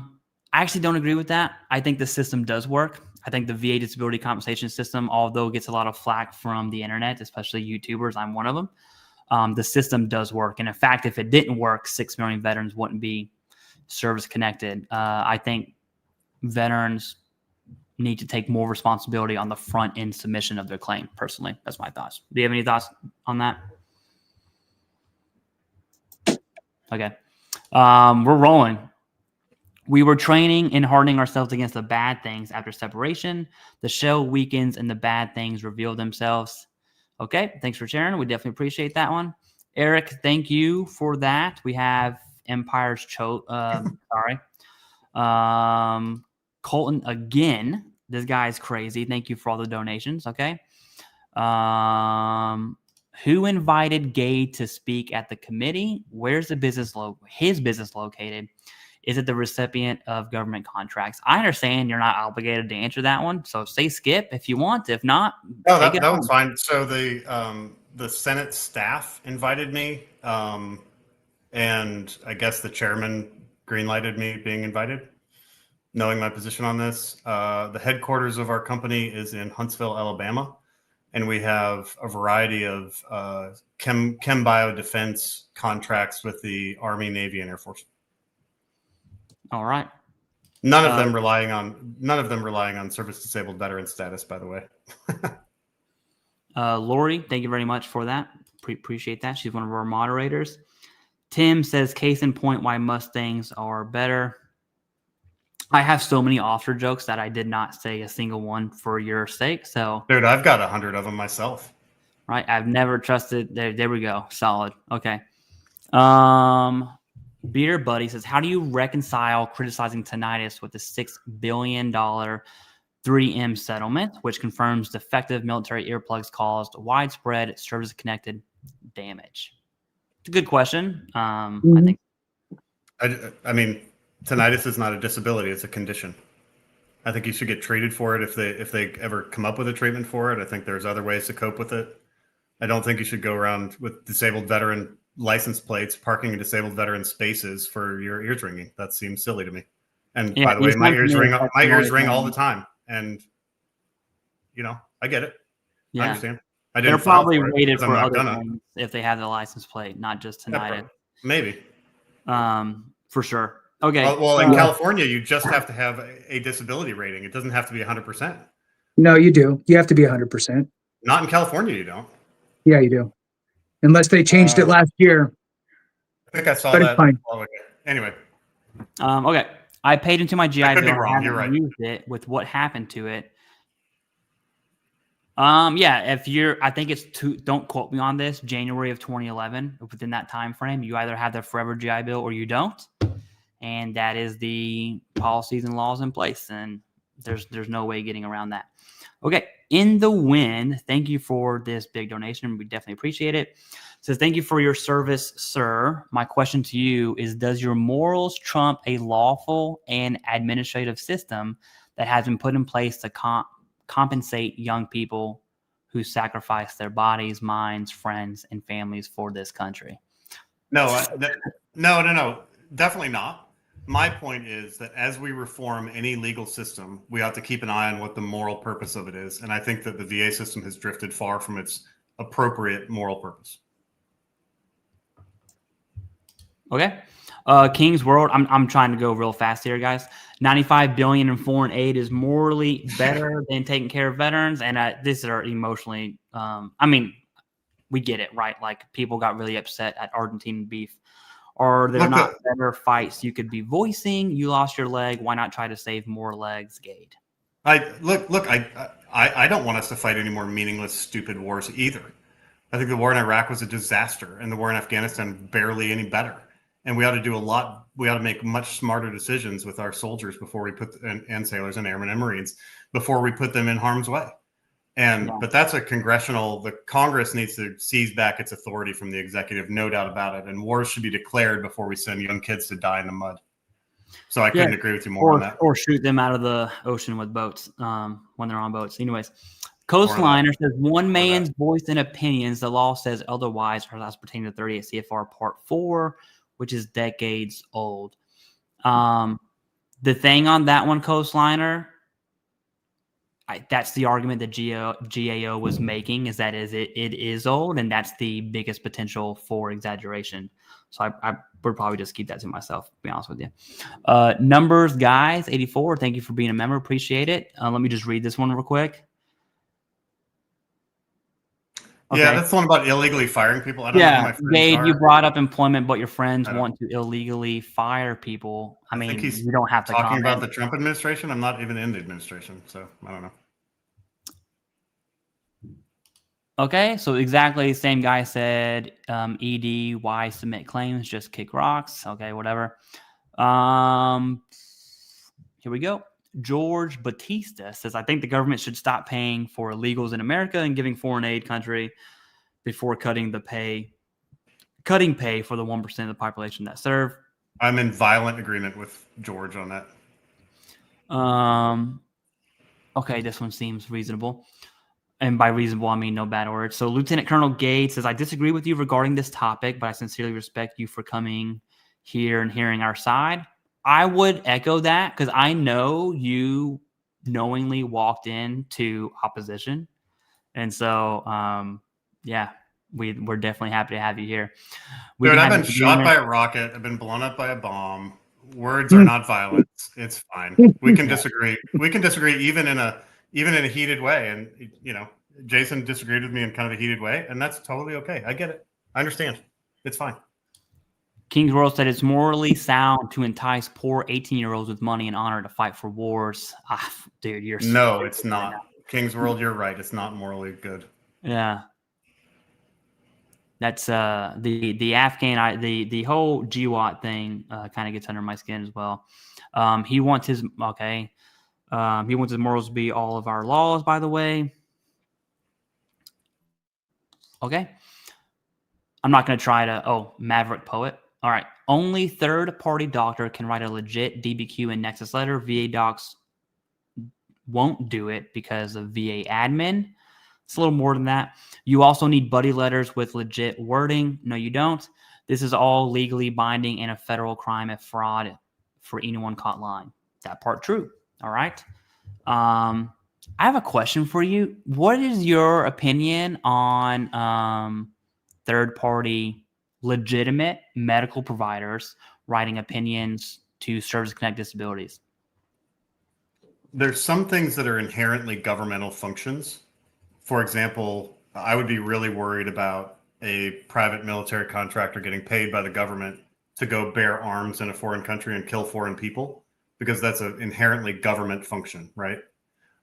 actually don't agree with that. I think the system does work. I think the VA disability compensation system, although it gets a lot of flack from the internet, especially YouTubers, I'm one of them, the system does work. And in fact, if it didn't work, 6 million veterans wouldn't be service connected. I think veterans need to take more responsibility on the front end submission of their claim. Personally, that's my thoughts. Do you have any thoughts on that? Okay. We're rolling. We were training and hardening ourselves against the bad things after separation. The shell weakens and the bad things reveal themselves. Okay, thanks for sharing. We definitely appreciate that one. Eric, thank you for that. We have Empire's Colton again. This guy's crazy. Thank you for all the donations. Okay. Who invited Gade to speak at the committee? Where's the his business located? Is it the recipient of government contracts? I understand you're not obligated to answer that one, so say skip if you want. If not, no, that one's fine. So the Senate staff invited me, and I guess the chairman greenlighted me being invited, knowing my position on this. The headquarters of our company is in Huntsville, Alabama, and we have a variety of chem bio defense contracts with the Army, Navy, and Air Force. All right. None of them relying on service disabled veteran status, by the way. Lori, thank you very much for that. Appreciate that. She's one of our moderators. Tim says, case in point, why Mustangs are better. I have so many officer jokes that I did not say a single one for your sake. So, dude, I've got 100 of them myself. Right. I've never trusted. There we go. Solid. Okay. Beer Buddy says, how do you reconcile criticizing tinnitus with the $6 billion 3M settlement, which confirms defective military earplugs caused widespread service-connected damage? It's a good question. I think. I mean, tinnitus is not a disability; it's a condition. I think you should get treated for it if they ever come up with a treatment for it. I think there's other ways to cope with it. I don't think you should go around with disabled veteran license plates, parking in disabled veteran spaces for your ears ringing. That seems silly to me. And Yeah, by the way, it's my not ears to me, ring. that's My ears another ring all thing. the time, and I get it. I Yeah, understand. I they're didn't file probably for it rated because I'm for not other gonna. things if they have the license plate, not just tinnitus. Maybe. For sure. Okay. Well, in California, you just have to have a disability rating. It doesn't have to be 100%. No, you do. You have to be 100%. Not in California, you don't. Yeah, you do. Unless they changed it last year. I think I saw But it's that. fine. Anyway. Okay. I paid into my GI I could be Bill. wrong. I You're haven't right. used it with what happened to it. Yeah, I think it's don't quote me on this, January of 2011, within that time frame, you either have the forever GI Bill or you don't. And that is the policies and laws in place. And there's no way getting around that. Okay. In the Wind, thank you for this big donation. We definitely appreciate it. Says, thank you for your service, sir. My question to you is, does your morals trump a lawful and administrative system that has been put in place to compensate young people who sacrifice their bodies, minds, friends, and families for this country? No, definitely not. My point is that as we reform any legal system, we have to keep an eye on what the moral purpose of it is. And I think that the VA system has drifted far from its appropriate moral purpose. Okay. King's World. I'm trying to go real fast here, guys. $95 billion in foreign aid is morally better than taking care of veterans. And this are emotionally, we get it, right? Like, people got really upset at Argentine beef. Or there not better fights you could be voicing? You lost your leg. Why not try to save more legs, Gade? I don't want us to fight any more meaningless, stupid wars either. I think the war in Iraq was a disaster, and the war in Afghanistan barely any better. And we ought to do a lot. We ought to make much smarter decisions with our soldiers before we and sailors and airmen and Marines before we put them in harm's way. But that's the Congress needs to seize back its authority from the executive, no doubt about it. And wars should be declared before we send young kids to die in the mud. So I couldn't agree with you more on that. Or shoot them out of the ocean with boats when they're on boats. Anyways, Coastliner says, one man's voice and opinions. The law says otherwise, or that's pertaining to 38 CFR Part 4, which is decades old. The thing on that one, Coastliner, that's the argument that GAO was making, is that it is old, and that's the biggest potential for exaggeration. So I would probably just keep that to myself, to be honest with you. Numbers Guys 84, thank you for being a member. Appreciate it. Let me just read this one real quick. Okay. Yeah, that's the one about illegally firing people. I don't know who my friends Gade, are. you brought up employment, but your friends want to illegally fire people. I mean, he's you don't have to talking comment. about the Trump administration. I'm not even in the administration, so I don't know. Okay, so exactly the same guy said, ED, why submit claims? Just kick rocks. Okay, whatever. Here we go. George Batista says, I think the government should stop paying for illegals in America and giving foreign aid country before cutting pay for the 1% of the population that serve. I'm in violent agreement with George on that. Okay, this one seems reasonable. And by reasonable, I mean no bad words. So Lieutenant Colonel Gade says, I disagree with you regarding this topic, but I sincerely respect you for coming here and hearing our side. I would echo that, because I know you knowingly walked into opposition. And so, we're definitely happy to have you here. Dude, I've been shot by a rocket. I've been blown up by a bomb. Words are not violence. It's fine. We can disagree. We can disagree even in a heated way. And, Jason disagreed with me in kind of a heated way, and that's totally okay. I get it. I understand. It's fine. King's World said it's morally sound to entice poor 18-year-olds with money and honor to fight for wars. Dude, you're no, it's not. King's World, you're right. It's not morally good. Yeah. That's the Afghan, the whole GWAT thing kind of gets under my skin as well. He wants his morals to be all of our laws, by the way. Okay. I'm not going to try to, Maverick Poet. All right. Only third-party doctor can write a legit DBQ and Nexus letter. VA docs won't do it because of VA admin. It's a little more than that. You also need buddy letters with legit wording. No, you don't. This is all legally binding and a federal crime of fraud for anyone caught lying. That part true. All right. I have a question for you. What is your opinion on third-party legitimate medical providers writing opinions to Service Connect Disabilities? There's some things that are inherently governmental functions. For example, I would be really worried about a private military contractor getting paid by the government to go bear arms in a foreign country and kill foreign people, because that's an inherently government function, right?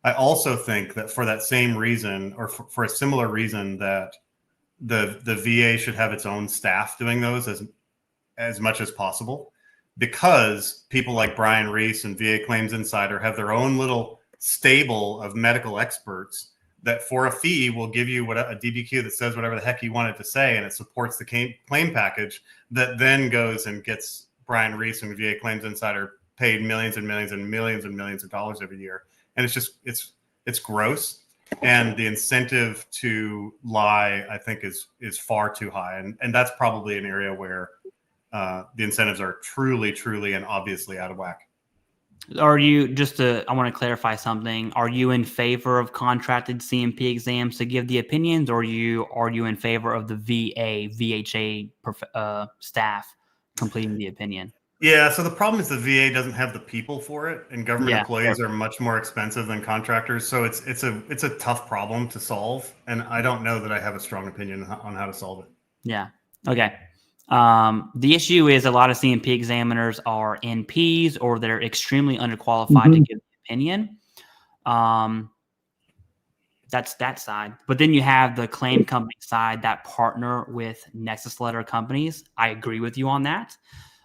I also think that for that same reason, or for a similar reason, that the VA should have its own staff doing those as much as possible, because people like Brian Reese and VA Claims Insider have their own little stable of medical experts that for a fee will give you a DBQ that says whatever the heck you want it to say, and it supports the claim package that then goes and gets Brian Reese and VA Claims Insider paid millions and millions and millions and millions of dollars every year. And it's just, it's gross. And the incentive to lie, I think, is far too high. And that's probably an area where the incentives are truly, truly, and obviously out of whack. Are you, I want to clarify something. Are you in favor of contracted CMP exams to give the opinions, or are you in favor of the VHA staff completing the opinion? Yeah, so the problem is the VA doesn't have the people for it, and government employees are much more expensive than contractors. So it's a tough problem to solve, and I don't know that I have a strong opinion on how to solve it. Yeah. Okay. The issue is a lot of CMP examiners are NPs, or they're extremely underqualified to give the opinion. That's that side. But then you have the claim company side that partner with Nexus Letter companies. I agree with you on that.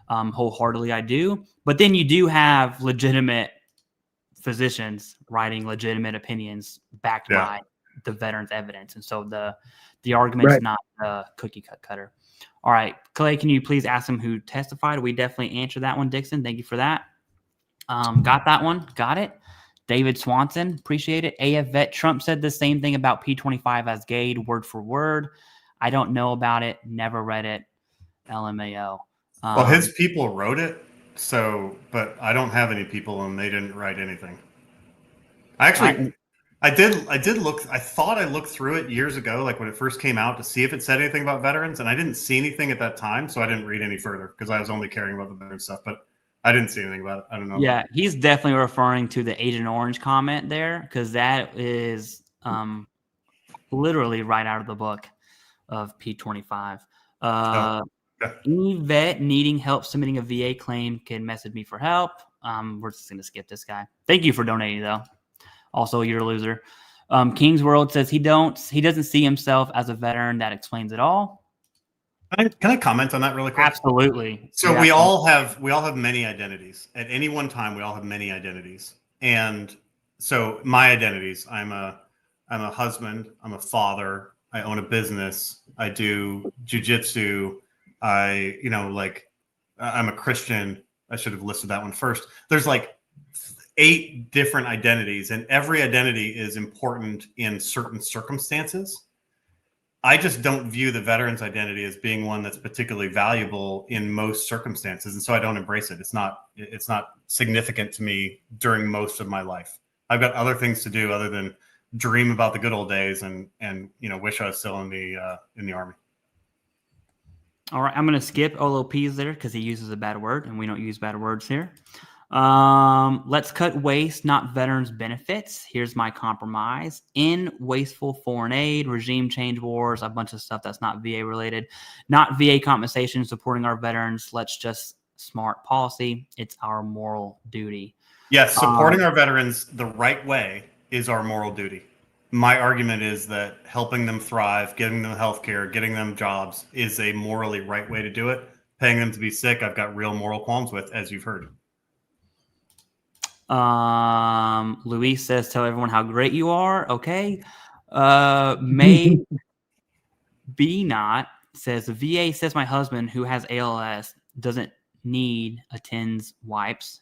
Wholeheartedly, I do. But then you do have legitimate physicians writing legitimate opinions backed by the veterans' evidence. And so the argument's not cookie cutter. All right, Clay, can you please ask him who testified? We definitely answered that one, Dixon. Thank you for that. Got that one. Got it. David Swanson, appreciate it. AF Vet Trump said the same thing about P25 as Gade, word for word. I don't know about it. Never read it. LMAO. Well, his people wrote it, but I don't have any people, and they didn't write anything. I did look. I thought I looked through it years ago, like when it first came out, to see if it said anything about veterans, and I didn't see anything at that time, so I didn't read any further because I was only caring about the veteran stuff. But I didn't see anything about it. I don't know. Yeah, he's definitely referring to the Agent Orange comment there, because that is literally right out of the book of P25. Any vet needing help submitting a VA claim can message me for help. We're just going to skip this guy. Thank you for donating, though. Also, you're a loser. King's World says he doesn't see himself as a veteran. That explains it all. Can I comment on that really quick? Absolutely. So we all have many identities. At any one time, we all have many identities. And so my identities: I'm a husband. I'm a father. I own a business. I do jujitsu. I'm a Christian. I should have listed that one first. There's like 8 different identities, and every identity is important in certain circumstances. I just don't view the veteran's identity as being one that's particularly valuable in most circumstances, and so I don't embrace it. It's not significant to me during most of my life. I've got other things to do other than dream about the good old days and wish I was still in the Army. All right, I'm going to skip OLPs there because he uses a bad word, and we don't use bad words here. Let's cut waste, not veterans' benefits. Here's my compromise. In wasteful foreign aid, regime change wars, a bunch of stuff that's not VA related. Not VA compensation, supporting our veterans. Let's just smart policy. It's our moral duty. Yes, supporting our veterans the right way is our moral duty. My argument is that helping them thrive, getting them health care, getting them jobs is a morally right way to do it. Paying them to be sick, I've got real moral qualms with, as you've heard. Luis says, tell everyone how great you are. Okay. May be not says, the VA says my husband, who has ALS, doesn't need attends wipes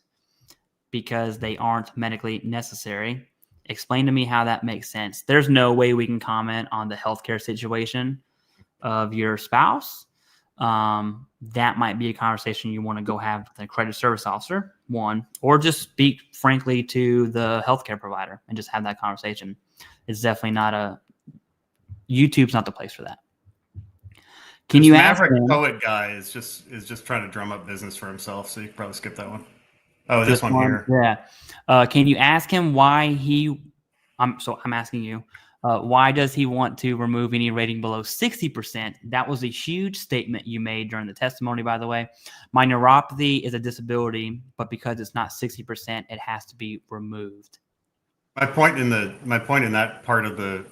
because they aren't medically necessary. Explain to me how that makes sense. There's no way we can comment on the healthcare situation of your spouse. That might be a conversation you want to go have with an accredited service officer, one, or just speak frankly to the healthcare provider and just have that conversation. It's definitely not YouTube's not the place for that. Can you ask Maverick him, Poet guy is just trying to drum up business for himself, so you can probably skip that one. Oh, this one here. Yeah. Can you ask him why I'm asking you, why does he want to remove any rating below 60%? That was a huge statement you made during the testimony, by the way. My neuropathy is a disability, but because it's not 60%, it has to be removed. My point in that part of the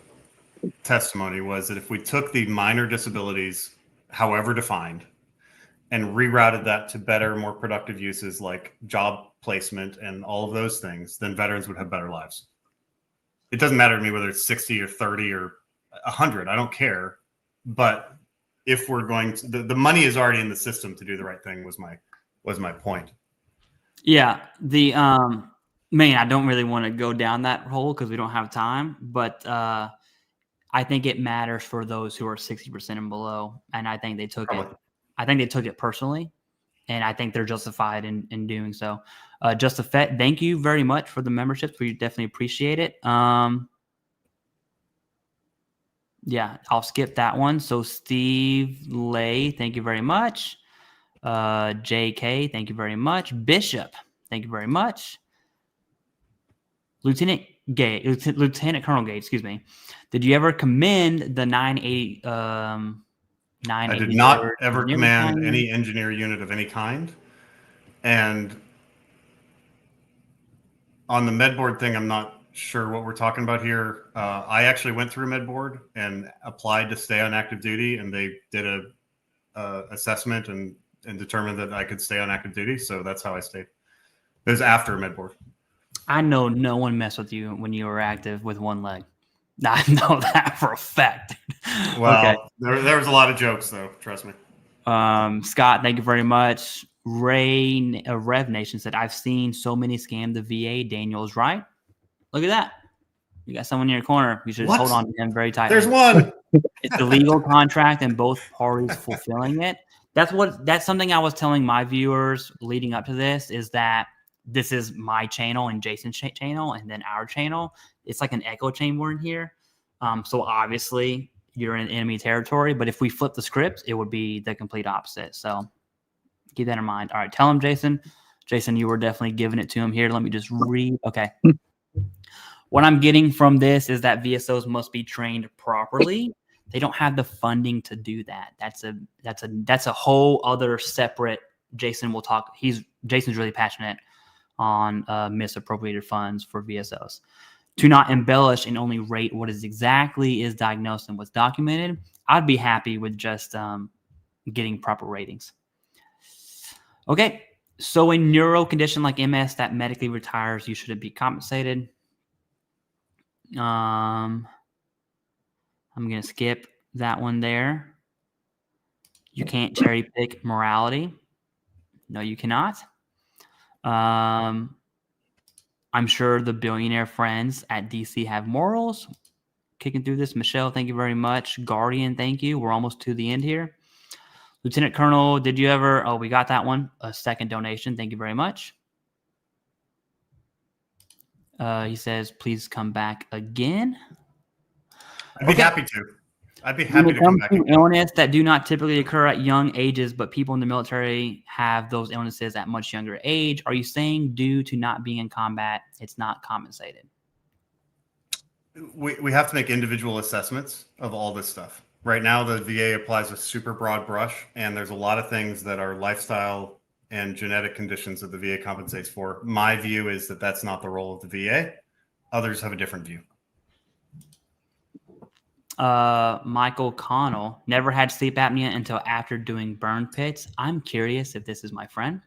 testimony was that if we took the minor disabilities, however defined, and rerouted that to better, more productive uses like job placement and all of those things, then veterans would have better lives. It doesn't matter to me whether it's 60 or 30 or 100. I don't care. But if we're going to, the money is already in the system to do the right thing was my point. Yeah. The man, I don't really want to go down that hole because we don't have time. But I think it matters for those who are 60% and below. And I think they took it. I think they took it personally. And I think they're justified in doing so. Justifet, thank you very much for the memberships. We definitely appreciate it. Yeah, I'll skip that one. So Steve Lay, thank you very much. JK, thank you very much. Bishop, thank you very much. Lieutenant Colonel Gade, excuse me. Did you ever commend the 980? I did not ever command any engineer unit of any kind. And on the med board thing, I'm not sure what we're talking about here. I actually went through med board and applied to stay on active duty, and they did a assessment and determined that I could stay on active duty. So that's how I stayed. It was after med board. I know no one messed with you when you were active with one leg. I know that for a fact. Well, okay. there was a lot of jokes, though. Trust me. Scott, thank you very much. Rev Nation said, I've seen so many scam the VA. Daniel's right. Look at that. You got someone in your corner. You should hold on to him very tightly. There's one. It's a legal contract and both parties fulfilling it. That's something I was telling my viewers leading up to this, is that this is my channel and Jason's channel and then our channel. It's like an echo chamber in here. So obviously you're in enemy territory, but if we flip the script, it would be the complete opposite. So keep that in mind. All right. Tell him, Jason. Jason, you were definitely giving it to him here. Let me just read. Okay. What I'm getting from this is that VSOs must be trained properly. They don't have the funding to do that. That's a whole other separate. Jason will talk. Jason's really passionate on misappropriated funds for VSOs. To not embellish and only rate what is exactly is diagnosed and what's documented, I'd be happy with just getting proper ratings. Okay, so a neuro condition like MS that medically retires, you shouldn't be compensated. I'm going to skip that one there. You can't cherry pick morality. No, you cannot. I'm sure the billionaire friends at DC have morals. Kicking through this. Michelle, thank you very much. Guardian, thank you. We're almost to the end here. Lieutenant Colonel, did you ever? Oh, we got that one. A second donation. Thank you very much. He says, please come back again. I'd be happy to. I'd be happy to come back. Illness that do not typically occur at young ages, but people in the military have those illnesses at much younger age. Are you saying due to not being in combat, it's not compensated? We have to make individual assessments of all this stuff. Right now, the VA applies a super broad brush, and there's a lot of things that are lifestyle and genetic conditions that the VA compensates for. My view is that that's not the role of the VA. Others have a different view. Michael Connell never had sleep apnea until after doing burn pits. I'm curious if this is my friend.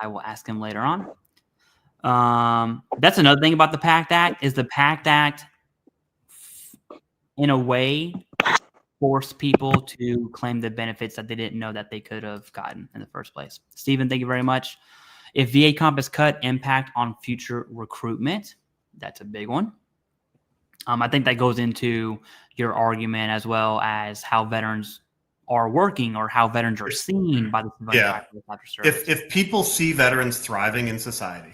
I will ask him later on. That's another thing about the Pact Act is the Pact Act, in a way, force people to claim the benefits that they didn't know that they could have gotten in the first place. Stephen, thank you very much. If VA comp is cut, impact on future recruitment. That's a big one. I think that goes into your argument as well as how veterans are working or how veterans are seen by the civilian populace after service. If people see veterans thriving in society,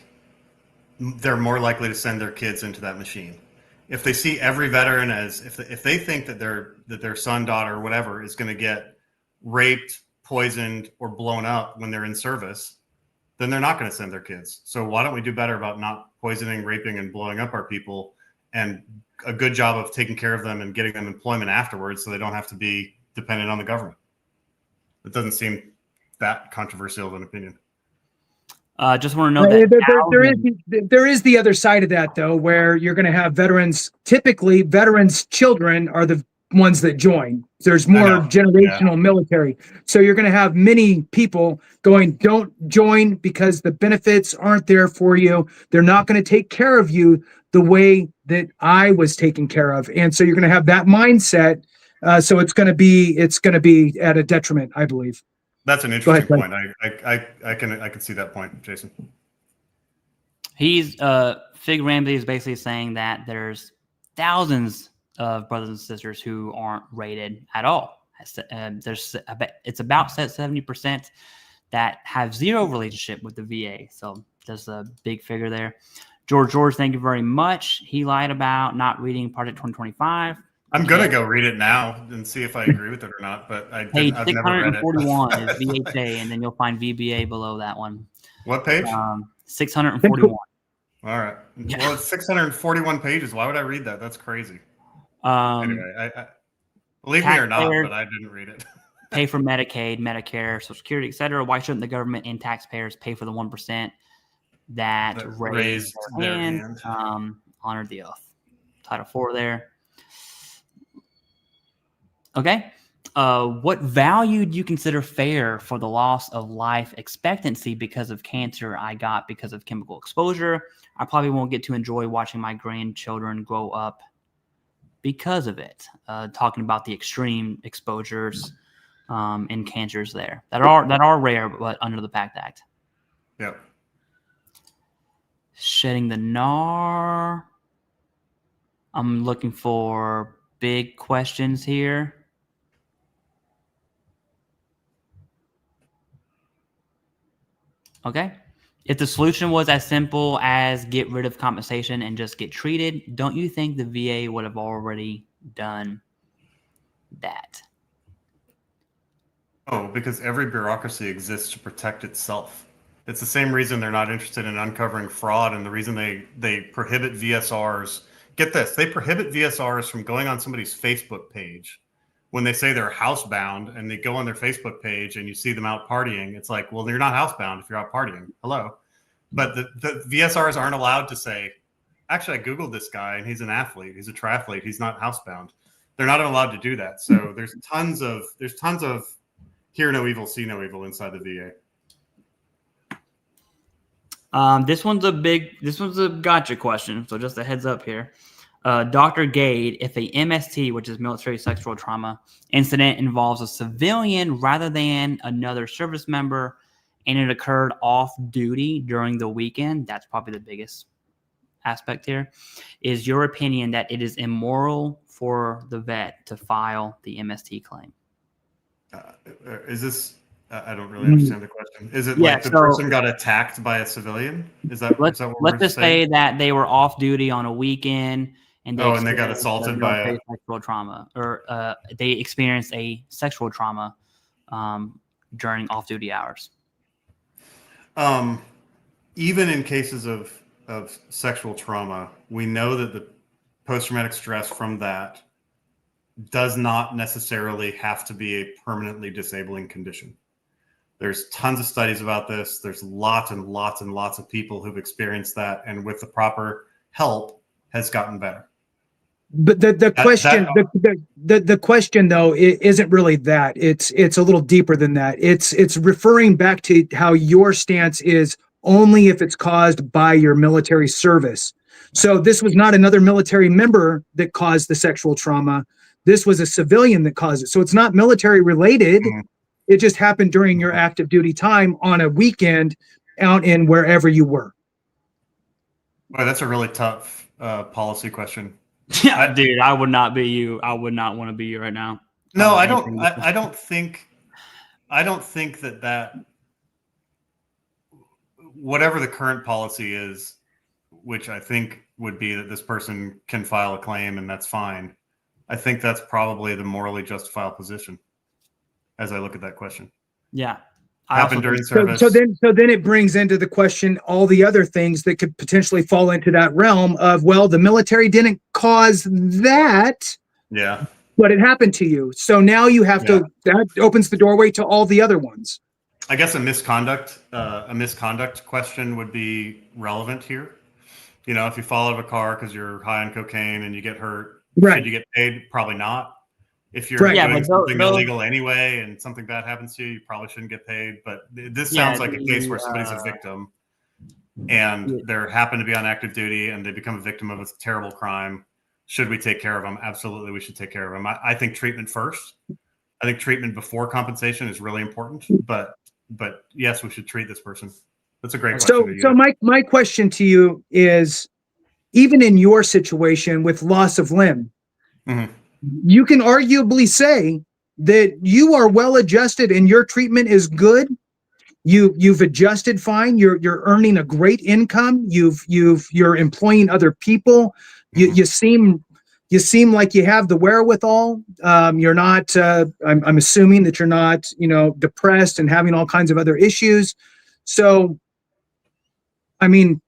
they're more likely to send their kids into that machine. If they see every veteran as if they think that their son, daughter, or whatever is going to get raped, poisoned, or blown up when they're in service, then they're not going to send their kids. So why don't we do better about not poisoning, raping, and blowing up our people, and a good job of taking care of them and getting them employment afterwards so they don't have to be dependent on the government? It doesn't seem that controversial of an opinion. Just want to know that there is the other side of that, though, where you're going to have veterans. Typically, veterans' children are the ones that join. There's more generational military. So you're going to have many people going, don't join because the benefits aren't there for you. They're not going to take care of you the way that I was taken care of. And so you're going to have that mindset. So it's going to be at a detriment, I believe. That's an interesting point. I can see that point, Jason. Fig Ramsey is basically saying that there's thousands of brothers and sisters who aren't rated at all. It's about 70% that have zero relationship with the VA. So there's a big figure there. George, thank you very much. He lied about not reading Project 2025. I'm going to go read it now and see if I agree with it or not, but I've never read it. 641 is VHA, and then you'll find VBA below that one. What page? 641. All right. Yeah. Well, it's 641 pages. Why would I read that? That's crazy. Anyway, I believe me or not, but I didn't read it. Pay for Medicaid, Medicare, Social Security, etc. Why shouldn't the government and taxpayers pay for the 1% that raised their hand, honored the oath? Title 4 there. Okay. What value do you consider fair for the loss of life expectancy because of cancer I got because of chemical exposure? I probably won't get to enjoy watching my grandchildren grow up because of it. Talking about the extreme exposures and cancers there that are rare, but under the Pact Act. Yep. Shedding the gnar. I'm looking for big questions here. Okay. If the solution was as simple as get rid of compensation and just get treated, don't you think the VA would have already done that? Oh, because every bureaucracy exists to protect itself. It's the same reason they're not interested in uncovering fraud, and the reason they prohibit VSRs. Get this, they prohibit VSRs from going on somebody's Facebook page. When they say they're housebound and they go on their Facebook page and you see them out partying, it's like, well, you're not housebound if you're out partying. Hello. But the VSRs aren't allowed to say, actually, I Googled this guy and he's an athlete. He's a triathlete. He's not housebound. They're not allowed to do that. So there's tons of hear no evil, see no evil inside the VA. This one's a gotcha question. So just a heads up here. Dr. Gade, if a MST, which is military sexual trauma incident, involves a civilian rather than another service member, and it occurred off duty during the weekend, that's probably the biggest aspect here. Is your opinion that it is immoral for the vet to file the MST claim? Is this? I don't really understand the question. Is it like the person got attacked by a civilian? Is that what let's just say that they were off duty on a weekend and they got assaulted by a sexual trauma, or they experienced a sexual trauma during off-duty hours. Even in cases of sexual trauma, we know that the post-traumatic stress from that does not necessarily have to be a permanently disabling condition. There's tons of studies about this. There's lots and lots and lots of people who've experienced that, and with the proper help has gotten better. But the question though isn't really that. It's a little deeper than that. It's referring back to how your stance is only if it's caused by your military service. So this was not another military member that caused the sexual trauma. This was a civilian that caused it. So it's not military related. Mhm. It just happened during your active duty time on a weekend out in wherever you were. Boy, that's a really tough policy question. Yeah, dude, I would not be you. I would not want to be you right now. No, I don't. I don't think that whatever the current policy is, which I think would be that this person can file a claim and that's fine. I think that's probably the morally justifiable position as I look at that question. Yeah. Happened during service. So then it brings into the question all the other things that could potentially fall into that realm of, well, the military didn't cause that. Yeah. But it happened to you. So now you have to, that opens the doorway to all the other ones. I guess a misconduct question would be relevant here. You know, if you fall out of a car because you're high on cocaine and you get hurt, should you get paid? Probably not. If you're doing something illegal anyway and something bad happens to you, you probably shouldn't get paid. But this sounds like a case where somebody's a victim and they're happen to be on active duty and they become a victim of a terrible crime. Should we take care of them? Absolutely, we should take care of them. I think treatment first. I think treatment before compensation is really important. But yes, we should treat this person. That's a great question. So my question to you is, even in your situation with loss of limb, you can arguably say that you are well adjusted and your treatment is good. You've adjusted fine. You're earning a great income. You're employing other people. You seem like you have the wherewithal. You're not. I'm assuming that you're not, depressed and having all kinds of other issues. So, I mean,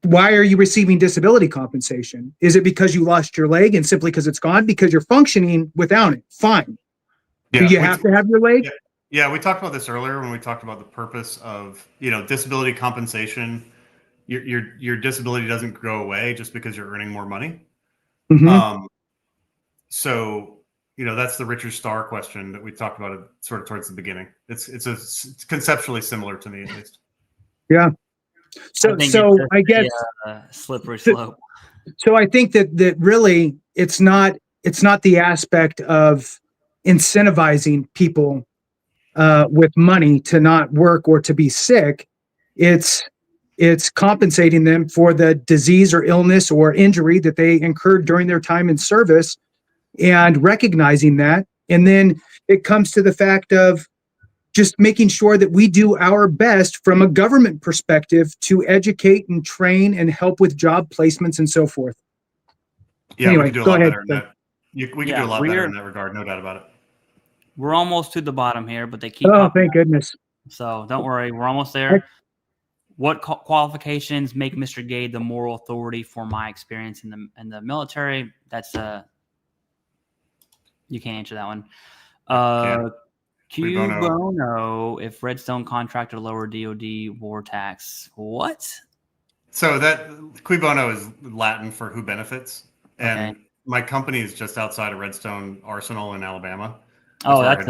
why are you receiving disability compensation? Is it because you lost your leg and simply because it's gone? Because you're functioning without it. Fine. Yeah, do you have to have your leg? Yeah, we talked about this earlier when we talked about the purpose of, disability compensation. Your disability doesn't go away just because you're earning more money. So, that's the Richard Starr question that we talked about it sort of towards the beginning. It's conceptually similar to me, at least. Yeah. So I guess slippery slope. So I think that really it's not the aspect of incentivizing people with money to not work or to be sick. It's compensating them for the disease or illness or injury that they incurred during their time in service and recognizing that. And then it comes to the fact of just making sure that we do our best from a government perspective to educate and train and help with job placements and so forth. Yeah, anyway, we can do a lot better in that. We can do a lot better in that regard, no doubt about it. We're almost to the bottom here, but they keep. Oh, thank goodness. So don't worry, we're almost there. What qualifications make Mr. Gade the moral authority for my experience in the military? That's you can't answer that one. Q Bono, if Redstone contracted lower DoD war tax. What? So that Qui Bono is Latin for who benefits. And my company is just outside of Redstone Arsenal in Alabama. That's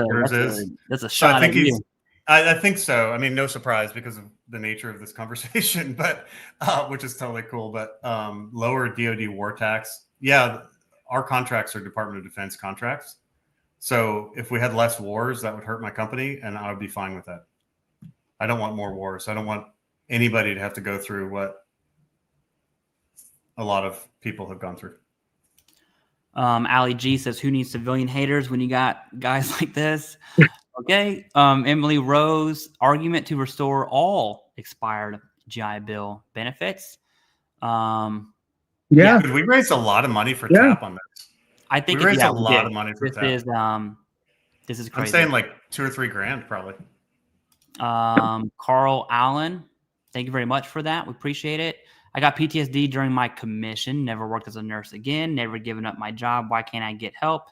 a shot at you. I think so. I mean, no surprise because of the nature of this conversation, but which is totally cool. But lower DoD war tax. Yeah, our contracts are Department of Defense contracts. So if we had less wars, that would hurt my company, and I would be fine with that. I don't want more wars. I don't want anybody to have to go through what a lot of people have gone through. Ali G says, who needs civilian haters when you got guys like this? Okay. Emily Rose, argument to restore all expired GI Bill benefits. Dude, we raised a lot of money for TAP on this. I think we raised a lot of money for TAP. This is crazy. I'm saying like $2 or $3 grand probably. Carl Allen, thank you very much for that. We appreciate it. I got PTSD during my commission. Never worked as a nurse again. Never given up my job. Why can't I get help?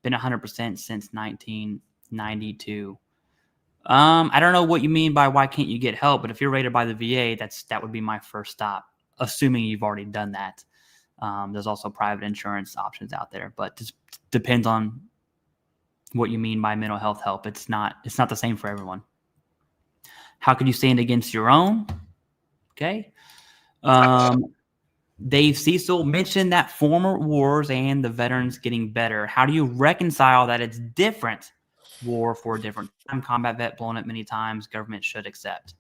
Been 100% since 1992. I don't know what you mean by why can't you get help, but if you're rated by the VA, that would be my first stop, assuming you've already done that. There's also private insurance options out there, but just depends on what you mean by mental health help. It's not the same for everyone. How could you stand against your own? Okay. Dave Cecil mentioned that former wars and the veterans getting better. How do you reconcile that it's different war for a different time? Combat vet blown up many times. Government should accept.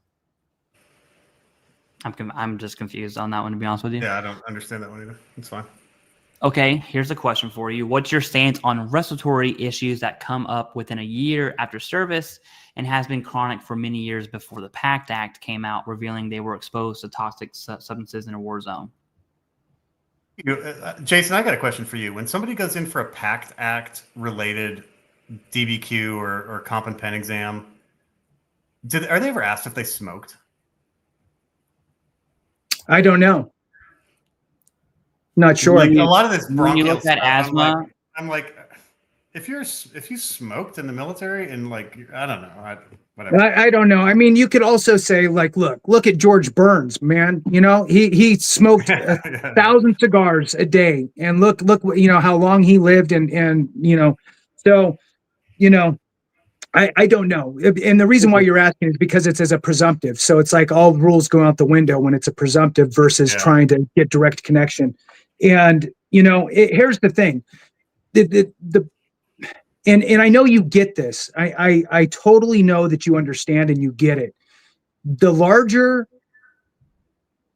I'm just confused on that one, to be honest with you. Yeah, I don't understand that one either. It's fine. Okay, here's a question for you. What's your stance on respiratory issues that come up within a year after service and has been chronic for many years before the Pact Act came out, revealing they were exposed to toxic substances in a war zone? Jason, I got a question for you. When somebody goes in for a Pact Act related DBQ or comp and pen exam, are they ever asked if they smoked? I don't know. Not sure. Like a lot of this bronchial when you look at stuff, asthma, I'm like, if you smoked in the military and like, I don't know, whatever. I don't know. I mean, you could also say like, look at George Burns, man. You know, he smoked 1,000 cigars a day, and look, how long he lived, and so, I don't know. And the reason why you're asking is because it's as a presumptive. So it's like all rules go out the window when it's a presumptive versus trying to get direct connection. And, here's the thing. And I know you get this. I totally know that you understand and you get it. The larger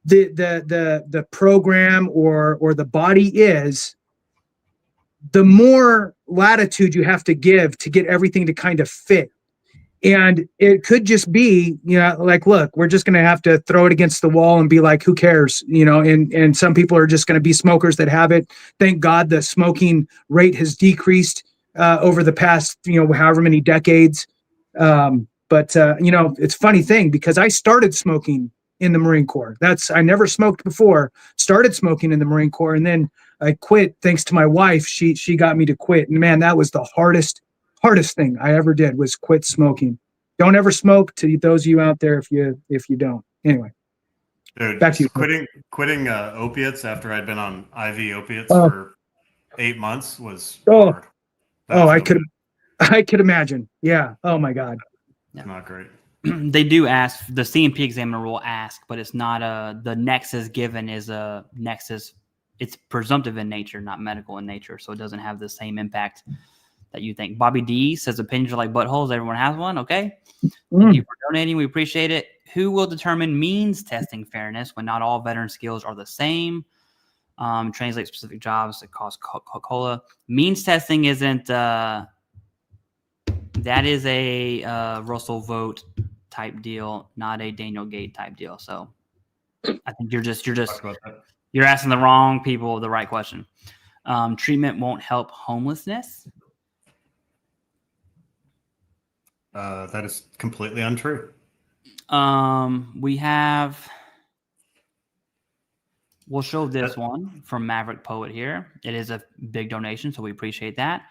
the program or the body is, the more latitude you have to give to get everything to kind of fit. And it could just be, like, look, we're just going to have to throw it against the wall and be like, who cares? And some people are just going to be smokers that have it. Thank God the smoking rate has decreased over the past, however many decades. But it's a funny thing because I started smoking in the Marine Corps. I never smoked before, started smoking in the Marine Corps. And then I quit thanks to my wife. She got me to quit. And man, that was the hardest thing I ever did was quit smoking. Don't ever smoke, to those of you out there if you don't. Anyway. Dude, back to you. Quitting opiates after I'd been on IV opiates for 8 months was hard. I could imagine. Yeah. Oh my God. Not great. They do ask, the CMP examiner will ask, but it's not the nexus given is a nexus. It's presumptive in nature, not medical in nature. So it doesn't have the same impact that you think. Bobby D says opinions are like buttholes. Everyone has one. Okay. Thank you for donating. We appreciate it. Who will determine means testing fairness when not all veteran skills are the same? Translate specific jobs that cost Coca-Cola. Means testing isn't, that is a Russell Vogt type deal, not a Daniel Gade type deal. So I think you're asking the wrong people the right question. Treatment won't help homelessness. That is completely untrue. We'll show this one from Maverick Poet here. It is a big donation, so we appreciate that.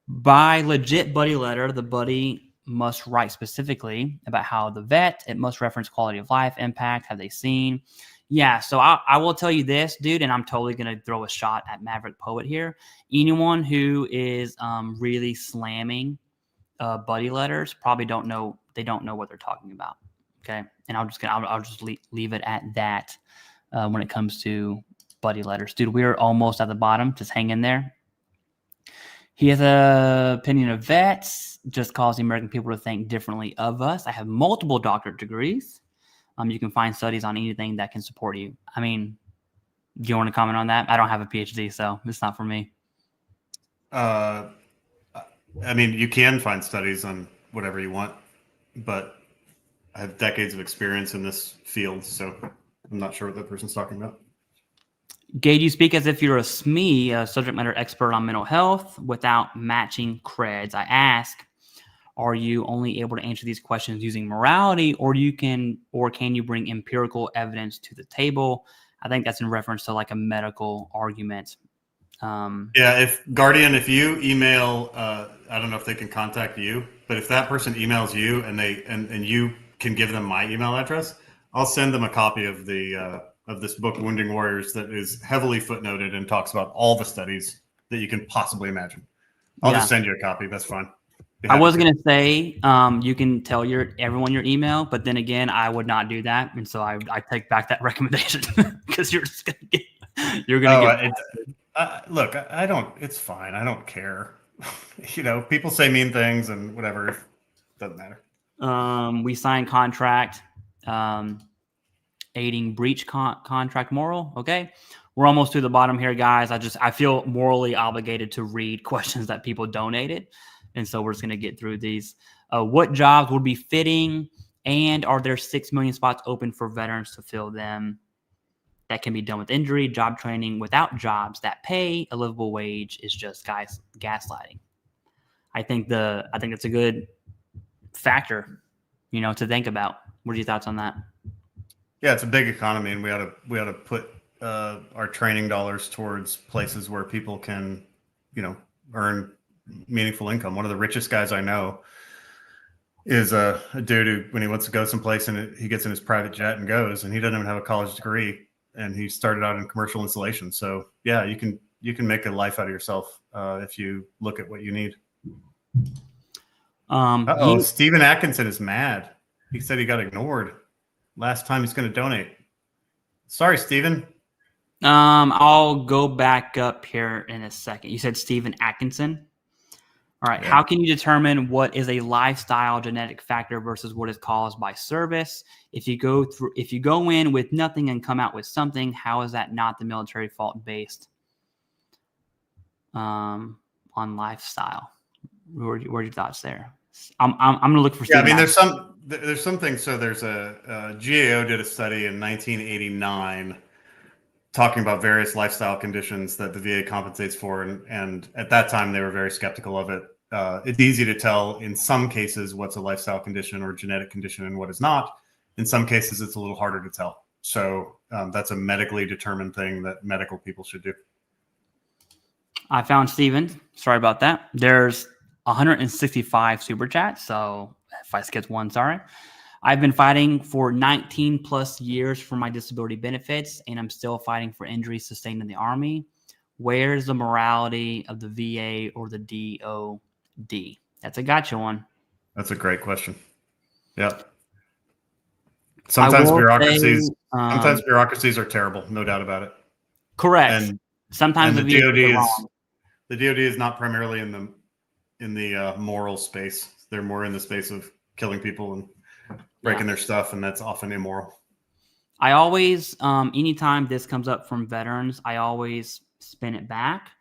By legit buddy letter, the buddy must write specifically about how the vet, it must reference quality of life, impact, have they seen? Yeah, so I will tell you this, dude, and I'm totally going to throw a shot at Maverick Poet here. Anyone who is really slamming buddy letters probably don't know what they're talking about. Okay, and I'll just leave it at that when it comes to buddy letters, dude. We're almost at the bottom. Just hang in there. He has an opinion of vets, just causing American people to think differently of us. I have multiple doctorate degrees. You can find studies on anything that can support you. I mean, do you want to comment on that? I don't have a PhD, so it's not for me. I mean, you can find studies on whatever you want, but I have decades of experience in this field, so I'm not sure what that person's talking about. Gade, you speak as if you're a SME, a subject matter expert on mental health, without matching creds. I ask, are you only able to answer these questions using morality, or can you bring empirical evidence to the table? I think that's in reference to like a medical argument. If Guardian, if you email, I don't know if they can contact you, but if that person emails you and you can give them my email address, I'll send them a copy of this book, Wounding Warriors, that is heavily footnoted and talks about all the studies that you can possibly imagine. I'll just send you a copy. That's fine. I was going to say you can tell everyone your email, but then again, I would not do that. And so I take back that recommendation because you're just going to get You're gonna look. I don't. It's fine. I don't care. People say mean things and whatever. Doesn't matter. We signed contract, aiding breach contract moral. Okay. We're almost to the bottom here, guys. I feel morally obligated to read questions that people donated. And so we're just going to get through these. What jobs would be fitting? And are there 6 million spots open for veterans to fill them? That can be done with injury, job training, without jobs that pay a livable wage is just gaslighting. I think that's a good factor, to think about. What are your thoughts on that? Yeah, it's a big economy, and we ought to put our training dollars towards places where people can, earn meaningful income. One of the richest guys I know is a dude who, when he wants to go someplace and he gets in his private jet and goes, and he doesn't even have a college degree, and he started out in commercial installation. So yeah, you can make a life out of yourself if you look at what you need. Stephen Atkinson is mad. He said he got ignored last time he's going to donate. Sorry, Stephen. I'll go back up here in a second. You said Stephen Atkinson. All right. Yeah. How can you determine what is a lifestyle genetic factor versus what is caused by service? If you go in with nothing and come out with something, how is that not the military fault based on lifestyle? What are your thoughts there? I'm going to look for. Yeah, Stephen Atkinson. There's some things. So there's a GAO did a study in 1989 talking about various lifestyle conditions that the VA compensates for. And at that time, they were very skeptical of it. It's easy to tell in some cases what's a lifestyle condition or genetic condition and what is not. In some cases, it's a little harder to tell. So that's a medically determined thing that medical people should do. I found Steven. Sorry about that. There's 165 super chats. So if I skipped one, sorry. I've been fighting for 19 plus years for my disability benefits, and I'm still fighting for injuries sustained in the Army. Where's the morality of the VA or the DOD? That's a gotcha one. That's a great question. Yep. Sometimes bureaucracies are terrible, no doubt about it. Correct. And sometimes the DOD is not primarily in the moral space. They're more in the space of killing people and breaking their stuff, and that's often immoral. I always, anytime this comes up from veterans, I always spin it back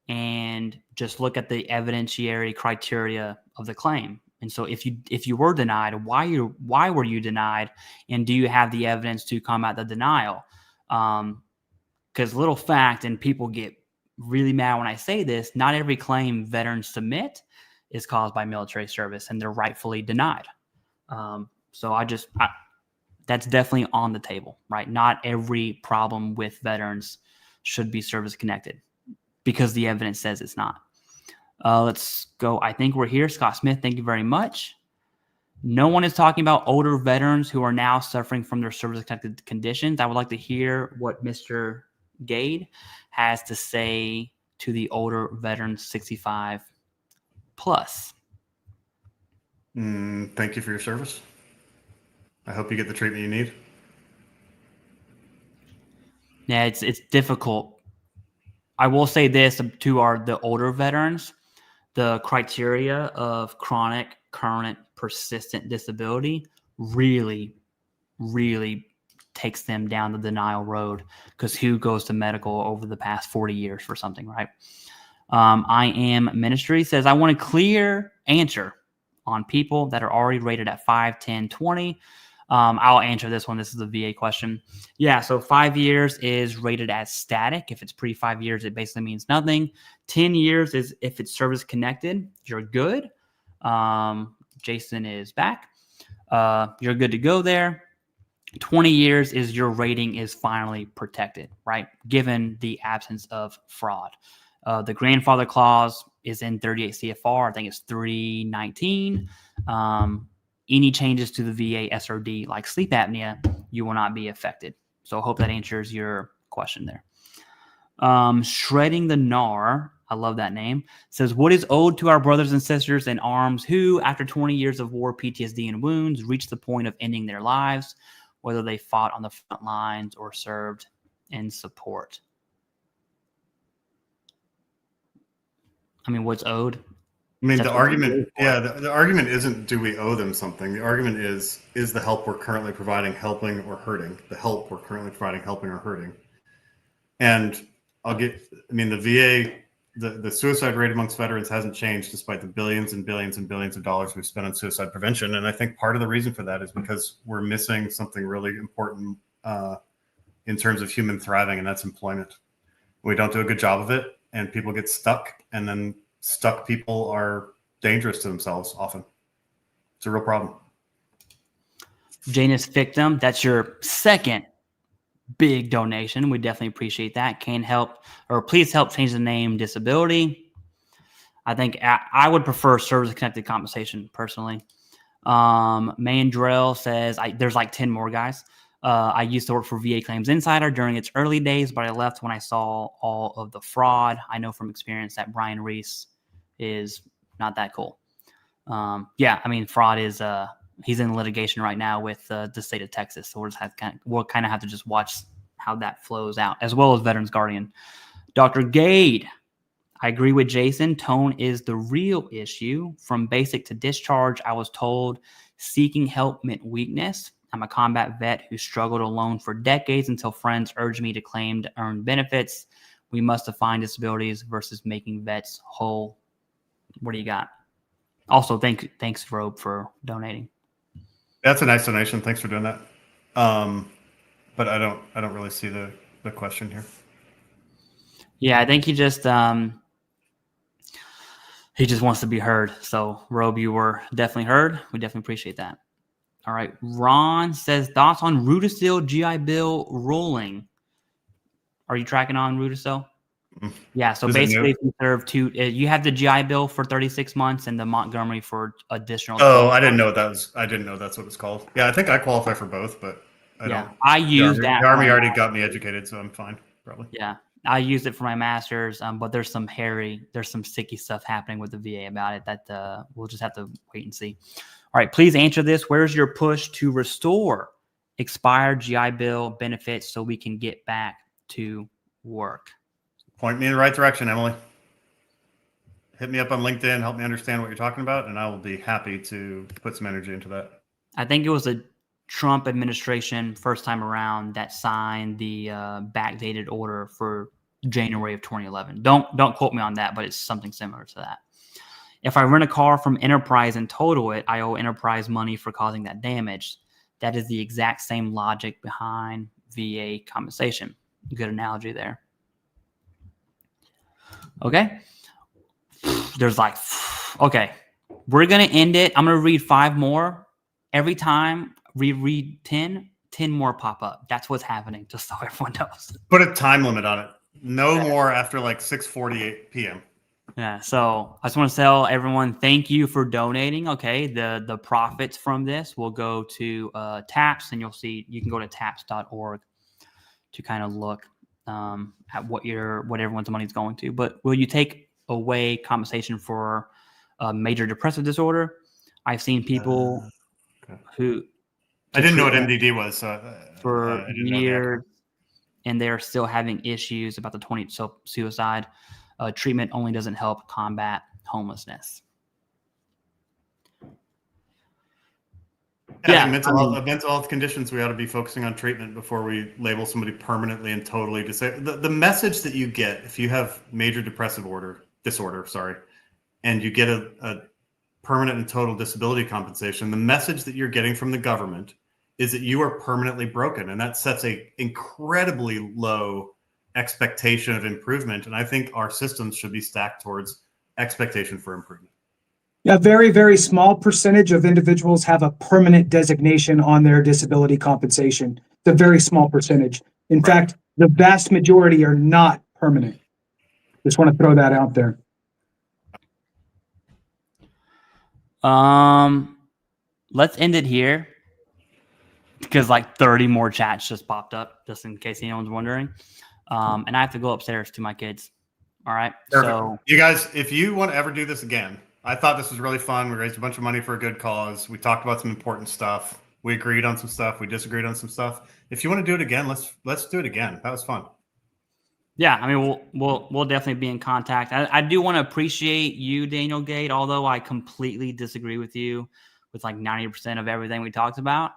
and just look at the evidentiary criteria of the claim. And so if you were denied, why were you denied? And do you have the evidence to combat the denial? Because little fact, and people get really mad when I say this, not every claim veterans submit is caused by military service, and they're rightfully denied. So that's definitely on the table, right? Not every problem with veterans should be service connected because the evidence says it's not. Let's go. I think we're here. Scott Smith, thank you very much. No one is talking about older veterans who are now suffering from their service-connected conditions. I would like to hear what Mr. Gade has to say to the older veterans 65 plus. Thank you for your service. I hope you get the treatment you need. Yeah, it's difficult. I will say this to the older veterans. The criteria of chronic, current, persistent disability really, really takes them down the denial road, because who goes to medical over the past 40 years for something, right? I Am Ministry says, I want a clear answer on people that are already rated at 5, 10, 20. I'll answer this one. This is a VA question. Yeah, so 5 years is rated as static. If it's pre 5 years, it basically means nothing. 10 years is if it's service connected, you're good. Jason is back. You're good to go there. 20 years is your rating is finally protected, right? Given the absence of fraud. The grandfather clause is in 38 CFR. I think it's 319. Any changes to the VA SRD like sleep apnea, you will not be affected. So I hope that answers your question there. Shredding the Gnar, I love that name, says, what is owed to our brothers and sisters in arms who, after 20 years of war, PTSD, and wounds, reached the point of ending their lives, whether they fought on the front lines or served in support? I mean, what's owed? I mean, That's the what we argument, pay for. yeah, the argument isn't do we owe them something. The argument is the help we're currently providing helping or hurting? The help we're currently providing helping or hurting? And I mean, the VA, the suicide rate amongst veterans hasn't changed despite the billions and billions and billions of dollars we've spent on suicide prevention. And I think part of the reason for that is because we're missing something really important in terms of human thriving, and that's employment. We don't do a good job of it, and people get stuck, and then stuck people are dangerous to themselves often. It's a real problem. Janus Victim, that's your second big donation. We definitely appreciate that. Can help, or please help change the name disability. I think I would prefer service connected compensation personally. Mandrell says there's like 10 more guys. I used to work for VA Claims Insider during its early days, but I left when I saw all of the fraud. I know from experience that Brian Reese is not that cool. Yeah, I mean, fraud is he's in litigation right now with the state of Texas, so we'll kind of have to just watch how that flows out, as well as Veterans Guardian. Dr. Gade, I agree with Jason. Tone is the real issue. From basic to discharge, I was told seeking help meant weakness. I'm a combat vet who struggled alone for decades until friends urged me to claim to earn benefits. We must define disabilities versus making vets whole. What do you got? Also, thanks, Robe, for donating. That's a nice donation. Thanks for doing that. But I don't really see the question here. Yeah, I think he just wants to be heard. So, Robe, you were definitely heard. We definitely appreciate that. All right. Ron says thoughts on Rudisill GI Bill ruling. Are you tracking on Rudisill? Yeah. So basically, if you serve you have the GI Bill for 36 months and the Montgomery for additional. Oh, I didn't know that was. I didn't know that's what it's called. Yeah, I think I qualify for both, but I don't. I use that. The Army already got me educated, so I'm fine. Probably. Yeah. I used it for my master's, but there's some sticky stuff happening with the VA about it that we'll just have to wait and see. All right, please answer this. Where's your push to restore expired GI Bill benefits so we can get back to work? Point me in the right direction, Emily. Hit me up on LinkedIn. Help me understand what you're talking about, and I will be happy to put some energy into that. I think it was a Trump administration first time around that signed the backdated order for January of 2011. Don't quote me on that, but it's something similar to that. If I rent a car from Enterprise and total it, I owe Enterprise money for causing that damage. That is the exact same logic behind VA compensation. Good analogy there. Okay. Okay. We're going to end it. I'm going to read 5 more. Every time we read 10 more pop up. That's what's happening, just so everyone knows. Put a time limit on it. No more after like 6:48 p.m. Yeah, so I just want to tell everyone thank you for donating. Okay, the profits from this will go to TAPS, and you can go to taps.org to kind of look at what everyone's money is going to. But will you take away compensation for major depressive disorder? I've seen people who I didn't know what MDD was for years, and they're still having issues about the suicide. Treatment only doesn't help combat homelessness. Mental health conditions, we ought to be focusing on treatment before we label somebody permanently and totally disabled. The message that you get if you have major depressive disorder, and you get a permanent and total disability compensation, the message that you're getting from the government is that you are permanently broken, and that sets a incredibly low expectation of improvement. And I think our systems should be stacked towards expectation for improvement. A very, very small percentage of individuals have a permanent designation on their disability compensation. It's a very small percentage. In fact, the vast majority are not permanent. Just want to throw that out there. Let's end it here because like 30 more chats just popped up, just in case anyone's wondering. And I have to go upstairs to my kids. All right. Perfect. So you guys, if you want to ever do this again, I thought this was really fun. We raised a bunch of money for a good cause. We talked about some important stuff. We agreed on some stuff. We disagreed on some stuff. If you want to do it again, let's do it again. That was fun. Yeah, I mean, we'll definitely be in contact. I do want to appreciate you, Daniel Gade, although I completely disagree with you with like 90% of everything we talked about.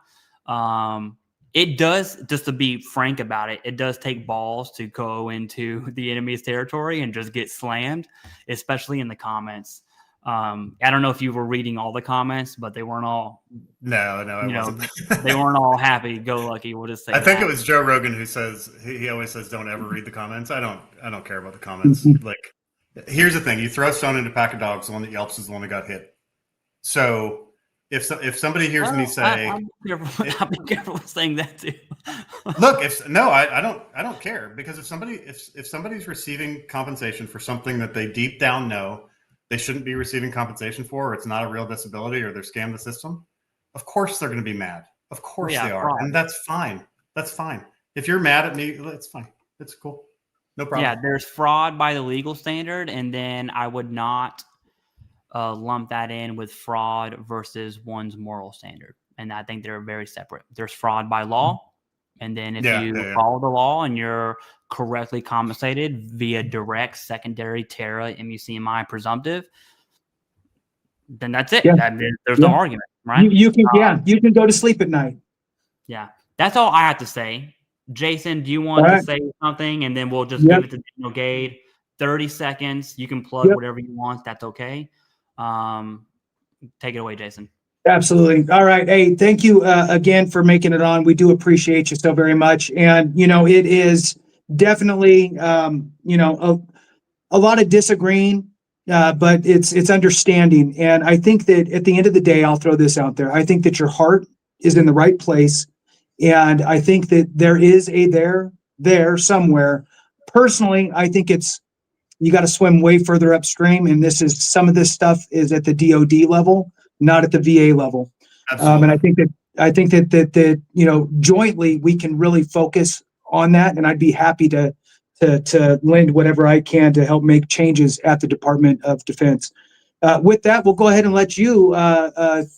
It does, just to be frank about it, it does take balls to go into the enemy's territory and just get slammed, especially in the comments. I don't know if you were reading all the comments, but they weren't all. No, I wasn't. They weren't all happy go lucky. We'll just say. I think it was Joe Rogan who says he always says don't ever read the comments. I don't care about the comments. Like, here's the thing: you throw a stone into a pack of dogs, the one that yelps is the one that got hit. So if somebody hears me say, I'm careful with saying that too. Look, I don't care, because if somebody's receiving compensation for something that they deep down know they shouldn't be receiving compensation for, or it's not a real disability, or they're scammed the system, of course they're going to be mad. Of course they are. Fraud. And that's fine. That's fine. If you're mad at me, it's fine. It's cool. No problem. Yeah, there's fraud by the legal standard, and then I would not lump that in with fraud versus one's moral standard. And I think they're very separate. There's fraud by law, and then if you follow the law and you're correctly compensated via direct, secondary, TERA, MUCMI, presumptive, then that's it. Yeah. There's no argument, right? You can go to sleep at night. Yeah, that's all I have to say. Jason, do you want to say something, and then we'll just give it to Daniel Gade? 30 seconds. You can plug whatever you want. That's okay. Take it away, Jason. Absolutely. All right. Hey, thank you again for making it on. We do appreciate you so very much. And, it is definitely, a lot of disagreeing, but it's understanding. And I think that at the end of the day, I'll throw this out there. I think that your heart is in the right place. And I think that there is a there somewhere. Personally, I think you got to swim way further upstream. And some of this stuff is at the DOD level, not at the VA level. And I think that jointly we can really focus on that. And I'd be happy to lend whatever I can to help make changes at the Department of Defense. With that, we'll go ahead and let you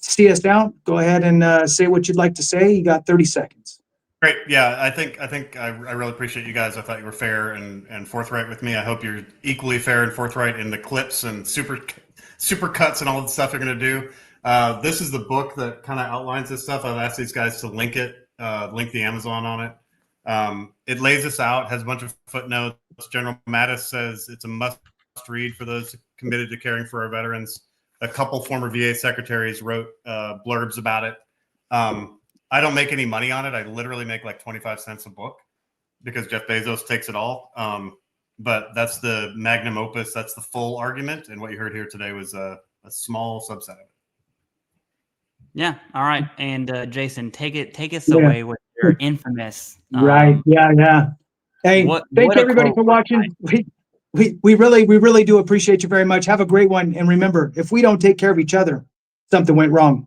see us out. Go ahead and say what you'd like to say. You got 30 seconds. Great. Yeah, I think I really appreciate you guys. I thought you were fair and forthright with me. I hope you're equally fair and forthright in the clips and super cuts and all the stuff you're going to do. This is the book that kind of outlines this stuff. I've asked these guys to link the Amazon on it. It lays this out, has a bunch of footnotes. General Mattis says it's a must read for those committed to caring for our veterans. A couple former VA secretaries wrote blurbs about it. I don't make any money on it. I literally make like 25 cents a book because Jeff Bezos takes it all. But that's the magnum opus. That's the full argument. And what you heard here today was a small subset of it. Yeah. All right. And Jason, take us away with your infamous. Right. Yeah. Hey, thanks everybody for watching. We really do appreciate you very much. Have a great one. And remember, if we don't take care of each other, something went wrong.